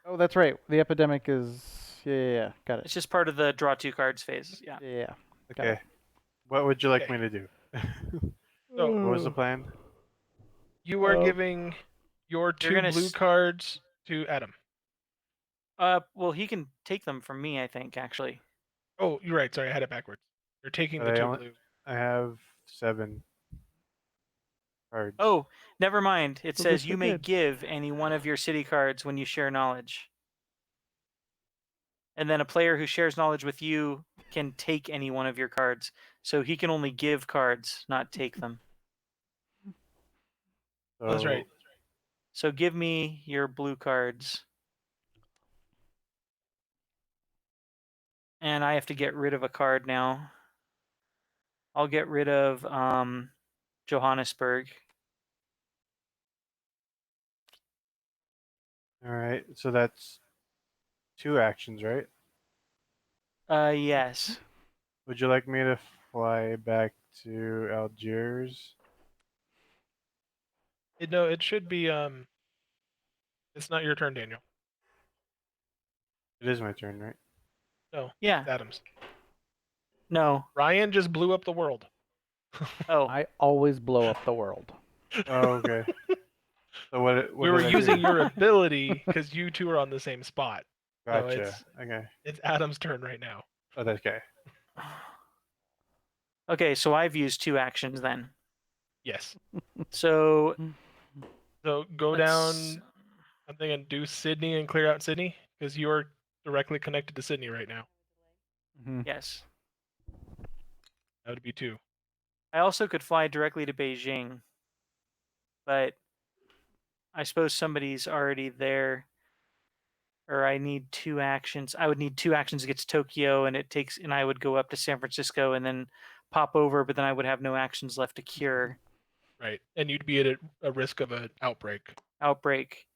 Speaker 1: Oh, that's right. The epidemic is. Yeah. Got it.
Speaker 2: It's just part of the draw 2 cards phase. Yeah.
Speaker 1: Yeah. Got
Speaker 4: Okay. What would you like
Speaker 3: Okay.
Speaker 4: me to do?
Speaker 3: So
Speaker 4: What was the plan?
Speaker 3: you are giving your
Speaker 2: You're
Speaker 3: 2
Speaker 2: gonna
Speaker 3: blue
Speaker 2: s-
Speaker 3: cards to Adam.
Speaker 2: Well, he can take them from me, I think, actually.
Speaker 3: Oh, you're right. Sorry, I had it backwards. You're taking
Speaker 4: But
Speaker 3: the
Speaker 4: I
Speaker 3: 2
Speaker 4: only
Speaker 3: blue.
Speaker 4: I have 7 cards.
Speaker 2: Oh, never mind. It
Speaker 1: So
Speaker 2: says
Speaker 1: this
Speaker 2: you
Speaker 1: we
Speaker 2: may
Speaker 1: did.
Speaker 2: give any one of your city cards when you share knowledge. And then a player who shares knowledge with you can take any one of your cards. So he can only give cards, not take them.
Speaker 4: So
Speaker 3: That's right.
Speaker 2: So give me your blue cards. And I have to get rid of a card now. I'll get rid of Johannesburg.
Speaker 4: all right. So that's 2 actions, right?
Speaker 2: Yes.
Speaker 4: Would you like me to fly back to Algiers?
Speaker 3: No, it should be. It's not your turn, Daniel.
Speaker 4: It is my turn, right?
Speaker 3: No,
Speaker 2: Yeah.
Speaker 3: it's Adam's.
Speaker 2: No.
Speaker 3: Ryan just blew up the world.
Speaker 2: Oh.
Speaker 1: I always blow up the world.
Speaker 4: Oh, okay. So what
Speaker 3: We were
Speaker 4: did I
Speaker 3: using
Speaker 4: do?
Speaker 3: your ability because you two are on the same spot. So
Speaker 4: Gotcha. Okay.
Speaker 3: it's Adam's turn right now.
Speaker 4: Oh, that's okay.
Speaker 2: Okay, so I've used 2 actions then.
Speaker 3: Yes.
Speaker 2: So
Speaker 3: So go
Speaker 2: let's-
Speaker 3: down. I'm thinking do Sydney and clear out Sydney because you're directly connected to Sydney right now.
Speaker 1: Mhm.
Speaker 2: Yes.
Speaker 3: That would be 2.
Speaker 2: I also could fly directly to Beijing, but I suppose somebody's already there. Or I need 2 actions. I would need 2 actions to get to Tokyo, and I would go up to San Francisco and then pop over, but then I would have no actions left to cure
Speaker 3: Right. And you'd be at a risk of an outbreak.
Speaker 2: outbreak.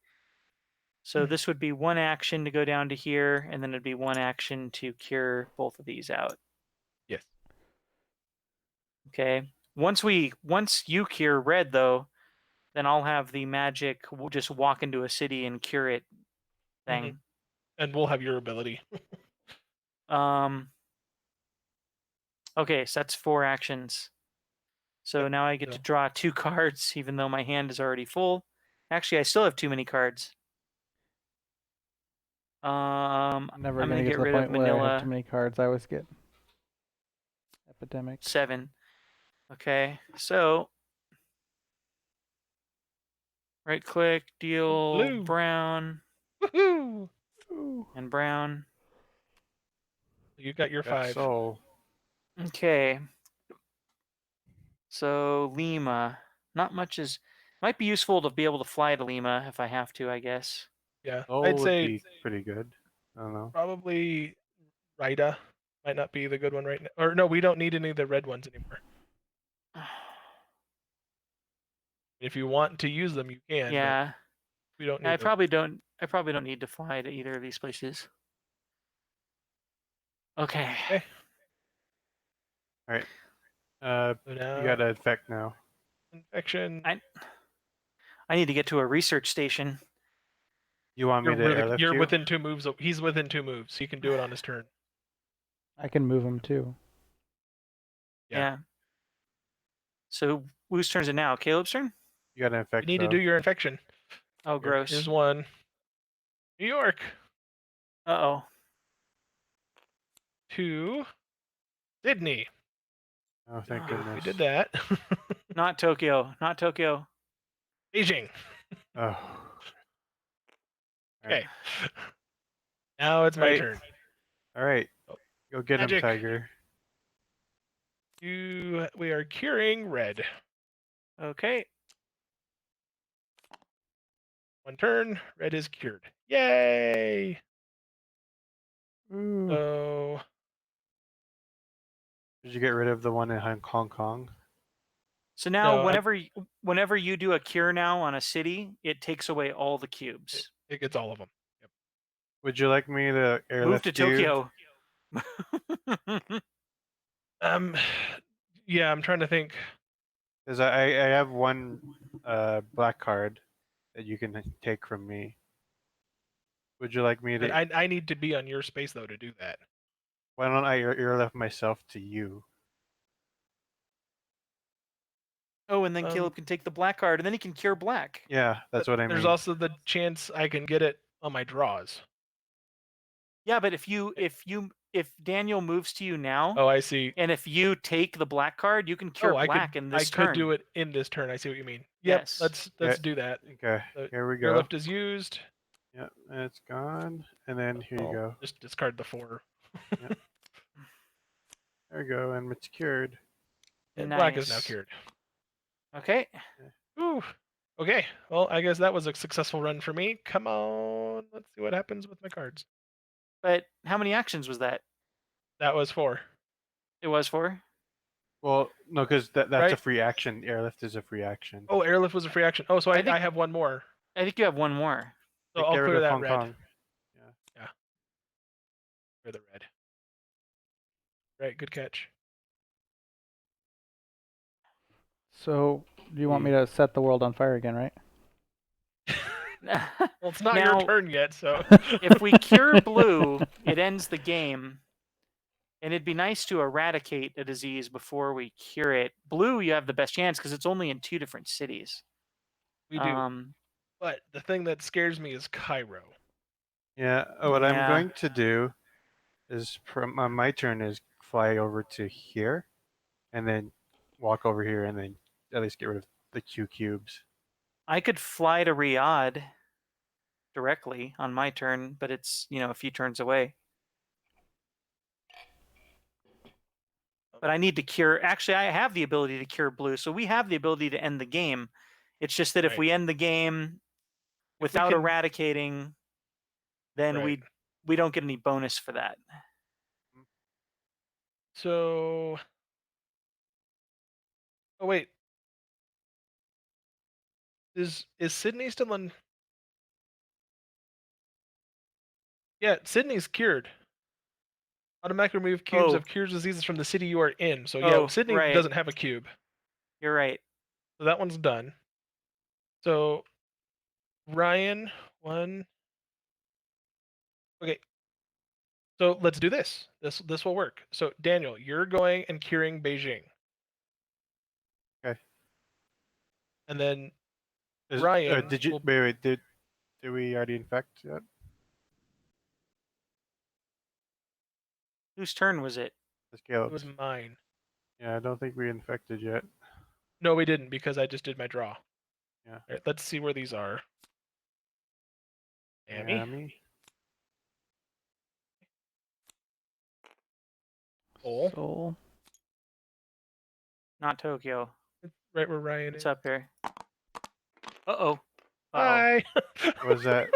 Speaker 2: So this would be 1 action to go down to here, and then it'd be 1 action to cure both of these out.
Speaker 3: Yes.
Speaker 2: Okay. Once you cure red though, then I'll have the magic just walk into a city and cure it thing.
Speaker 3: And we'll have your ability.
Speaker 2: Okay, so that's 4 actions. So
Speaker 3: Yep,
Speaker 2: now I get to
Speaker 3: so-
Speaker 2: draw 2 cards, even though my hand is already full. Actually, I still have too many cards.
Speaker 1: I'm never
Speaker 2: I'm
Speaker 1: gonna
Speaker 2: gonna
Speaker 1: get
Speaker 2: get
Speaker 1: to the
Speaker 2: rid of
Speaker 1: point where I have
Speaker 2: Manila.
Speaker 1: too many cards. I always get epidemic.
Speaker 2: 7. Okay, so right click, deal
Speaker 3: Blue.
Speaker 2: brown
Speaker 3: Woohoo!
Speaker 1: Ooh.
Speaker 2: and brown.
Speaker 3: You got your
Speaker 4: Got
Speaker 3: 5.
Speaker 4: soul.
Speaker 2: Okay. So Lima, not much is might be useful to be able to fly to Lima if I have to, I guess.
Speaker 3: Yeah.
Speaker 4: Soul
Speaker 3: I'd
Speaker 4: would
Speaker 3: say
Speaker 4: be pretty good. I don't know.
Speaker 3: probably Rida might not be the good one right now. Or no, we don't need any of the red ones anymore. If you want to use them, you can.
Speaker 2: Yeah.
Speaker 3: But we don't need
Speaker 2: I
Speaker 3: them.
Speaker 2: probably don't need to fly to either of these places. Okay.
Speaker 3: Okay.
Speaker 4: All right.
Speaker 3: So
Speaker 4: You
Speaker 3: now
Speaker 4: got an effect now.
Speaker 3: infection.
Speaker 2: I need to get to a research station.
Speaker 4: You want me to airlift
Speaker 3: You're
Speaker 4: you?
Speaker 3: within 2 moves. He's within 2 moves. He can do it on his turn.
Speaker 1: I can move him too.
Speaker 3: Yeah.
Speaker 2: Yeah. So whose turn is it now? Caleb's turn?
Speaker 4: You got an
Speaker 3: You
Speaker 4: effect.
Speaker 3: need to
Speaker 4: though.
Speaker 3: do your infection.
Speaker 2: Oh, gross.
Speaker 3: Here's 1. New York.
Speaker 2: Uh-oh.
Speaker 3: 2. Sydney.
Speaker 4: Oh, thank
Speaker 2: Ah.
Speaker 4: goodness.
Speaker 3: We did that.
Speaker 2: Not Tokyo. Not Tokyo.
Speaker 3: Beijing.
Speaker 4: Oh.
Speaker 3: Okay. Now it's my
Speaker 2: Right.
Speaker 3: turn.
Speaker 4: All right.
Speaker 3: Oh.
Speaker 4: Go get
Speaker 3: Magic.
Speaker 4: him, Tiger.
Speaker 3: We are curing red.
Speaker 2: Okay.
Speaker 3: 1 turn. Red is cured. Yay!
Speaker 1: Ooh.
Speaker 3: So
Speaker 4: Did you get rid of the one in Hong Kong?
Speaker 2: So now
Speaker 3: No,
Speaker 2: whenever you do a cure now on a city, it takes away all the cubes.
Speaker 3: it gets all of them. Yep.
Speaker 4: Would you like me to
Speaker 2: Move to
Speaker 4: airlift you?
Speaker 2: Tokyo.
Speaker 3: Yeah, I'm trying to think.
Speaker 4: Because I have 1 black card. that you can take from me. Would you like me to?
Speaker 3: I need to be on your space though to do that.
Speaker 4: Why don't I airlift myself to you?
Speaker 2: Oh, and then Caleb can take the black card, and then he can cure black.
Speaker 4: Yeah, that's what I mean.
Speaker 3: There's also the chance I can get it on my draws.
Speaker 2: Yeah, but if Daniel moves to you now,
Speaker 3: Oh, I see.
Speaker 2: and if you take the black card, you can cure black in this turn.
Speaker 3: I could do it in this turn. I see what you mean. Yep,
Speaker 2: Yes.
Speaker 3: let's
Speaker 4: Yeah.
Speaker 3: do that.
Speaker 4: Okay,
Speaker 3: So
Speaker 4: here we go.
Speaker 3: airlift is used.
Speaker 4: Yep, and it's gone. And then here you
Speaker 3: I'll
Speaker 4: go.
Speaker 3: Just discard the 4.
Speaker 4: Yep. There we go, and it's cured.
Speaker 3: And black is now
Speaker 2: Nice.
Speaker 3: cured.
Speaker 2: Okay.
Speaker 3: Ooh. Okay. Well, I guess that was a successful run for me. Come on. Let's see what happens with my cards.
Speaker 2: But how many actions was that?
Speaker 3: That was 4.
Speaker 2: It was 4?
Speaker 4: Well, no, because that's a
Speaker 3: Right.
Speaker 4: free action. Airlift is a free action.
Speaker 3: Oh, airlift was a free action. Oh, so
Speaker 2: I
Speaker 3: I
Speaker 2: think-
Speaker 3: have one more.
Speaker 2: I think you have one more.
Speaker 3: So
Speaker 4: Like,
Speaker 3: I'll
Speaker 4: get rid
Speaker 3: clear
Speaker 4: of
Speaker 3: that
Speaker 4: Hong
Speaker 3: red.
Speaker 4: Kong.
Speaker 3: Clear the red. Right, good catch.
Speaker 1: So, do you want me to set the world on fire again, right?
Speaker 3: Well, it's not
Speaker 2: Now-
Speaker 3: your turn yet, so.
Speaker 2: If we cure blue, it ends the game. And it'd be nice to eradicate a disease before we cure it. Blue, you have the best chance because it's only in 2 different cities.
Speaker 3: We do. But the thing that scares me is Cairo.
Speaker 4: Yeah. What I'm
Speaker 2: Yeah.
Speaker 4: going to do is, on my turn, is fly over to here, and then walk over here, and then at least get rid of the Q cubes.
Speaker 2: I could fly to Riyadh directly on my turn, but it's, a few turns away. But I need to cure. Actually, I have the ability to cure blue, so we have the ability to end the game. It's just that if
Speaker 3: Right.
Speaker 2: we end the game
Speaker 3: If we
Speaker 2: without
Speaker 3: can-
Speaker 2: eradicating, then
Speaker 3: Right.
Speaker 2: we don't get any bonus for that.
Speaker 3: So. Oh wait. Is Sydney still in? Yeah, Sydney's cured. Automatically remove cubes
Speaker 2: Oh.
Speaker 3: of cures diseases from the city you are in. So yeah,
Speaker 2: Oh,
Speaker 3: Sydney
Speaker 2: right.
Speaker 3: doesn't have a cube.
Speaker 2: You're right.
Speaker 3: So that one's done. So Ryan, 1. Okay. So let's do this. This will work. So Daniel, you're going and curing Beijing.
Speaker 4: Okay.
Speaker 3: And then
Speaker 4: Is,
Speaker 3: Ryan
Speaker 4: did you
Speaker 3: will-
Speaker 4: wait? Did we already infect yet?
Speaker 2: Whose turn was it?
Speaker 4: It's
Speaker 3: it was
Speaker 4: Caleb's.
Speaker 3: mine.
Speaker 4: Yeah, I don't think we infected yet.
Speaker 3: No, we didn't because I just did my draw.
Speaker 4: Yeah.
Speaker 3: All right, let's see where these are. Miami. Seoul.
Speaker 1: Seoul.
Speaker 2: Not Tokyo.
Speaker 3: Right where Ryan
Speaker 2: It's
Speaker 3: is.
Speaker 2: up here. Uh-oh.
Speaker 3: Hi.
Speaker 4: What was that?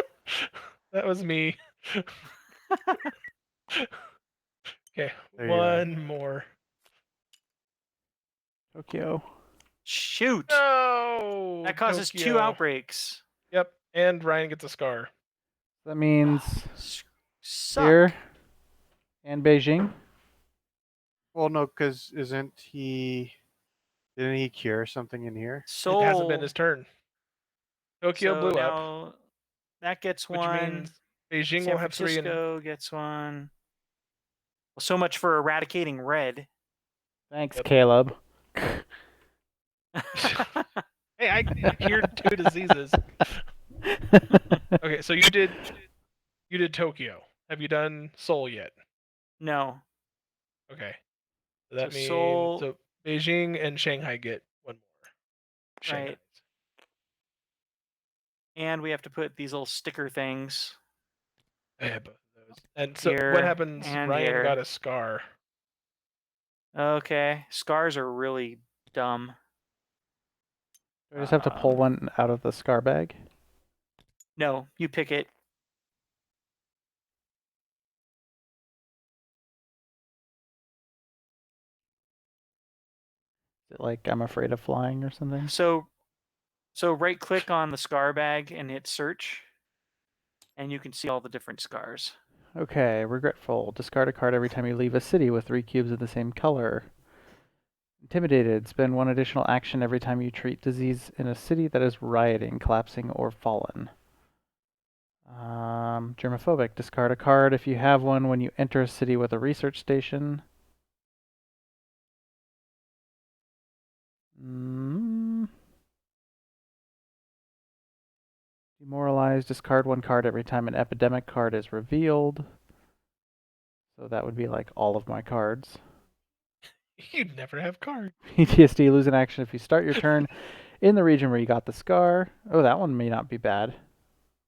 Speaker 3: That was me. Okay,
Speaker 4: There you are.
Speaker 3: one more.
Speaker 1: Tokyo.
Speaker 2: Shoot.
Speaker 3: No.
Speaker 2: That causes 2
Speaker 3: Tokyo.
Speaker 2: outbreaks.
Speaker 3: Yep, and Ryan gets a scar.
Speaker 1: That means
Speaker 2: Suck.
Speaker 1: here and Beijing.
Speaker 4: Well, no, because didn't he cure something in here?
Speaker 2: Seoul.
Speaker 3: It hasn't been his turn. Tokyo
Speaker 2: so
Speaker 3: blew up,
Speaker 2: now that gets
Speaker 3: which
Speaker 2: 1.
Speaker 3: means Beijing
Speaker 2: San
Speaker 3: will have 3 and
Speaker 2: Francisco gets 1. Well, so much for eradicating red.
Speaker 1: Thanks,
Speaker 3: Yep.
Speaker 1: Caleb.
Speaker 3: Hey, I cured 2 diseases. Okay, so you did Tokyo. Have you done Seoul yet?
Speaker 2: No.
Speaker 3: Okay. So that
Speaker 2: So
Speaker 3: means
Speaker 2: Seoul-
Speaker 3: Beijing and Shanghai get 1 more. Shanghai.
Speaker 2: Right. And we have to put these little sticker things.
Speaker 3: I have both of those. And so
Speaker 2: Here
Speaker 3: what happens?
Speaker 2: and
Speaker 3: Ryan
Speaker 2: here.
Speaker 3: got a scar.
Speaker 2: Okay. Scars are really dumb.
Speaker 1: Do I just have to pull one out of the scar bag?
Speaker 2: No, you pick it.
Speaker 1: Is it like I'm afraid of flying or something?
Speaker 2: So right click on the scar bag and hit search. And you can see all the different scars.
Speaker 1: Okay, regretful. Discard a card every time you leave a city with 3 cubes of the same color. Intimidated. Spend 1 additional action every time you treat disease in a city that is rioting, collapsing, or fallen. Germophobic. Discard a card if you have one when you enter a city with a research station. Demoralized. Discard 1 card every time an epidemic card is revealed. So that would be like all of my cards.
Speaker 3: You'd never have cards.
Speaker 1: PTSD. Lose an action if you start your turn in the region where you got the scar. Oh, that one may not be bad.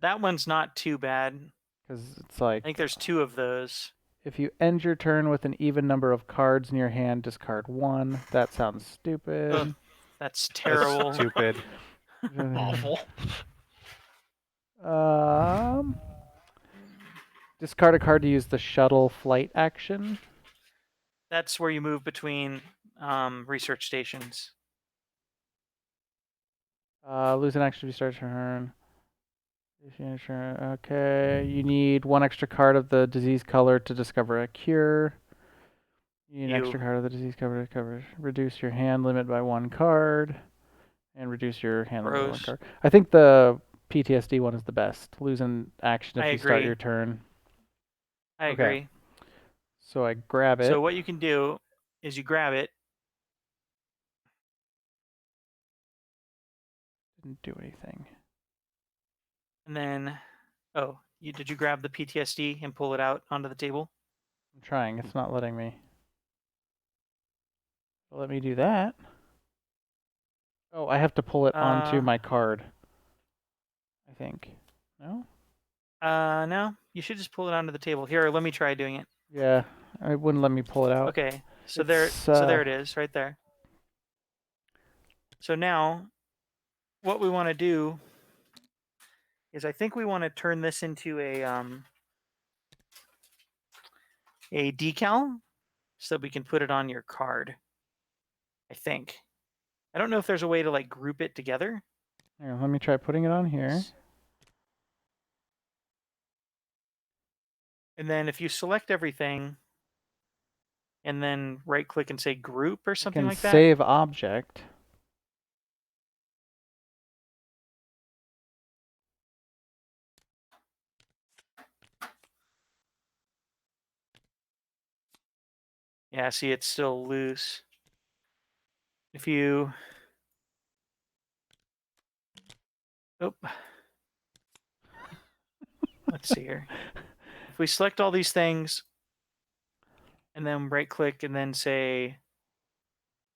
Speaker 2: That one's not too bad.
Speaker 1: Because it's like,
Speaker 2: I think there's 2 of those.
Speaker 1: if you end your turn with an even number of cards in your hand, discard 1. That sounds stupid.
Speaker 2: Ugh, that's terrible.
Speaker 4: That's stupid.
Speaker 3: Awful.
Speaker 1: Discard a card to use the shuttle flight action.
Speaker 2: That's where you move between research stations.
Speaker 1: Lose an action if you start your turn. Okay, you need 1 extra card of the disease color to discover a cure. You need an extra card of the disease cover to cover. Reduce your hand limit by 1 card. And reduce your hand limit by 1 card. I think the PTSD one is the best. Lose an action if you start your turn.
Speaker 2: I agree.
Speaker 1: So I grab it.
Speaker 2: So what you can do is you grab it.
Speaker 1: Didn't do anything.
Speaker 2: And then, did you grab the PTSD and pull it out onto the table?
Speaker 1: I'm trying. It's not letting me. Let me do that. Oh, I have to pull it onto my card. I think. No?
Speaker 2: No. You should just pull it onto the table. Here, let me try doing it.
Speaker 1: Yeah, it wouldn't let me pull it out.
Speaker 2: Okay. So there it is, right there. So now, what we want to do is I think we want to turn this into a decal so that we can put it on your card. I think. I don't know if there's a way to like group it together.
Speaker 1: Here, let me try putting it on here.
Speaker 2: And then if you select everything and then right click and say group or something like that.
Speaker 1: Save object.
Speaker 2: Yeah, see, it's still loose. If you... Oh. Let's see here. If we select all these things and then right click and then say...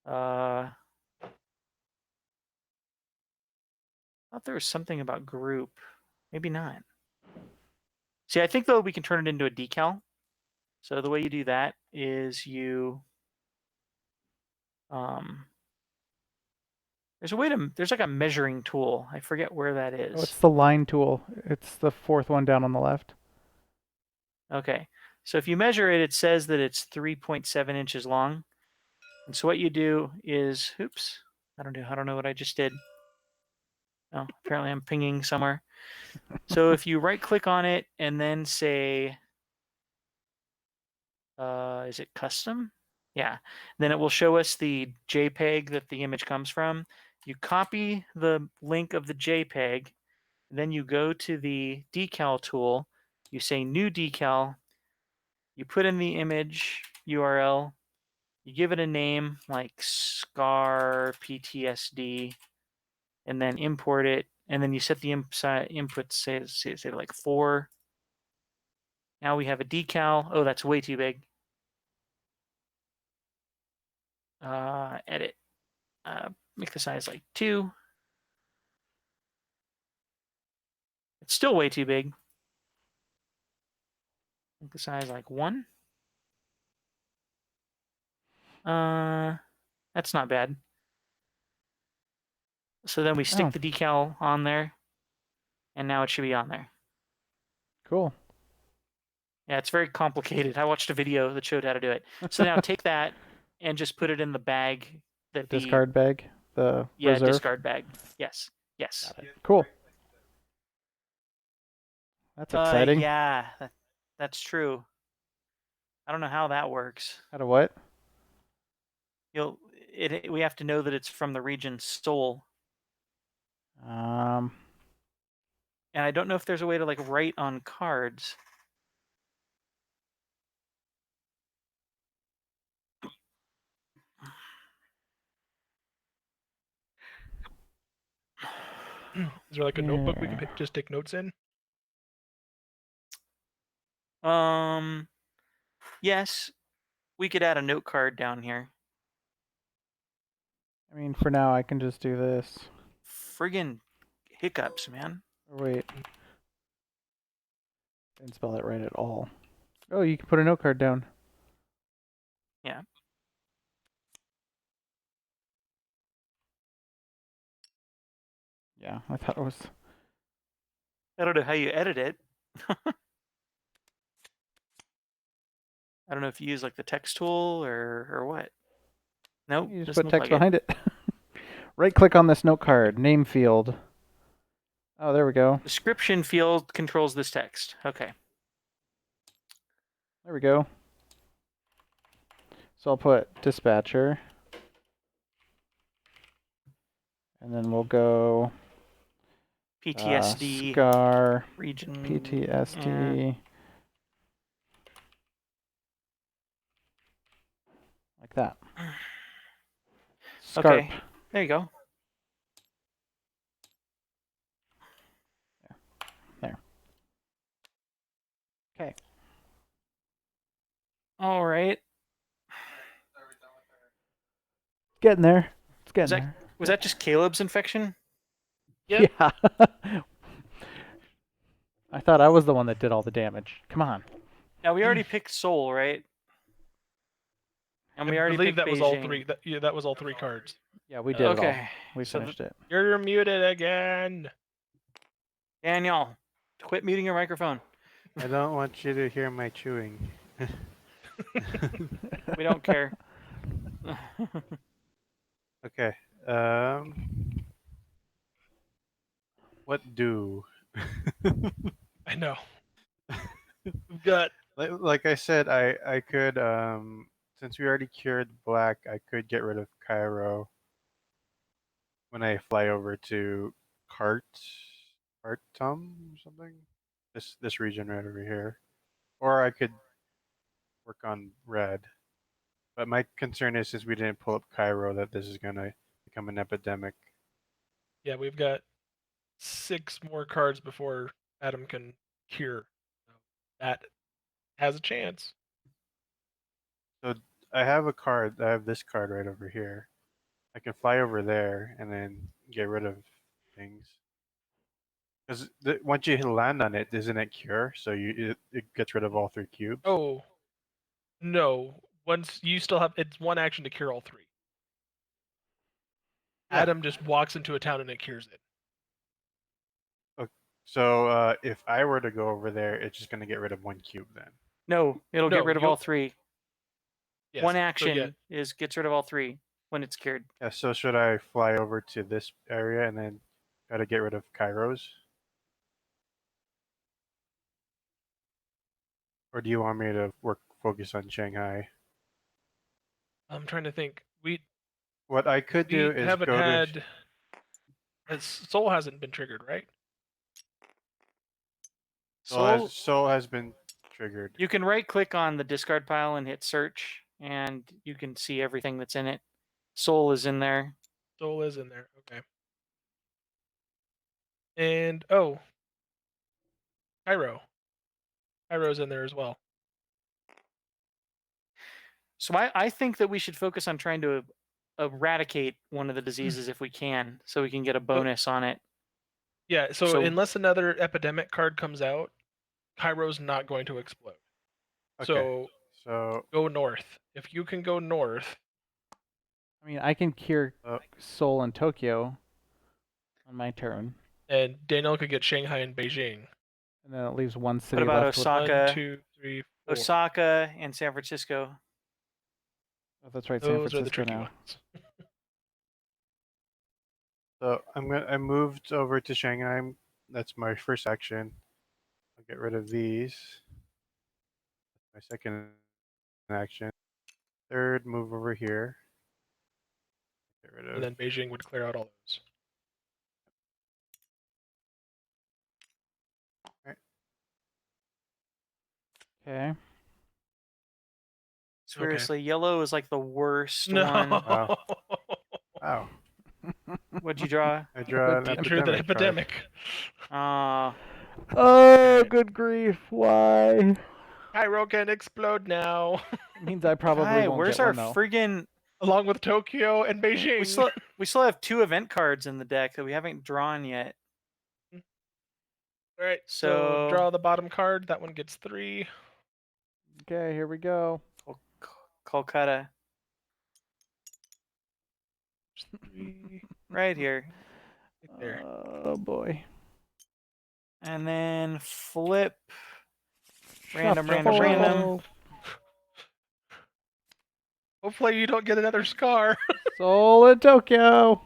Speaker 2: I thought there was something about group. Maybe not. See, I think, though, we can turn it into a decal. So the way you do that is you... there's like a measuring tool. I forget where that is.
Speaker 1: Oh, it's the line tool. It's the 4th one down on the left.
Speaker 2: Okay. So if you measure it, it says that it's 3.7 inches long. And so what you do is, oops, I don't know what I just did. Oh, apparently I'm pinging somewhere. So if you right click on it and then say, is it custom? Yeah. Then it will show us the JPEG that the image comes from. You copy the link of the JPEG, then you go to the decal tool, you say new decal, you put in the image URL, you give it a name like scar PTSD, and then import it, and then you set the input, say like 4. Now we have a decal. Oh, that's way too big. Edit. Make the size like 2. It's still way too big. Make the size like 1. That's not bad. So then we stick the decal on there, and now it should be on there.
Speaker 1: Cool.
Speaker 2: Yeah, it's very complicated. I watched a video that showed how to do it. So now take that and just put it in the bag. That
Speaker 1: the discard bag? The reserve?
Speaker 2: Discard bag. Yes. Yes.
Speaker 1: Got it. Cool. That's exciting.
Speaker 2: Yeah, that's true. I don't know how that works.
Speaker 1: How to what?
Speaker 2: we have to know that it's from the region Seoul.
Speaker 1: Um,
Speaker 2: And I don't know if there's a way to like write on cards.
Speaker 3: Is there like a notebook we
Speaker 1: Yeah.
Speaker 3: can just take notes in?
Speaker 2: Yes, we could add a note card down here.
Speaker 1: I mean, for now, I can just do this.
Speaker 2: Friggin' hiccups, man.
Speaker 1: Or wait. Didn't spell that right at all. Oh, you can put a note card down.
Speaker 2: Yeah.
Speaker 1: Yeah, I thought it was.
Speaker 2: I don't know how you edit it. I don't know if you use like the text tool or what. Nope,
Speaker 1: You just
Speaker 2: doesn't
Speaker 1: put
Speaker 2: look
Speaker 1: text
Speaker 2: like it.
Speaker 1: behind it. Right click on this note card, name field. Oh, there we go.
Speaker 2: Description field controls this text. Okay.
Speaker 1: There we go. So I'll put dispatcher. And then we'll go
Speaker 2: PTSD
Speaker 1: scar
Speaker 2: region.
Speaker 1: PTSD. Like that. Scarp.
Speaker 2: Okay. There you go.
Speaker 1: There. Okay.
Speaker 2: All right.
Speaker 1: Getting there. It's getting
Speaker 2: that-
Speaker 1: there.
Speaker 2: Was that just Caleb's infection?
Speaker 3: Yep.
Speaker 1: Yeah. I thought I was the one that did all the damage. Come on.
Speaker 2: Now we already picked Seoul, right? And we
Speaker 3: I
Speaker 2: already
Speaker 3: believe
Speaker 2: picked
Speaker 3: that was all
Speaker 2: Beijing.
Speaker 3: three. That was all 3 cards.
Speaker 1: Yeah, we did it all.
Speaker 2: Okay.
Speaker 1: We
Speaker 2: So
Speaker 1: finished it.
Speaker 3: You're muted again.
Speaker 2: Daniel, quit muting your microphone.
Speaker 4: I don't want you to hear my chewing.
Speaker 2: We don't care.
Speaker 4: Okay. What do?
Speaker 3: I know. We've got
Speaker 4: Like I said, I could since we already cured black, I could get rid of Cairo when I fly over to Khartoum or something. This region right over here, or I could work on red. But my concern is since we didn't pull up Cairo, that this is gonna become an epidemic.
Speaker 3: yeah, we've got 6 more cards before Adam can cure. So that has a chance.
Speaker 4: So I have a card. I have this card right over here. I can fly over there and then get rid of things. Because once you land on it, isn't it cure? So it gets rid of all 3 cubes.
Speaker 3: Oh no! Once you still have, it's 1 action to cure all 3.
Speaker 4: Yeah.
Speaker 3: Adam just walks into a town and it cures it.
Speaker 4: So if I were to go over there, it's just gonna get rid of 1 cube then.
Speaker 2: No, it'll get
Speaker 3: No,
Speaker 2: rid of all 3.
Speaker 3: Yes.
Speaker 2: One
Speaker 3: so
Speaker 2: action gets rid of all 3 when it's cured.
Speaker 4: Yeah. So should I fly over to this area and then try to get rid of Kairos? Or do you want me to focus on Shanghai?
Speaker 3: I'm trying to think.
Speaker 4: What I could
Speaker 3: We
Speaker 4: do is
Speaker 3: haven't
Speaker 4: go to
Speaker 3: had. Soul hasn't been triggered, right?
Speaker 4: Soul has been triggered.
Speaker 2: You can right click on the discard pile and hit search, and you can see everything that's in it. Soul is in there.
Speaker 3: Soul is in there. Okay. And Cairo. Cairo's in there as well.
Speaker 2: So I think that we should focus on trying to eradicate one of the diseases if we can, so we can get a bonus on it.
Speaker 3: Yeah. So
Speaker 2: So-
Speaker 3: unless another epidemic card comes out, Cairo's not going to explode.
Speaker 4: Okay.
Speaker 3: So
Speaker 4: So
Speaker 3: go north. If you can go north,
Speaker 1: I mean, I can cure
Speaker 4: uh,
Speaker 1: Seoul and Tokyo on my turn.
Speaker 3: and Daniel could get Shanghai and Beijing.
Speaker 1: And then it leaves one city
Speaker 2: about
Speaker 1: left
Speaker 2: Osaka?
Speaker 3: One,
Speaker 2: Osaka.
Speaker 3: 2, 3, 4.
Speaker 2: Osaka and San Francisco.
Speaker 1: Oh, that's right, San
Speaker 3: Those are the
Speaker 1: Francisco
Speaker 3: tricky
Speaker 1: now.
Speaker 3: ones.
Speaker 4: so I moved over to Shanghai. That's my first action. I'll get rid of these. My second action. Third, move over here. Get rid
Speaker 3: and
Speaker 4: of.
Speaker 3: then Beijing would clear out all those.
Speaker 1: Okay.
Speaker 2: Seriously, yellow is like the worst
Speaker 3: No.
Speaker 2: one.
Speaker 4: Wow. Wow.
Speaker 2: What'd you draw?
Speaker 4: I draw an
Speaker 3: I drew the
Speaker 4: epidemic card.
Speaker 3: epidemic.
Speaker 2: Ah,
Speaker 1: Oh,
Speaker 3: Okay.
Speaker 1: good grief! Why?
Speaker 3: Cairo can explode now,
Speaker 1: It means I probably
Speaker 2: Kai,
Speaker 1: won't
Speaker 2: where's
Speaker 1: get
Speaker 2: our
Speaker 1: one though.
Speaker 2: friggin'?
Speaker 3: along with Tokyo and Beijing.
Speaker 2: We still have 2 event cards in the deck that we haven't drawn yet.
Speaker 3: All right, so
Speaker 2: So-
Speaker 3: draw the bottom card. That one gets 3.
Speaker 1: Okay, here we go.
Speaker 2: Kolkata,
Speaker 3: There's 3
Speaker 2: right here,
Speaker 3: right there.
Speaker 1: Oh boy.
Speaker 2: and then flip. Random, random,
Speaker 1: Shuffle.
Speaker 2: random.
Speaker 3: Hopefully you don't get another scar.
Speaker 1: Seoul and Tokyo.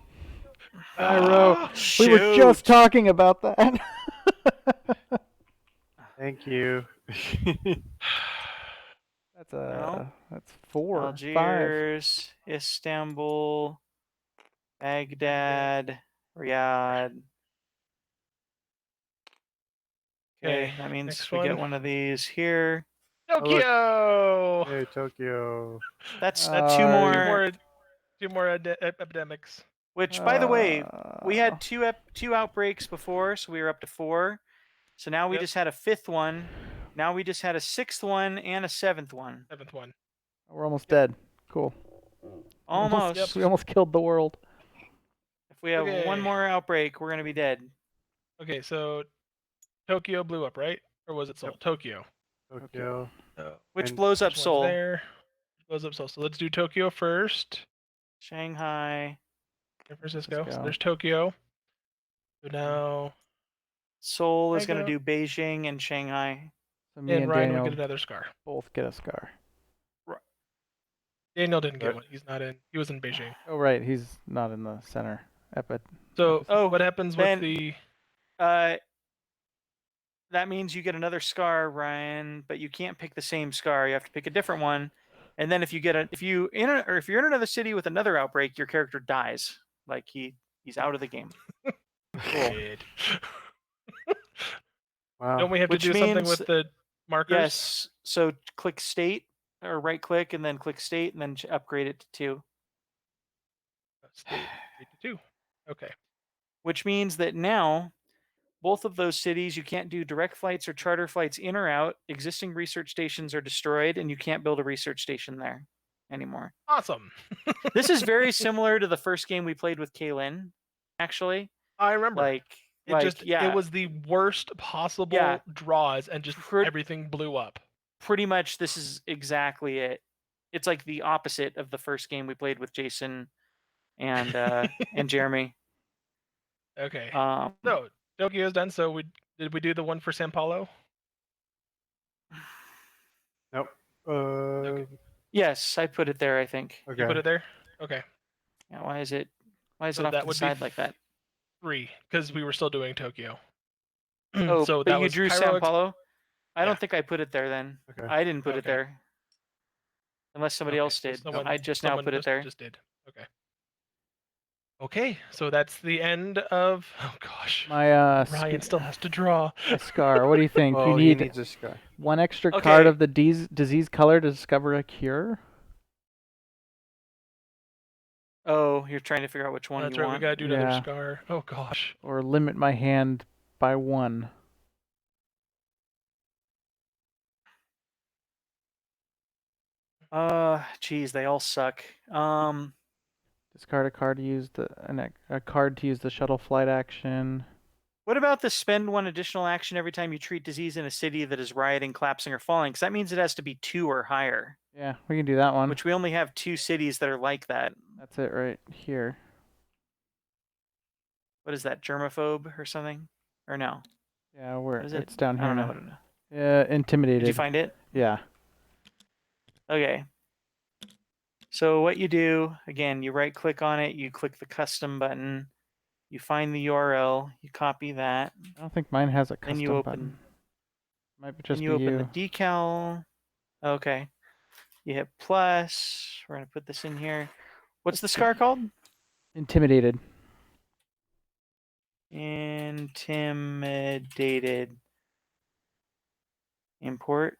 Speaker 1: Cairo.
Speaker 3: Ah,
Speaker 1: We were just
Speaker 2: Shoot.
Speaker 1: talking about that.
Speaker 4: Thank you.
Speaker 1: That's 4, 5.
Speaker 2: Algiers, Istanbul, Baghdad, Riyadh. Okay, that means
Speaker 3: next
Speaker 2: we get
Speaker 3: one.
Speaker 2: one of these here.
Speaker 3: Tokyo.
Speaker 4: Hey, Tokyo.
Speaker 2: That's
Speaker 1: Uh,
Speaker 2: 2
Speaker 3: Two
Speaker 2: more.
Speaker 3: more, two more epidemics.
Speaker 2: Which, by the way, we
Speaker 1: Uh,
Speaker 2: had 2 outbreaks before, so we were up to 4. So now we
Speaker 3: Yep.
Speaker 2: just had a 5th one. Now we just had a 6th one and a 7th one.
Speaker 3: 7th one.
Speaker 1: We're almost dead. Cool.
Speaker 2: Almost.
Speaker 3: Yep.
Speaker 1: We almost killed the world.
Speaker 2: If we have
Speaker 3: Okay.
Speaker 2: one more outbreak, we're gonna be dead.
Speaker 3: Okay, so Tokyo blew up, right? Or was it Seoul?
Speaker 4: Yep.
Speaker 3: Tokyo.
Speaker 4: Tokyo.
Speaker 2: Which
Speaker 4: And
Speaker 2: blows up
Speaker 3: Which one's
Speaker 2: Seoul.
Speaker 3: there? Blows up Seoul. So let's do Tokyo first.
Speaker 2: Shanghai.
Speaker 3: San Francisco. So
Speaker 1: Francisco.
Speaker 3: there's Tokyo. So now,
Speaker 2: Seoul is gonna
Speaker 3: Shanghai.
Speaker 2: do Beijing and Shanghai.
Speaker 1: So me
Speaker 3: and
Speaker 1: and
Speaker 3: Ryan
Speaker 1: Daniel
Speaker 3: will get another scar.
Speaker 1: both get a scar.
Speaker 3: Daniel didn't get
Speaker 4: Right.
Speaker 3: one. He's not in. He was in Beijing.
Speaker 1: Oh right, he's not in the center.
Speaker 3: So
Speaker 2: Oh,
Speaker 3: what happens
Speaker 2: then-
Speaker 3: with the?
Speaker 2: That means you get another scar, Ryan, but you can't pick the same scar. You have to pick a different one. And then if you're in another city with another outbreak, your character dies. Like he's out of the game.
Speaker 3: Shit.
Speaker 4: wow.
Speaker 3: Don't we have
Speaker 2: Which
Speaker 3: to do something
Speaker 2: means-
Speaker 3: with the markers?
Speaker 2: Yes. So click state or right click and then click state and then upgrade it to 2.
Speaker 3: State 3 to 2. Okay.
Speaker 2: Which means that now both of those cities you can't do direct flights or charter flights in or out. Existing research stations are destroyed and you can't build a research station there anymore.
Speaker 3: Awesome.
Speaker 2: This is very similar to the first game we played with Kaylin, actually.
Speaker 3: I remember.
Speaker 2: It
Speaker 3: It was the worst possible draws, and just
Speaker 2: Pret-
Speaker 3: everything blew up.
Speaker 2: pretty much this is exactly it. It's like the opposite of the first game we played with Jason and and Jeremy.
Speaker 3: Okay.
Speaker 2: Um,
Speaker 3: So Tokyo's done. So did we do the one for Sao Paulo?
Speaker 4: Nope.
Speaker 3: Okay.
Speaker 2: yes, I put it there. I think.
Speaker 4: Okay.
Speaker 3: You put it there. Okay.
Speaker 2: Yeah, why is it
Speaker 3: So
Speaker 2: off
Speaker 3: that
Speaker 2: to the
Speaker 3: would be
Speaker 2: side like that?
Speaker 3: 3, because we were still doing Tokyo.
Speaker 2: Oh,
Speaker 3: so
Speaker 2: but
Speaker 3: that
Speaker 2: you
Speaker 3: was
Speaker 2: drew
Speaker 3: Cairo
Speaker 2: Sao
Speaker 3: ex-
Speaker 2: Paulo. I
Speaker 3: Yeah.
Speaker 2: don't think I put it there then.
Speaker 4: Okay.
Speaker 2: I didn't put it
Speaker 3: Okay.
Speaker 2: there. Unless somebody
Speaker 3: Okay,
Speaker 2: else
Speaker 3: so
Speaker 2: did.
Speaker 3: someone-
Speaker 2: I just now
Speaker 3: someone
Speaker 2: put it there.
Speaker 3: Just did. Okay. Okay, so that's the end of. Oh gosh.
Speaker 1: My
Speaker 3: Ryan still has to draw.
Speaker 1: my scar. What do you think?
Speaker 4: Oh,
Speaker 1: you
Speaker 4: he
Speaker 1: need
Speaker 4: needs a sky.
Speaker 1: one extra
Speaker 2: Okay.
Speaker 1: card of the disease color to discover a cure.
Speaker 2: Oh, you're trying to figure out which one
Speaker 3: That's
Speaker 2: you
Speaker 3: right.
Speaker 2: want.
Speaker 3: We gotta do another
Speaker 1: Yeah.
Speaker 3: scar. Oh gosh.
Speaker 1: Or limit my hand by 1.
Speaker 2: Geez, they all suck.
Speaker 1: Discard a card to use a card to use the shuttle flight action.
Speaker 2: What about the spend 1 additional action every time you treat disease in a city that is rioting, collapsing, or falling? Because that means it has to be 2 or higher.
Speaker 1: Yeah, we can do that one.
Speaker 2: Which we only have 2 cities that are like that.
Speaker 1: That's it right here.
Speaker 2: What is that? Germaphobe or something? Or no?
Speaker 1: Yeah,
Speaker 2: What is it?
Speaker 1: it's down
Speaker 2: I
Speaker 1: here
Speaker 2: don't know.
Speaker 1: now.
Speaker 2: What it-
Speaker 1: Intimidated.
Speaker 2: Did you find it?
Speaker 1: Yeah.
Speaker 2: Okay. So what you do, again, you right click on it, you click the custom button, you find the URL, you copy that,
Speaker 1: I don't think mine has a
Speaker 2: then
Speaker 1: custom
Speaker 2: you
Speaker 1: button.
Speaker 2: open
Speaker 1: Might just
Speaker 2: then
Speaker 1: be
Speaker 2: you open
Speaker 1: you.
Speaker 2: the decal. Okay. You hit plus. We're gonna put this in here. What's the scar called?
Speaker 1: Intimidated.
Speaker 2: Intimidated. Import.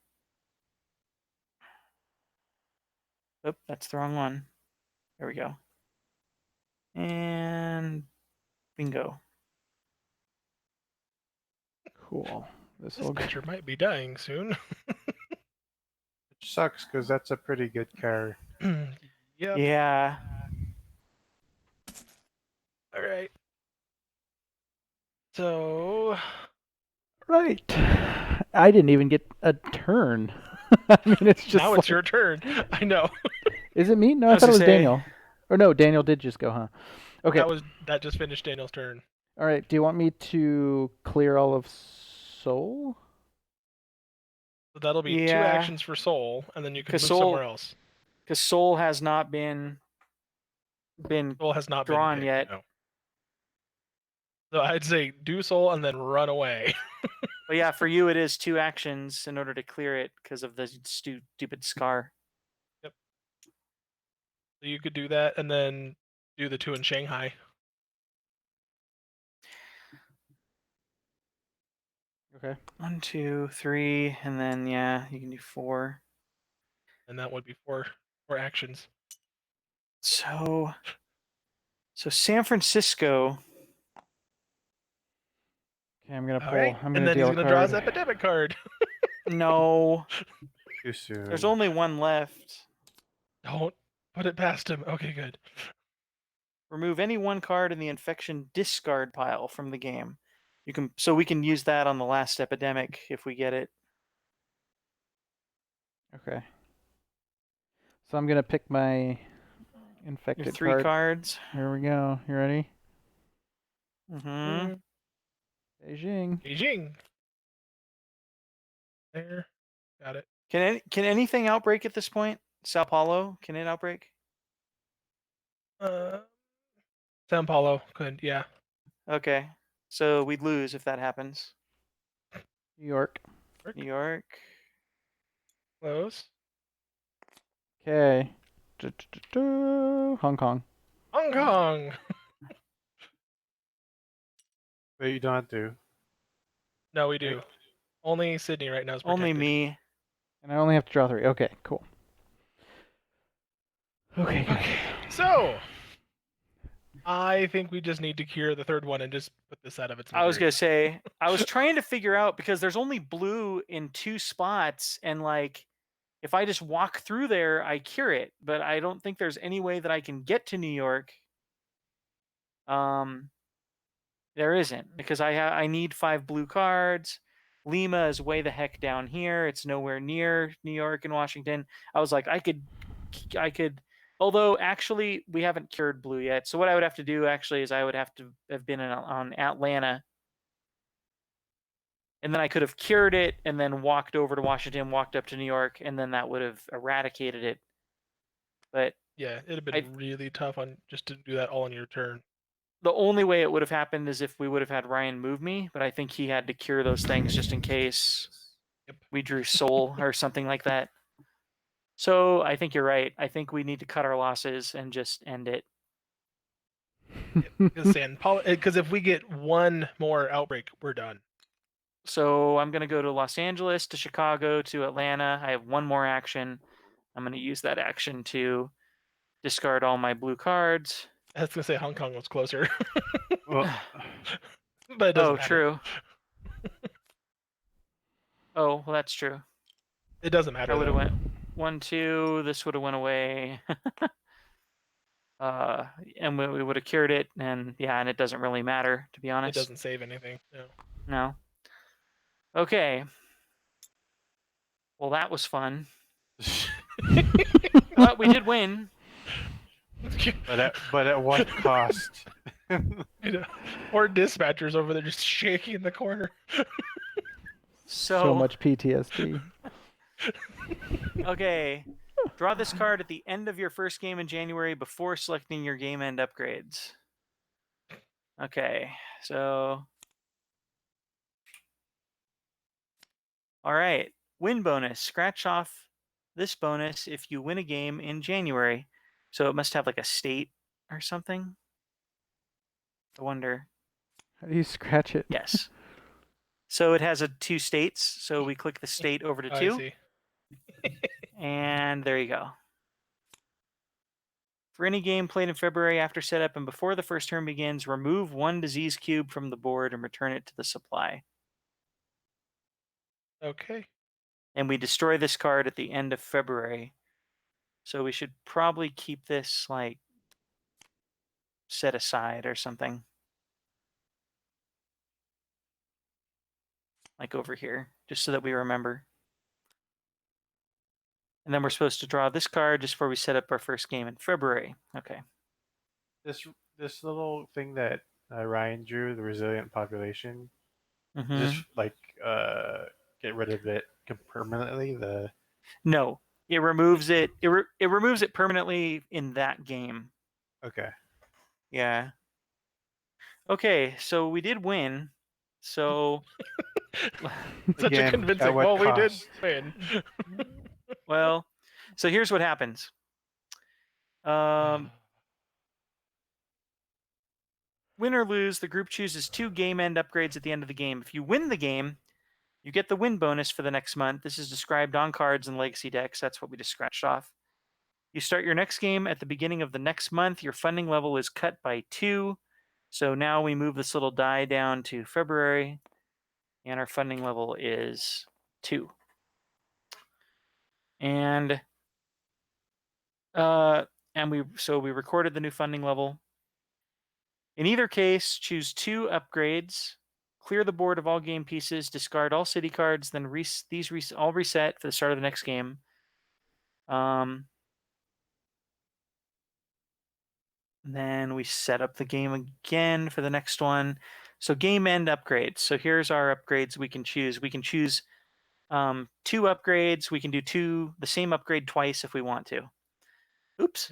Speaker 2: Oop, that's the wrong one. There we go. And bingo.
Speaker 1: Cool. This
Speaker 3: This
Speaker 1: will go.
Speaker 3: picture might be dying soon.
Speaker 4: Which sucks because that's a pretty good car.
Speaker 3: Yep.
Speaker 2: Yeah.
Speaker 3: All right. So
Speaker 1: Right. I didn't even get a turn. I mean, it's just
Speaker 3: now it's
Speaker 1: like-
Speaker 3: your turn. I know.
Speaker 1: Is it me? No,
Speaker 2: I
Speaker 1: I
Speaker 2: was
Speaker 1: thought it
Speaker 2: gonna
Speaker 1: was
Speaker 2: say-
Speaker 1: Daniel. Or no, Daniel did just go, huh? Okay.
Speaker 3: That just finished Daniel's turn.
Speaker 1: All right. Do you want me to clear all of Soul?
Speaker 3: So that'll be 2
Speaker 2: Yeah.
Speaker 3: actions for Soul, and then you can move
Speaker 2: 'Cause Soul-
Speaker 3: somewhere else.
Speaker 2: Because Soul has not been
Speaker 3: Soul has not
Speaker 2: drawn
Speaker 3: been picked,
Speaker 2: yet.
Speaker 3: no. So I'd say do Soul and then run away.
Speaker 2: But yeah, for you it is 2 actions in order to clear it because of the stupid scar.
Speaker 3: So you could do that and then do the 2 in Shanghai.
Speaker 1: Okay.
Speaker 2: 1, 2, 3, and then yeah, you can do 4.
Speaker 3: And that would be 4 actions.
Speaker 2: So San Francisco.
Speaker 1: Okay, I'm gonna
Speaker 3: All
Speaker 1: pull.
Speaker 3: right.
Speaker 1: I'm
Speaker 3: And
Speaker 1: gonna
Speaker 3: then he's
Speaker 1: deal a
Speaker 3: going to draw his
Speaker 1: card.
Speaker 3: Epidemic card.
Speaker 2: No,
Speaker 4: Too soon.
Speaker 2: there's only one left.
Speaker 3: Don't put it past him. Okay, good.
Speaker 2: Remove any one card in the infection discard pile from the game. So we can use that on the last epidemic if we get it.
Speaker 1: Okay. So I'm gonna pick my
Speaker 2: Your
Speaker 1: infected
Speaker 2: 3
Speaker 1: card.
Speaker 2: cards.
Speaker 1: Here we go. You ready?
Speaker 2: Mm-hmm.
Speaker 1: Beijing.
Speaker 3: Beijing. There. Got it.
Speaker 2: Can anything outbreak at this point? Sao Paulo, can it outbreak?
Speaker 3: Sao Paulo could, yeah.
Speaker 2: Okay, so we'd lose if that happens.
Speaker 1: New York.
Speaker 2: New York.
Speaker 3: Close.
Speaker 1: Okay. Hong Kong.
Speaker 3: Hong Kong.
Speaker 4: But you don't have to.
Speaker 3: No, we do. Only Sydney right now is protected.
Speaker 2: Only me.
Speaker 1: And I only have to draw 3. Okay, cool. Okay, good.
Speaker 3: Okay, so I think we just need to cure the 3rd one and just put this out of its misery.
Speaker 2: I was gonna say I was trying to figure out because there's only blue in 2 spots, and like if I just walk through there, I cure it. But I don't think there's any way that I can get to New York. There isn't because I need 5 blue cards. Lima is way the heck down here. It's nowhere near New York and Washington. I was like, I could, although actually we haven't cured blue yet. So what I would have to do actually is I would have to have been on Atlanta. And then I could have cured it and then walked over to Washington, walked up to New York, and then that would have eradicated it. But
Speaker 3: Yeah, it'd have been really tough on just to do that all on your turn.
Speaker 2: the only way it would have happened is if we would have had Ryan move me, but I think he had to cure those things just in case we drew Soul or something like that. So I think you're right. I think we need to cut our losses and just end it.
Speaker 3: Because if we get one more outbreak, we're done.
Speaker 2: So I'm going to go to Los Angeles, to Chicago, to Atlanta. I have one more action. I'm going to use that action to discard all my blue cards.
Speaker 3: I was going to say Hong Kong was closer.
Speaker 4: Well,
Speaker 3: But it doesn't matter.
Speaker 2: True. Oh, well, that's true.
Speaker 3: It doesn't matter.
Speaker 2: I would have
Speaker 3: though.
Speaker 2: went 1, 2. This would have went away. And we would have cured it, and yeah, and it doesn't really matter, to be
Speaker 3: It
Speaker 2: honest.
Speaker 3: doesn't save anything. No.
Speaker 2: No. Okay. Well, that was fun. But we did win.
Speaker 4: but at what cost?
Speaker 3: Or dispatchers over there just shaking in the corner.
Speaker 1: So much PTSD.
Speaker 2: Okay. Draw this card at the end of your first game in January before selecting your game end upgrades. Okay. So. All right. Win bonus. Scratch off this bonus if you win a game in January. So it must have like a state or something. I wonder.
Speaker 1: How do you scratch it?
Speaker 2: Yes. So it has 2 states. So we click the state over to
Speaker 3: Oh, I
Speaker 2: 2.
Speaker 3: see.
Speaker 2: And there you go. For any game played in February after setup and before the first turn begins, remove 1 disease cube from the board and return it to the supply.
Speaker 3: Okay.
Speaker 2: And we destroy this card at the end of February. So we should probably keep this like set aside or something. Like over here, just so that we remember. And then we're supposed to draw this card just before we set up our first game in February. Okay.
Speaker 4: This little thing that Ryan drew, the resilient population,
Speaker 2: Mm-hmm.
Speaker 4: is just like get rid of it permanently. The
Speaker 2: No, it removes it. It removes it permanently in that game.
Speaker 4: okay.
Speaker 2: Yeah. Okay, so we did win. So,
Speaker 3: Such
Speaker 4: Again,
Speaker 3: a
Speaker 4: at
Speaker 3: convincing.
Speaker 4: what
Speaker 3: Well, we did
Speaker 4: cost?
Speaker 3: win.
Speaker 2: well, so here's what happens. Win or lose, the group chooses 2 game end upgrades at the end of the game. If you win the game, you get the win bonus for the next month. This is described on cards and legacy decks. That's what we just scratched off. You start your next game at the beginning of the next month. Your funding level is cut by 2. So now we move this little die down to February, and our funding level is 2. And we recorded the new funding level. In either case, choose 2 upgrades, clear the board of all game pieces, discard all city cards, then all reset for the start of the next game. Then we set up the game again for the next one. So game end upgrades. So here's our upgrades we can choose. We can choose 2 upgrades. We can do the same upgrade twice if we want to. Oops.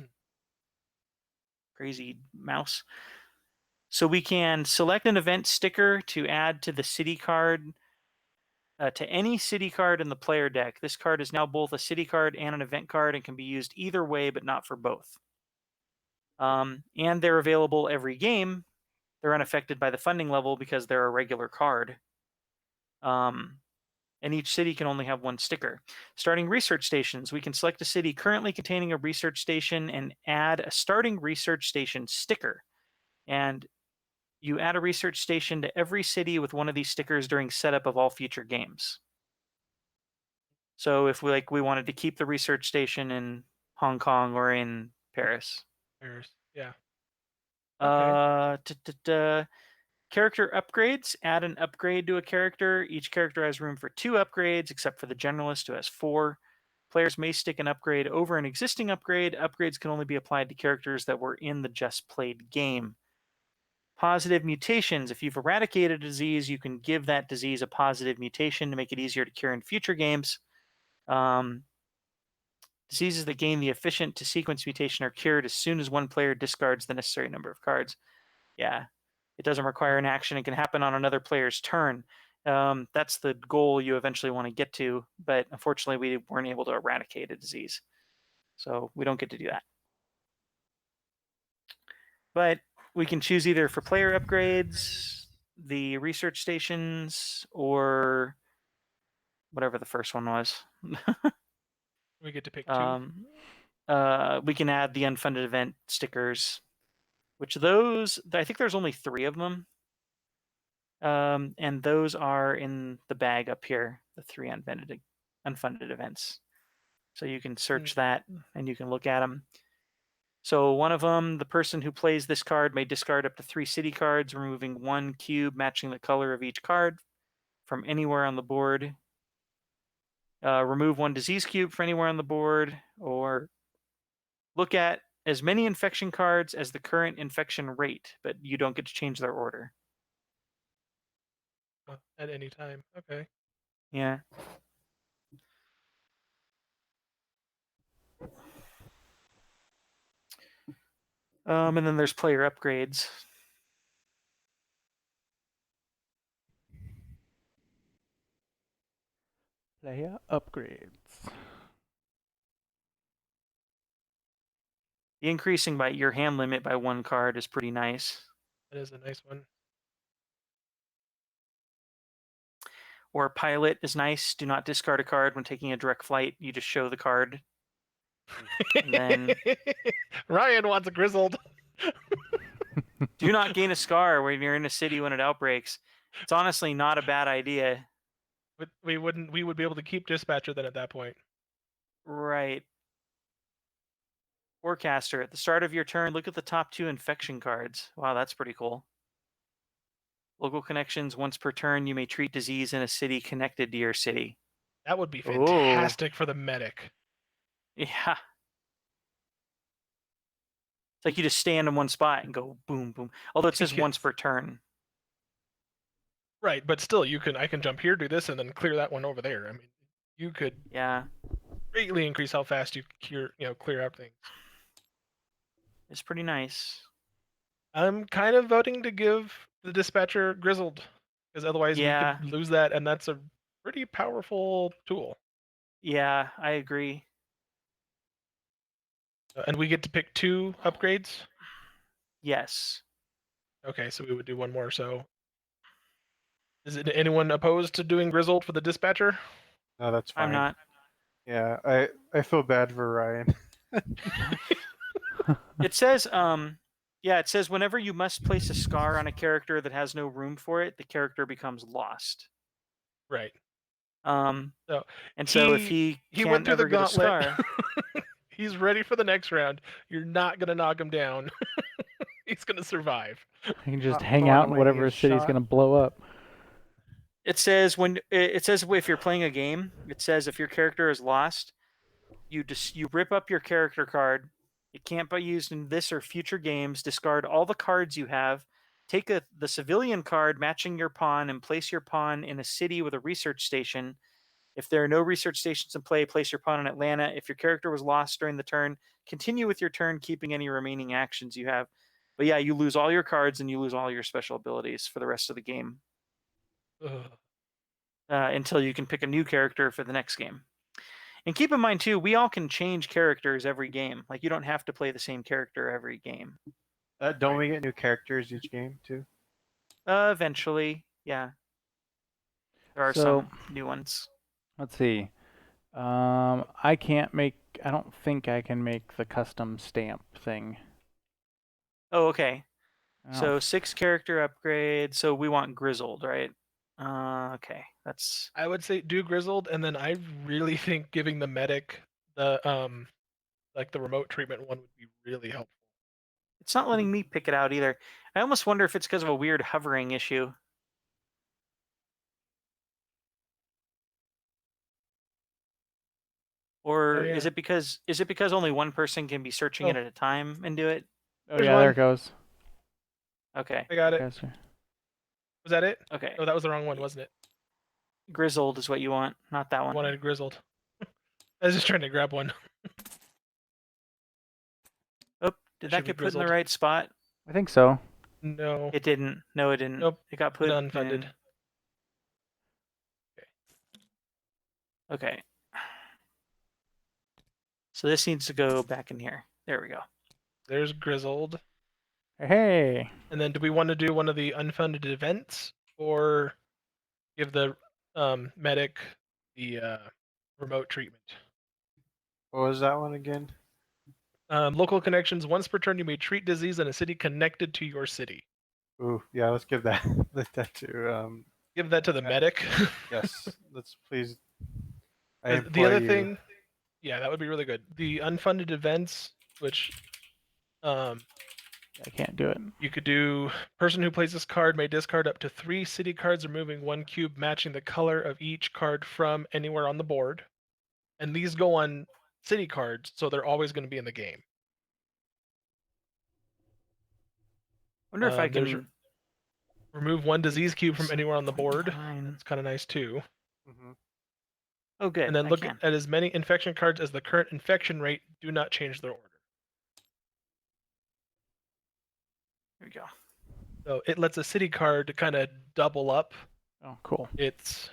Speaker 2: Crazy mouse. So we can select an event sticker to add to the city card, to any city card in the player deck. This card is now both a city card and an event card and can be used either way, but not for both. And they're available every game. They're unaffected by the funding level because they're a regular card. And each city can only have 1 sticker. Starting research stations, we can select a city currently containing a research station and add a starting research station sticker. And you add a research station to every city with 1 of these stickers during setup of all future games. So if we wanted to keep the research station in Hong Kong or in Paris.
Speaker 3: Paris. Yeah. Okay.
Speaker 2: Character upgrades. Add an upgrade to a character. Each character has room for 2 upgrades, except for the generalist, who has 4. Players may stick an upgrade over an existing upgrade. Upgrades can only be applied to characters that were in the just played game. Positive mutations. If you've eradicated a disease, you can give that disease a positive mutation to make it easier to cure in future games. Diseases that gain the efficient to sequence mutation are cured as soon as 1 player discards the necessary number of cards. Yeah. It doesn't require an action. It can happen on another player's turn. That's the goal you eventually want to get to, but unfortunately we weren't able to eradicate a disease. So we don't get to do that. But we can choose either for player upgrades, the research stations, or whatever the first one was.
Speaker 3: We get to pick 2.
Speaker 2: We can add the unfunded event stickers, which those, I think there's only 3 of them. And those are in the bag up here, the 3 unfunded events. So you can search that and you can look at them. So one of them, the person who plays this card may discard up to 3 city cards, removing 1 cube matching the color of each card from anywhere on the board. Remove 1 disease cube from anywhere on the board, or look at as many infection cards as the current infection rate, but you don't get to change their order.
Speaker 3: At any time. Okay.
Speaker 2: Yeah. And then there's player upgrades.
Speaker 1: Player upgrades.
Speaker 2: The increasing by your hand limit by 1 card is pretty nice.
Speaker 3: That is a nice one.
Speaker 2: Or pilot is nice. Do not discard a card when taking a direct flight. You just show the card. And then
Speaker 3: Ryan wants a grizzled.
Speaker 2: do not gain a scar when you're in a city when it outbreaks. It's honestly not a bad idea.
Speaker 3: But we would be able to keep dispatcher then at that point.
Speaker 2: Right. Forecaster. At the start of your turn, look at the top 2 infection cards. Wow, that's pretty cool. Local connections. Once per turn, you may treat disease in a city connected to your city.
Speaker 3: That would be
Speaker 2: Ooh.
Speaker 3: fantastic for the medic.
Speaker 2: Yeah. It's like you just stand in one spot and go boom, boom. Although it says
Speaker 3: Yes.
Speaker 2: once per turn.
Speaker 3: Right, but still, I can jump here, do this, and then clear that one over there. I mean, you could
Speaker 2: Yeah.
Speaker 3: greatly increase how fast you clear out things.
Speaker 2: It's pretty nice.
Speaker 3: I'm kind of voting to give the dispatcher grizzled, because otherwise
Speaker 2: Yeah.
Speaker 3: we could lose that, and that's a pretty powerful tool.
Speaker 2: Yeah, I agree.
Speaker 3: And we get to pick 2 upgrades.
Speaker 2: Yes.
Speaker 3: Okay, so we would do one more. So, is it anyone opposed to doing grizzled for the dispatcher?
Speaker 4: No, that's fine.
Speaker 2: I'm not.
Speaker 4: Yeah, I feel bad for Ryan.
Speaker 2: It says it says whenever you must place a scar on a character that has no room for it, the character becomes lost.
Speaker 3: Right.
Speaker 2: So
Speaker 3: if
Speaker 2: he
Speaker 3: went
Speaker 2: can't
Speaker 3: through the
Speaker 2: ever get a
Speaker 3: gauntlet,
Speaker 2: scar,
Speaker 3: he's ready for the next round. You're not gonna knock him down. He's gonna survive.
Speaker 1: You can just
Speaker 4: Not
Speaker 1: hang
Speaker 4: going
Speaker 1: out in
Speaker 4: away
Speaker 1: whatever
Speaker 4: is
Speaker 1: city's
Speaker 4: shot.
Speaker 1: going to blow up.
Speaker 2: it says if you're playing a game, it says if your character is lost, you rip up your character card. It can't be used in this or future games. Discard all the cards you have. Take the civilian card matching your pawn and place your pawn in a city with a research station. If there are no research stations in play, place your pawn in Atlanta. If your character was lost during the turn, continue with your turn, keeping any remaining actions you have. But yeah, you lose all your cards and you lose all your special abilities for the rest of the game until you can pick a new character for the next game. And keep in mind too, we all can change characters every game. Like you don't have to play the same character every game.
Speaker 4: Don't we get new characters each game too?
Speaker 2: Eventually, yeah. There are
Speaker 1: So-
Speaker 2: some new ones.
Speaker 1: Let's see. I don't think I can make the custom stamp thing.
Speaker 2: Oh, okay.
Speaker 1: I don't
Speaker 2: So 6 character upgrade. So we want Grizzled, right? Okay. That's
Speaker 3: I would say do grizzled, and then I really think giving the medic the like the remote treatment one would be really helpful.
Speaker 2: it's not letting me pick it out either. I almost wonder if it's because of a weird hovering issue. Or
Speaker 3: Oh, yeah.
Speaker 2: is it because only one person can be searching it
Speaker 3: Oh.
Speaker 2: at a time and do it?
Speaker 1: Oh
Speaker 3: There's
Speaker 1: yeah, there
Speaker 3: one.
Speaker 1: it goes.
Speaker 2: Okay.
Speaker 3: I got it.
Speaker 1: Yes, sir.
Speaker 3: Was that it?
Speaker 2: Okay.
Speaker 3: Oh, that was the wrong one, wasn't it?
Speaker 2: Grizzled is what you want, not that
Speaker 3: I
Speaker 2: one.
Speaker 3: wanted grizzled. I was just trying to grab one.
Speaker 2: Oh, did that
Speaker 3: should be
Speaker 2: get put in the
Speaker 3: grizzled.
Speaker 2: right spot?
Speaker 1: I think so.
Speaker 3: No.
Speaker 2: It didn't. No, it didn't.
Speaker 3: Nope,
Speaker 2: It got put
Speaker 3: unfunded.
Speaker 2: in. Okay. So this needs to go back in here. There we go.
Speaker 3: There's grizzled.
Speaker 1: Hey.
Speaker 3: And then do we want to do one of the unfunded events or give the medic the remote treatment?
Speaker 4: What was that one again?
Speaker 3: Local connections. Once per turn, you may treat disease in a city connected to your city.
Speaker 4: Ooh, yeah, let's give that that to
Speaker 3: Give that to the medic.
Speaker 4: yes. Let's please. I
Speaker 3: The
Speaker 4: implore
Speaker 3: other
Speaker 4: you.
Speaker 3: thing, yeah, that would be really good. The unfunded events, which
Speaker 1: I can't do it.
Speaker 3: you could do, person who plays this card may discard up to 3 city cards, removing 1 cube matching the color of each card from anywhere on the board. And these go on city cards, so they're always going to be in the game.
Speaker 2: Wonder if I
Speaker 3: there's
Speaker 2: can
Speaker 3: remove 1 disease cube from anywhere on the board.
Speaker 2: 29.
Speaker 3: It's kind of nice too.
Speaker 4: Mhm.
Speaker 2: Oh, good.
Speaker 3: And then
Speaker 2: I
Speaker 3: look
Speaker 2: can.
Speaker 3: at as many infection cards as the current infection rate. Do not change their order.
Speaker 2: There we go.
Speaker 3: So it lets a city card kind of double up
Speaker 1: Oh, cool.
Speaker 3: its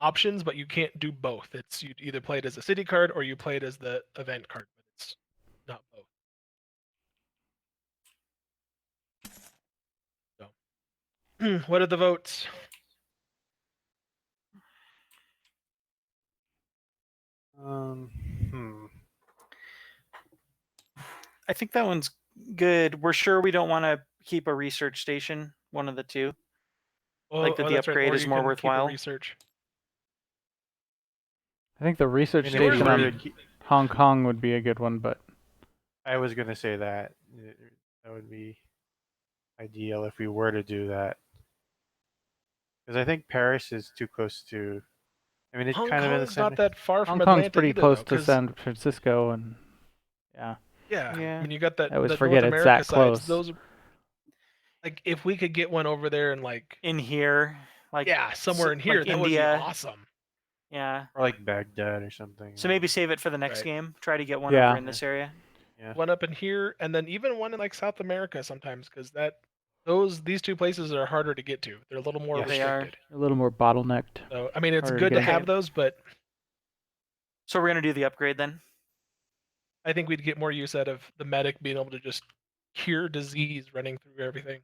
Speaker 3: options, but you can't do both. It's you either play it as a city card or you play it as the event card, but it's not both. What are the votes?
Speaker 4: Hmm.
Speaker 2: I think that one's good. We're sure we don't want to keep a research station. One of the two. Like that the
Speaker 3: that's right.
Speaker 2: upgrade
Speaker 3: Or
Speaker 2: is
Speaker 3: you
Speaker 2: more
Speaker 3: can keep a
Speaker 2: worthwhile.
Speaker 3: research.
Speaker 1: I think the
Speaker 4: I
Speaker 1: research
Speaker 4: mean, if we
Speaker 1: station
Speaker 4: were
Speaker 1: on
Speaker 4: to keep,
Speaker 1: Hong Kong would be a good one, but
Speaker 4: I was gonna say that that would be ideal if we were to do that, because I think Paris is too close to. I mean, it's
Speaker 3: Hong
Speaker 4: kind of in the
Speaker 3: Kong's not
Speaker 4: center.
Speaker 3: that far
Speaker 1: Hong
Speaker 3: from
Speaker 1: Kong's
Speaker 3: Atlanta
Speaker 1: pretty
Speaker 3: either,
Speaker 1: close
Speaker 3: though.
Speaker 1: to
Speaker 3: 'Cause
Speaker 1: San Francisco, and yeah,
Speaker 3: yeah,
Speaker 2: Yeah.
Speaker 3: I mean, you got that
Speaker 1: I always
Speaker 3: the
Speaker 1: forget
Speaker 3: North
Speaker 1: it's
Speaker 3: America
Speaker 1: that
Speaker 3: sides.
Speaker 1: close.
Speaker 3: Those, like, if we could get one over there and like,
Speaker 2: In here, like
Speaker 3: yeah, somewhere in here,
Speaker 2: like
Speaker 3: that would be
Speaker 2: India.
Speaker 3: awesome.
Speaker 2: Yeah.
Speaker 4: Or like Baghdad or something.
Speaker 2: So maybe save it for the next
Speaker 3: Right.
Speaker 2: game. Try to get one
Speaker 1: Yeah.
Speaker 2: over in this area.
Speaker 4: Yeah.
Speaker 3: One up in here, and then even one in like South America sometimes, because these two places are harder to get to. They're a little more
Speaker 4: Yes.
Speaker 2: They are.
Speaker 3: restricted.
Speaker 1: a little more bottlenecked.
Speaker 3: So I mean, it's
Speaker 1: Harder to
Speaker 3: good
Speaker 1: get
Speaker 3: to
Speaker 1: into.
Speaker 3: have those, but
Speaker 2: So we're gonna do the upgrade then.
Speaker 3: I think we'd get more use out of the medic being able to just cure disease running through everything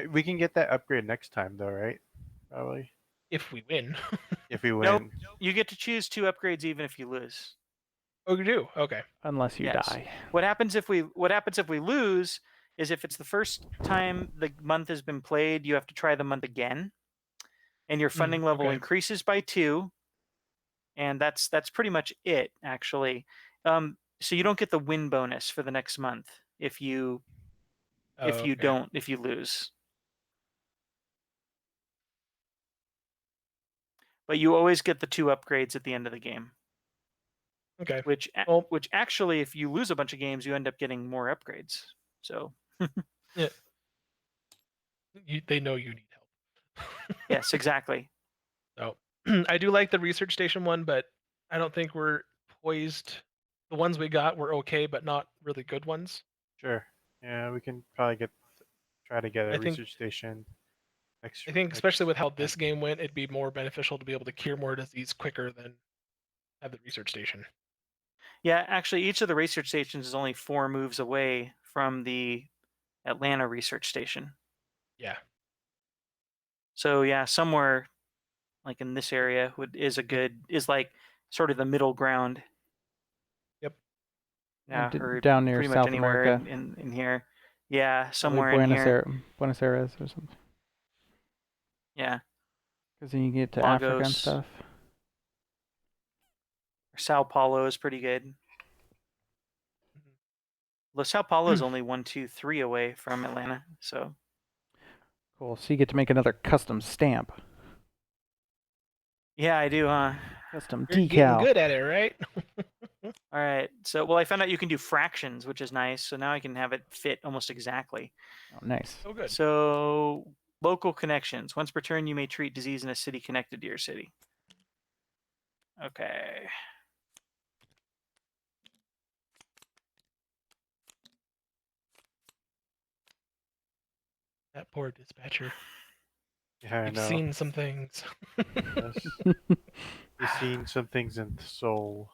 Speaker 4: We can get that upgrade next time, though, right? Probably
Speaker 3: if we win.
Speaker 4: if we
Speaker 2: Nope.
Speaker 4: win.
Speaker 2: You get to choose 2 upgrades even if you lose.
Speaker 3: Oh, you do? Okay.
Speaker 1: Unless you
Speaker 2: Yes.
Speaker 1: die.
Speaker 2: What happens if we lose is if it's the first time the month has been played, you have to try the month again, and your funding level
Speaker 3: okay.
Speaker 2: increases by 2, and that's pretty much it actually. So you don't get the win bonus for the next month if you
Speaker 3: Oh, okay.
Speaker 2: if you lose. But you always get the 2 upgrades at the end of the game.
Speaker 3: Okay.
Speaker 2: Which
Speaker 3: Well,
Speaker 2: which actually, if you lose a bunch of games, you end up getting more upgrades. So
Speaker 3: yeah. They know you need help.
Speaker 2: yes, exactly.
Speaker 3: So I do like the research station one, but I don't think we're poised. The ones we got were okay, but not really good ones.
Speaker 4: Sure. Yeah, we can probably try to get a
Speaker 3: I think
Speaker 4: research station.
Speaker 3: I think especially with how this
Speaker 4: next-
Speaker 3: game went, it'd be more beneficial to be able to cure more disease quicker than have the research station.
Speaker 2: Yeah, actually, each of the research stations is only 4 moves away from the Atlanta research station.
Speaker 3: Yeah.
Speaker 2: So yeah, somewhere like in this area is like sort of the middle ground.
Speaker 3: Yep.
Speaker 2: Yeah, or
Speaker 1: down near
Speaker 2: pretty much
Speaker 1: South
Speaker 2: anywhere
Speaker 1: America.
Speaker 2: in here. Yeah,
Speaker 1: Probably
Speaker 2: somewhere in here.
Speaker 1: Buenos Aires or something.
Speaker 2: Yeah,
Speaker 1: Because then you get to Africa and
Speaker 2: Lagos.
Speaker 1: stuff.
Speaker 2: Sao Paulo is pretty good. Well, Sao Paulo is only 1, 2, 3 away from Atlanta, so
Speaker 1: Cool. So you get to make another custom stamp.
Speaker 2: yeah, I do, huh?
Speaker 1: Custom
Speaker 3: You're
Speaker 1: decal.
Speaker 3: getting good at it, right?
Speaker 2: All right. So, well, I found out you can do fractions, which is nice. So now I can have it fit almost exactly.
Speaker 1: Oh, nice.
Speaker 3: Oh, good.
Speaker 2: So, local connections. Once per turn, you may treat disease in a city connected to your city. Okay.
Speaker 3: That poor dispatcher.
Speaker 4: Yeah, I
Speaker 3: You've
Speaker 4: know.
Speaker 3: seen some things.
Speaker 4: Yes. He's seen some things in Seoul.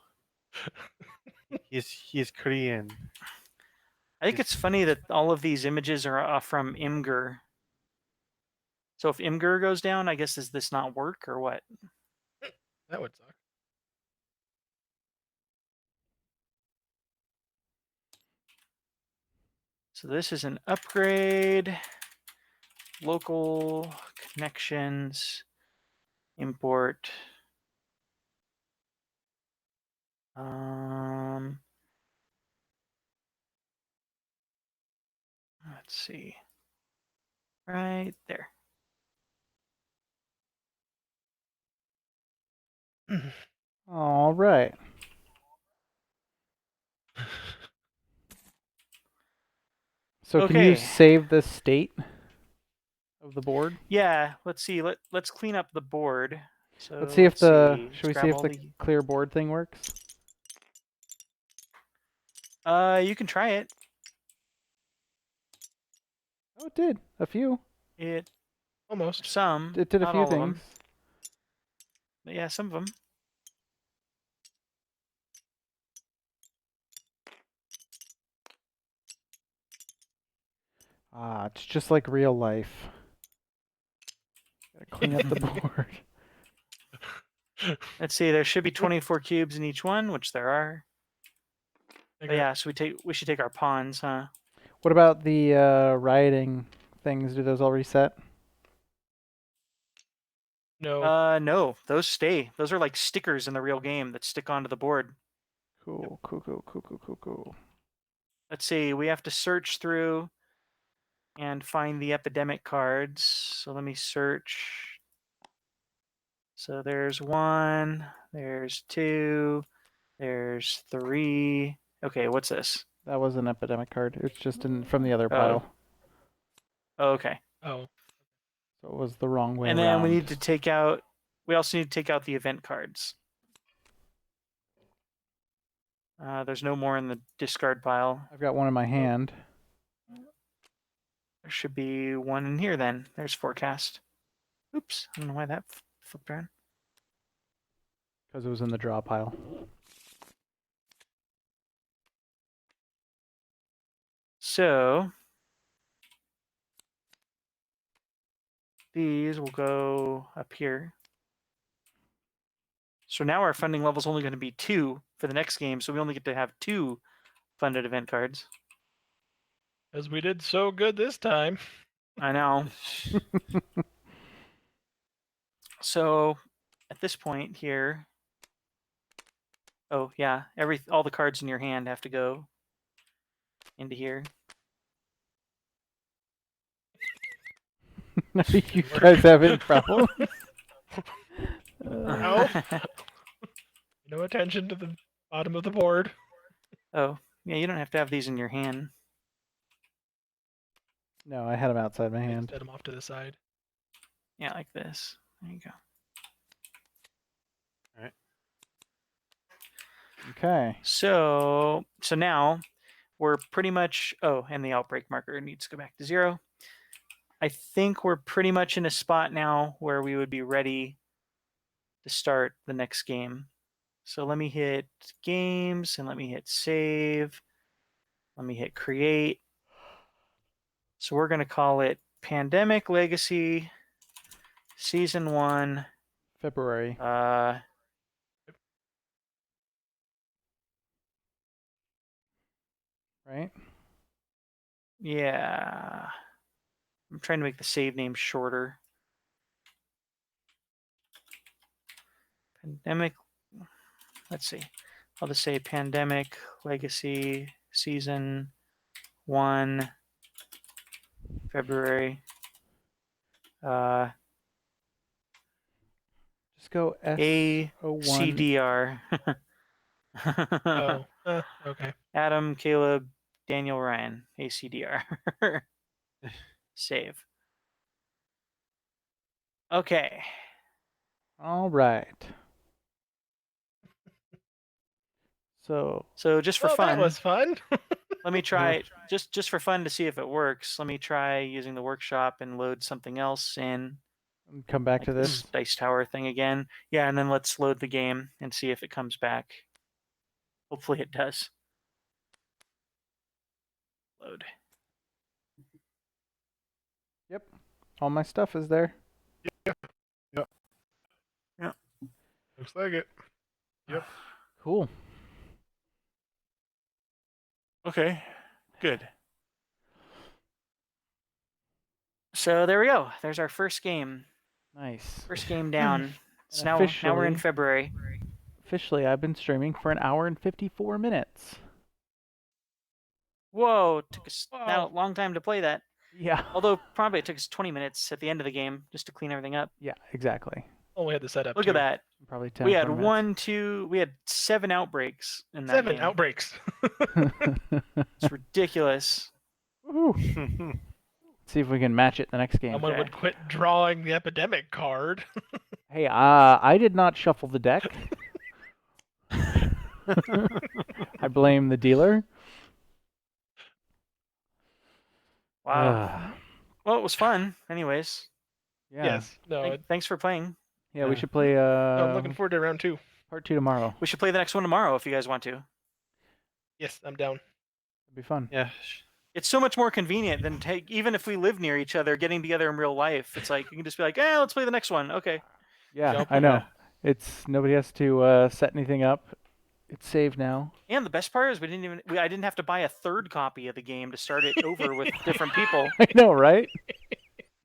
Speaker 4: He's Korean.
Speaker 2: I think it's funny that all of these images are from Imgur. So if Imgur goes down, I guess does this not work or what?
Speaker 3: That would suck.
Speaker 2: So this is an upgrade. Local connections. Import. Let's see. Right there.
Speaker 1: All right. So can you
Speaker 2: Okay.
Speaker 1: save the state of the board?
Speaker 2: Yeah, let's see. Let's clean up the board. So
Speaker 1: Let's see if
Speaker 2: should
Speaker 1: should we see if the clear board thing works?
Speaker 2: You can try it.
Speaker 1: Oh, it did. A few.
Speaker 2: It
Speaker 3: Almost.
Speaker 2: some.
Speaker 1: It did a
Speaker 2: not
Speaker 1: few
Speaker 2: all of
Speaker 1: things.
Speaker 2: them. But yeah, some of them.
Speaker 1: Ah, it's just like real life. Clean up the board.
Speaker 2: Let's see. There should be 24 cubes in each one, which there are. But yeah, so we should take our pawns, huh?
Speaker 1: What about the rioting things? Do those all reset?
Speaker 3: No.
Speaker 2: No, those stay. Those are like stickers in the real game that stick onto the board.
Speaker 1: Cool. Cool.
Speaker 2: Let's see. We have to search through and find the epidemic cards. So let me search. So there's 1, there's 2, there's 3. Okay, what's this?
Speaker 1: That was an epidemic card. It's just from the other
Speaker 2: Oh.
Speaker 1: pile.
Speaker 2: Oh, okay.
Speaker 3: Oh.
Speaker 1: So it was the wrong way
Speaker 2: And
Speaker 1: around.
Speaker 2: then we need to take out. We also need to take out the event cards. There's no more in the discard pile.
Speaker 1: I've got one in my hand.
Speaker 2: There should be 1 in here then. There's forecast. Oops, I don't know why that flipped around.
Speaker 1: Because it was in the draw pile.
Speaker 2: So these will go up here. So now our funding level is only going to be 2 for the next game, so we only get to have 2 funded event cards.
Speaker 3: As we did so good this time.
Speaker 2: I know. So at this point here, oh yeah, all the cards in your hand have to go into here.
Speaker 1: You guys having problems?
Speaker 3: No. No attention to the bottom of the board.
Speaker 2: Oh, yeah, you don't have to have these in your hand.
Speaker 1: No, I had them outside my
Speaker 3: I
Speaker 1: hand.
Speaker 3: set them off to the side.
Speaker 2: Yeah, like this. There you go.
Speaker 1: Okay.
Speaker 2: So now we're pretty much. Oh, and the outbreak marker needs to go back to 0. I think we're pretty much in a spot now where we would be ready to start the next game. So let me hit games and let me hit save. Let me hit create. So we're going to call it Pandemic Legacy Season 1.
Speaker 1: February. Right?
Speaker 2: Yeah. I'm trying to make the save name shorter. Pandemic. Let's see. I'll just say Pandemic Legacy Season 1, February.
Speaker 1: Just go S01.
Speaker 2: ACDR.
Speaker 3: Oh. Okay.
Speaker 2: Adam, Caleb, Daniel, Ryan. ACDR. Save. Okay.
Speaker 1: All right. So
Speaker 2: just for
Speaker 3: Well,
Speaker 2: fun,
Speaker 3: that was fun.
Speaker 2: let me try just for fun to see if it works. Let me try using the workshop and load something else in.
Speaker 1: come back to
Speaker 2: Like
Speaker 1: this.
Speaker 2: dice tower thing again. Yeah, and then let's load the game and see if it comes back. Hopefully it does. Load.
Speaker 1: Yep. All my stuff is there.
Speaker 3: Looks like it. Yep.
Speaker 1: Cool.
Speaker 2: Okay. Good. So there we go. There's our first game.
Speaker 1: Nice.
Speaker 2: First game down. So now we're in
Speaker 1: officially-
Speaker 2: February.
Speaker 1: Officially, I've been streaming for 1 hour and 54 minutes.
Speaker 2: Whoa, it took us
Speaker 3: Wow.
Speaker 2: that long time to play that.
Speaker 1: Yeah.
Speaker 2: Although probably it took us 20 minutes at the end of the game just to clean everything up.
Speaker 1: Yeah, exactly.
Speaker 3: Oh, we had the setup.
Speaker 2: Look
Speaker 3: too.
Speaker 2: at that.
Speaker 1: Probably 10.
Speaker 2: We had
Speaker 1: 20
Speaker 2: we had 7 outbreaks in that
Speaker 3: 7
Speaker 2: game.
Speaker 3: outbreaks.
Speaker 1: minutes.
Speaker 2: It's ridiculous.
Speaker 1: Woohoo. See if we can match it the next game.
Speaker 3: Someone
Speaker 2: Okay.
Speaker 3: would quit drawing the epidemic card.
Speaker 1: Hey, I did not shuffle the deck. I blame the dealer.
Speaker 2: Wow. Well, it was fun. Anyways,
Speaker 1: Yeah.
Speaker 3: Yes. No.
Speaker 2: thanks for playing.
Speaker 1: Yeah, we
Speaker 4: Yeah.
Speaker 1: should play
Speaker 3: I'm looking forward to round 2.
Speaker 1: part 2 tomorrow.
Speaker 2: We should play the next one tomorrow if you guys want to.
Speaker 3: Yes, I'm down.
Speaker 1: It'd be fun.
Speaker 4: Yeah.
Speaker 2: It's so much more convenient than even if we live near each other, getting together in real life. It's like you can just be like, let's play the next one. Okay.
Speaker 1: Yeah,
Speaker 3: Yep.
Speaker 1: I know.
Speaker 4: Yeah.
Speaker 1: It's nobody has to set anything up. It's saved now.
Speaker 2: And the best part is I didn't have to buy a third copy of the game to start it over with different people.
Speaker 1: I know, right?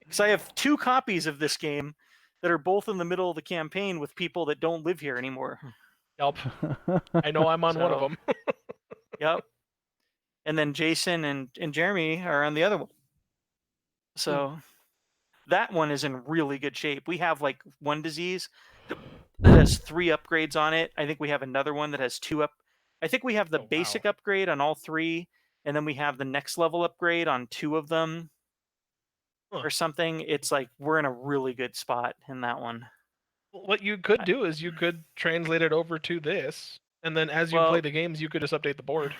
Speaker 2: Because I have 2 copies of this game that are both in the middle of the campaign with people that don't live here anymore.
Speaker 3: Yep. I know I'm on one of
Speaker 2: So-
Speaker 3: them.
Speaker 2: Yep. And then Jason and Jeremy are on the other one. So that one is in really good shape. We have like one disease that has 3 upgrades on it. I think we have another one that has 2 up. I think we have the
Speaker 3: Oh, wow.
Speaker 2: basic upgrade on all 3, and then we have the next level upgrade on 2 of them.
Speaker 3: Huh.
Speaker 2: Or something. It's like we're in a really good spot in that one.
Speaker 3: What you could do is you could translate it over to this, and then as you play
Speaker 2: Well-
Speaker 3: the games, you could just update the board.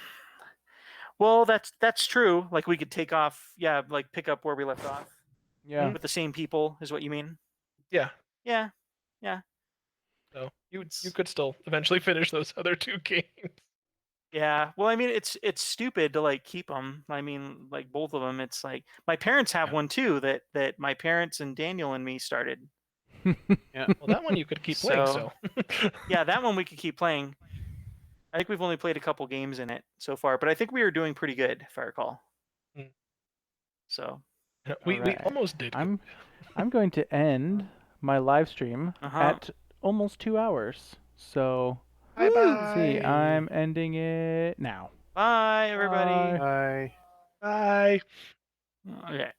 Speaker 2: Well, that's true. Like we could take off, like pick up where we left off
Speaker 1: Yeah.
Speaker 2: with the same people, is what you mean?
Speaker 3: Yeah.
Speaker 2: Yeah.
Speaker 3: So you could still eventually finish those other 2 games.
Speaker 2: Yeah. Well, I mean, it's stupid to like keep them. I mean, like both of them. It's like my parents have
Speaker 3: Yeah.
Speaker 2: one too that my parents and Daniel and me started.
Speaker 3: Well, that one you could keep playing.
Speaker 2: So-
Speaker 3: So
Speaker 2: Yeah, that one we could keep playing. I think we've only played a couple games in it so far, but I think we were doing pretty good, if I recall.
Speaker 3: Mm.
Speaker 2: So
Speaker 3: we
Speaker 1: Alright.
Speaker 3: almost did.
Speaker 1: I'm going to end my live stream
Speaker 2: Uh-huh.
Speaker 1: at almost 2 hours. So
Speaker 3: Bye
Speaker 1: let's see,
Speaker 3: bye.
Speaker 1: I'm ending it now.
Speaker 2: bye, everybody.
Speaker 1: Bye.
Speaker 4: Bye.
Speaker 3: Bye.
Speaker 2: Okay.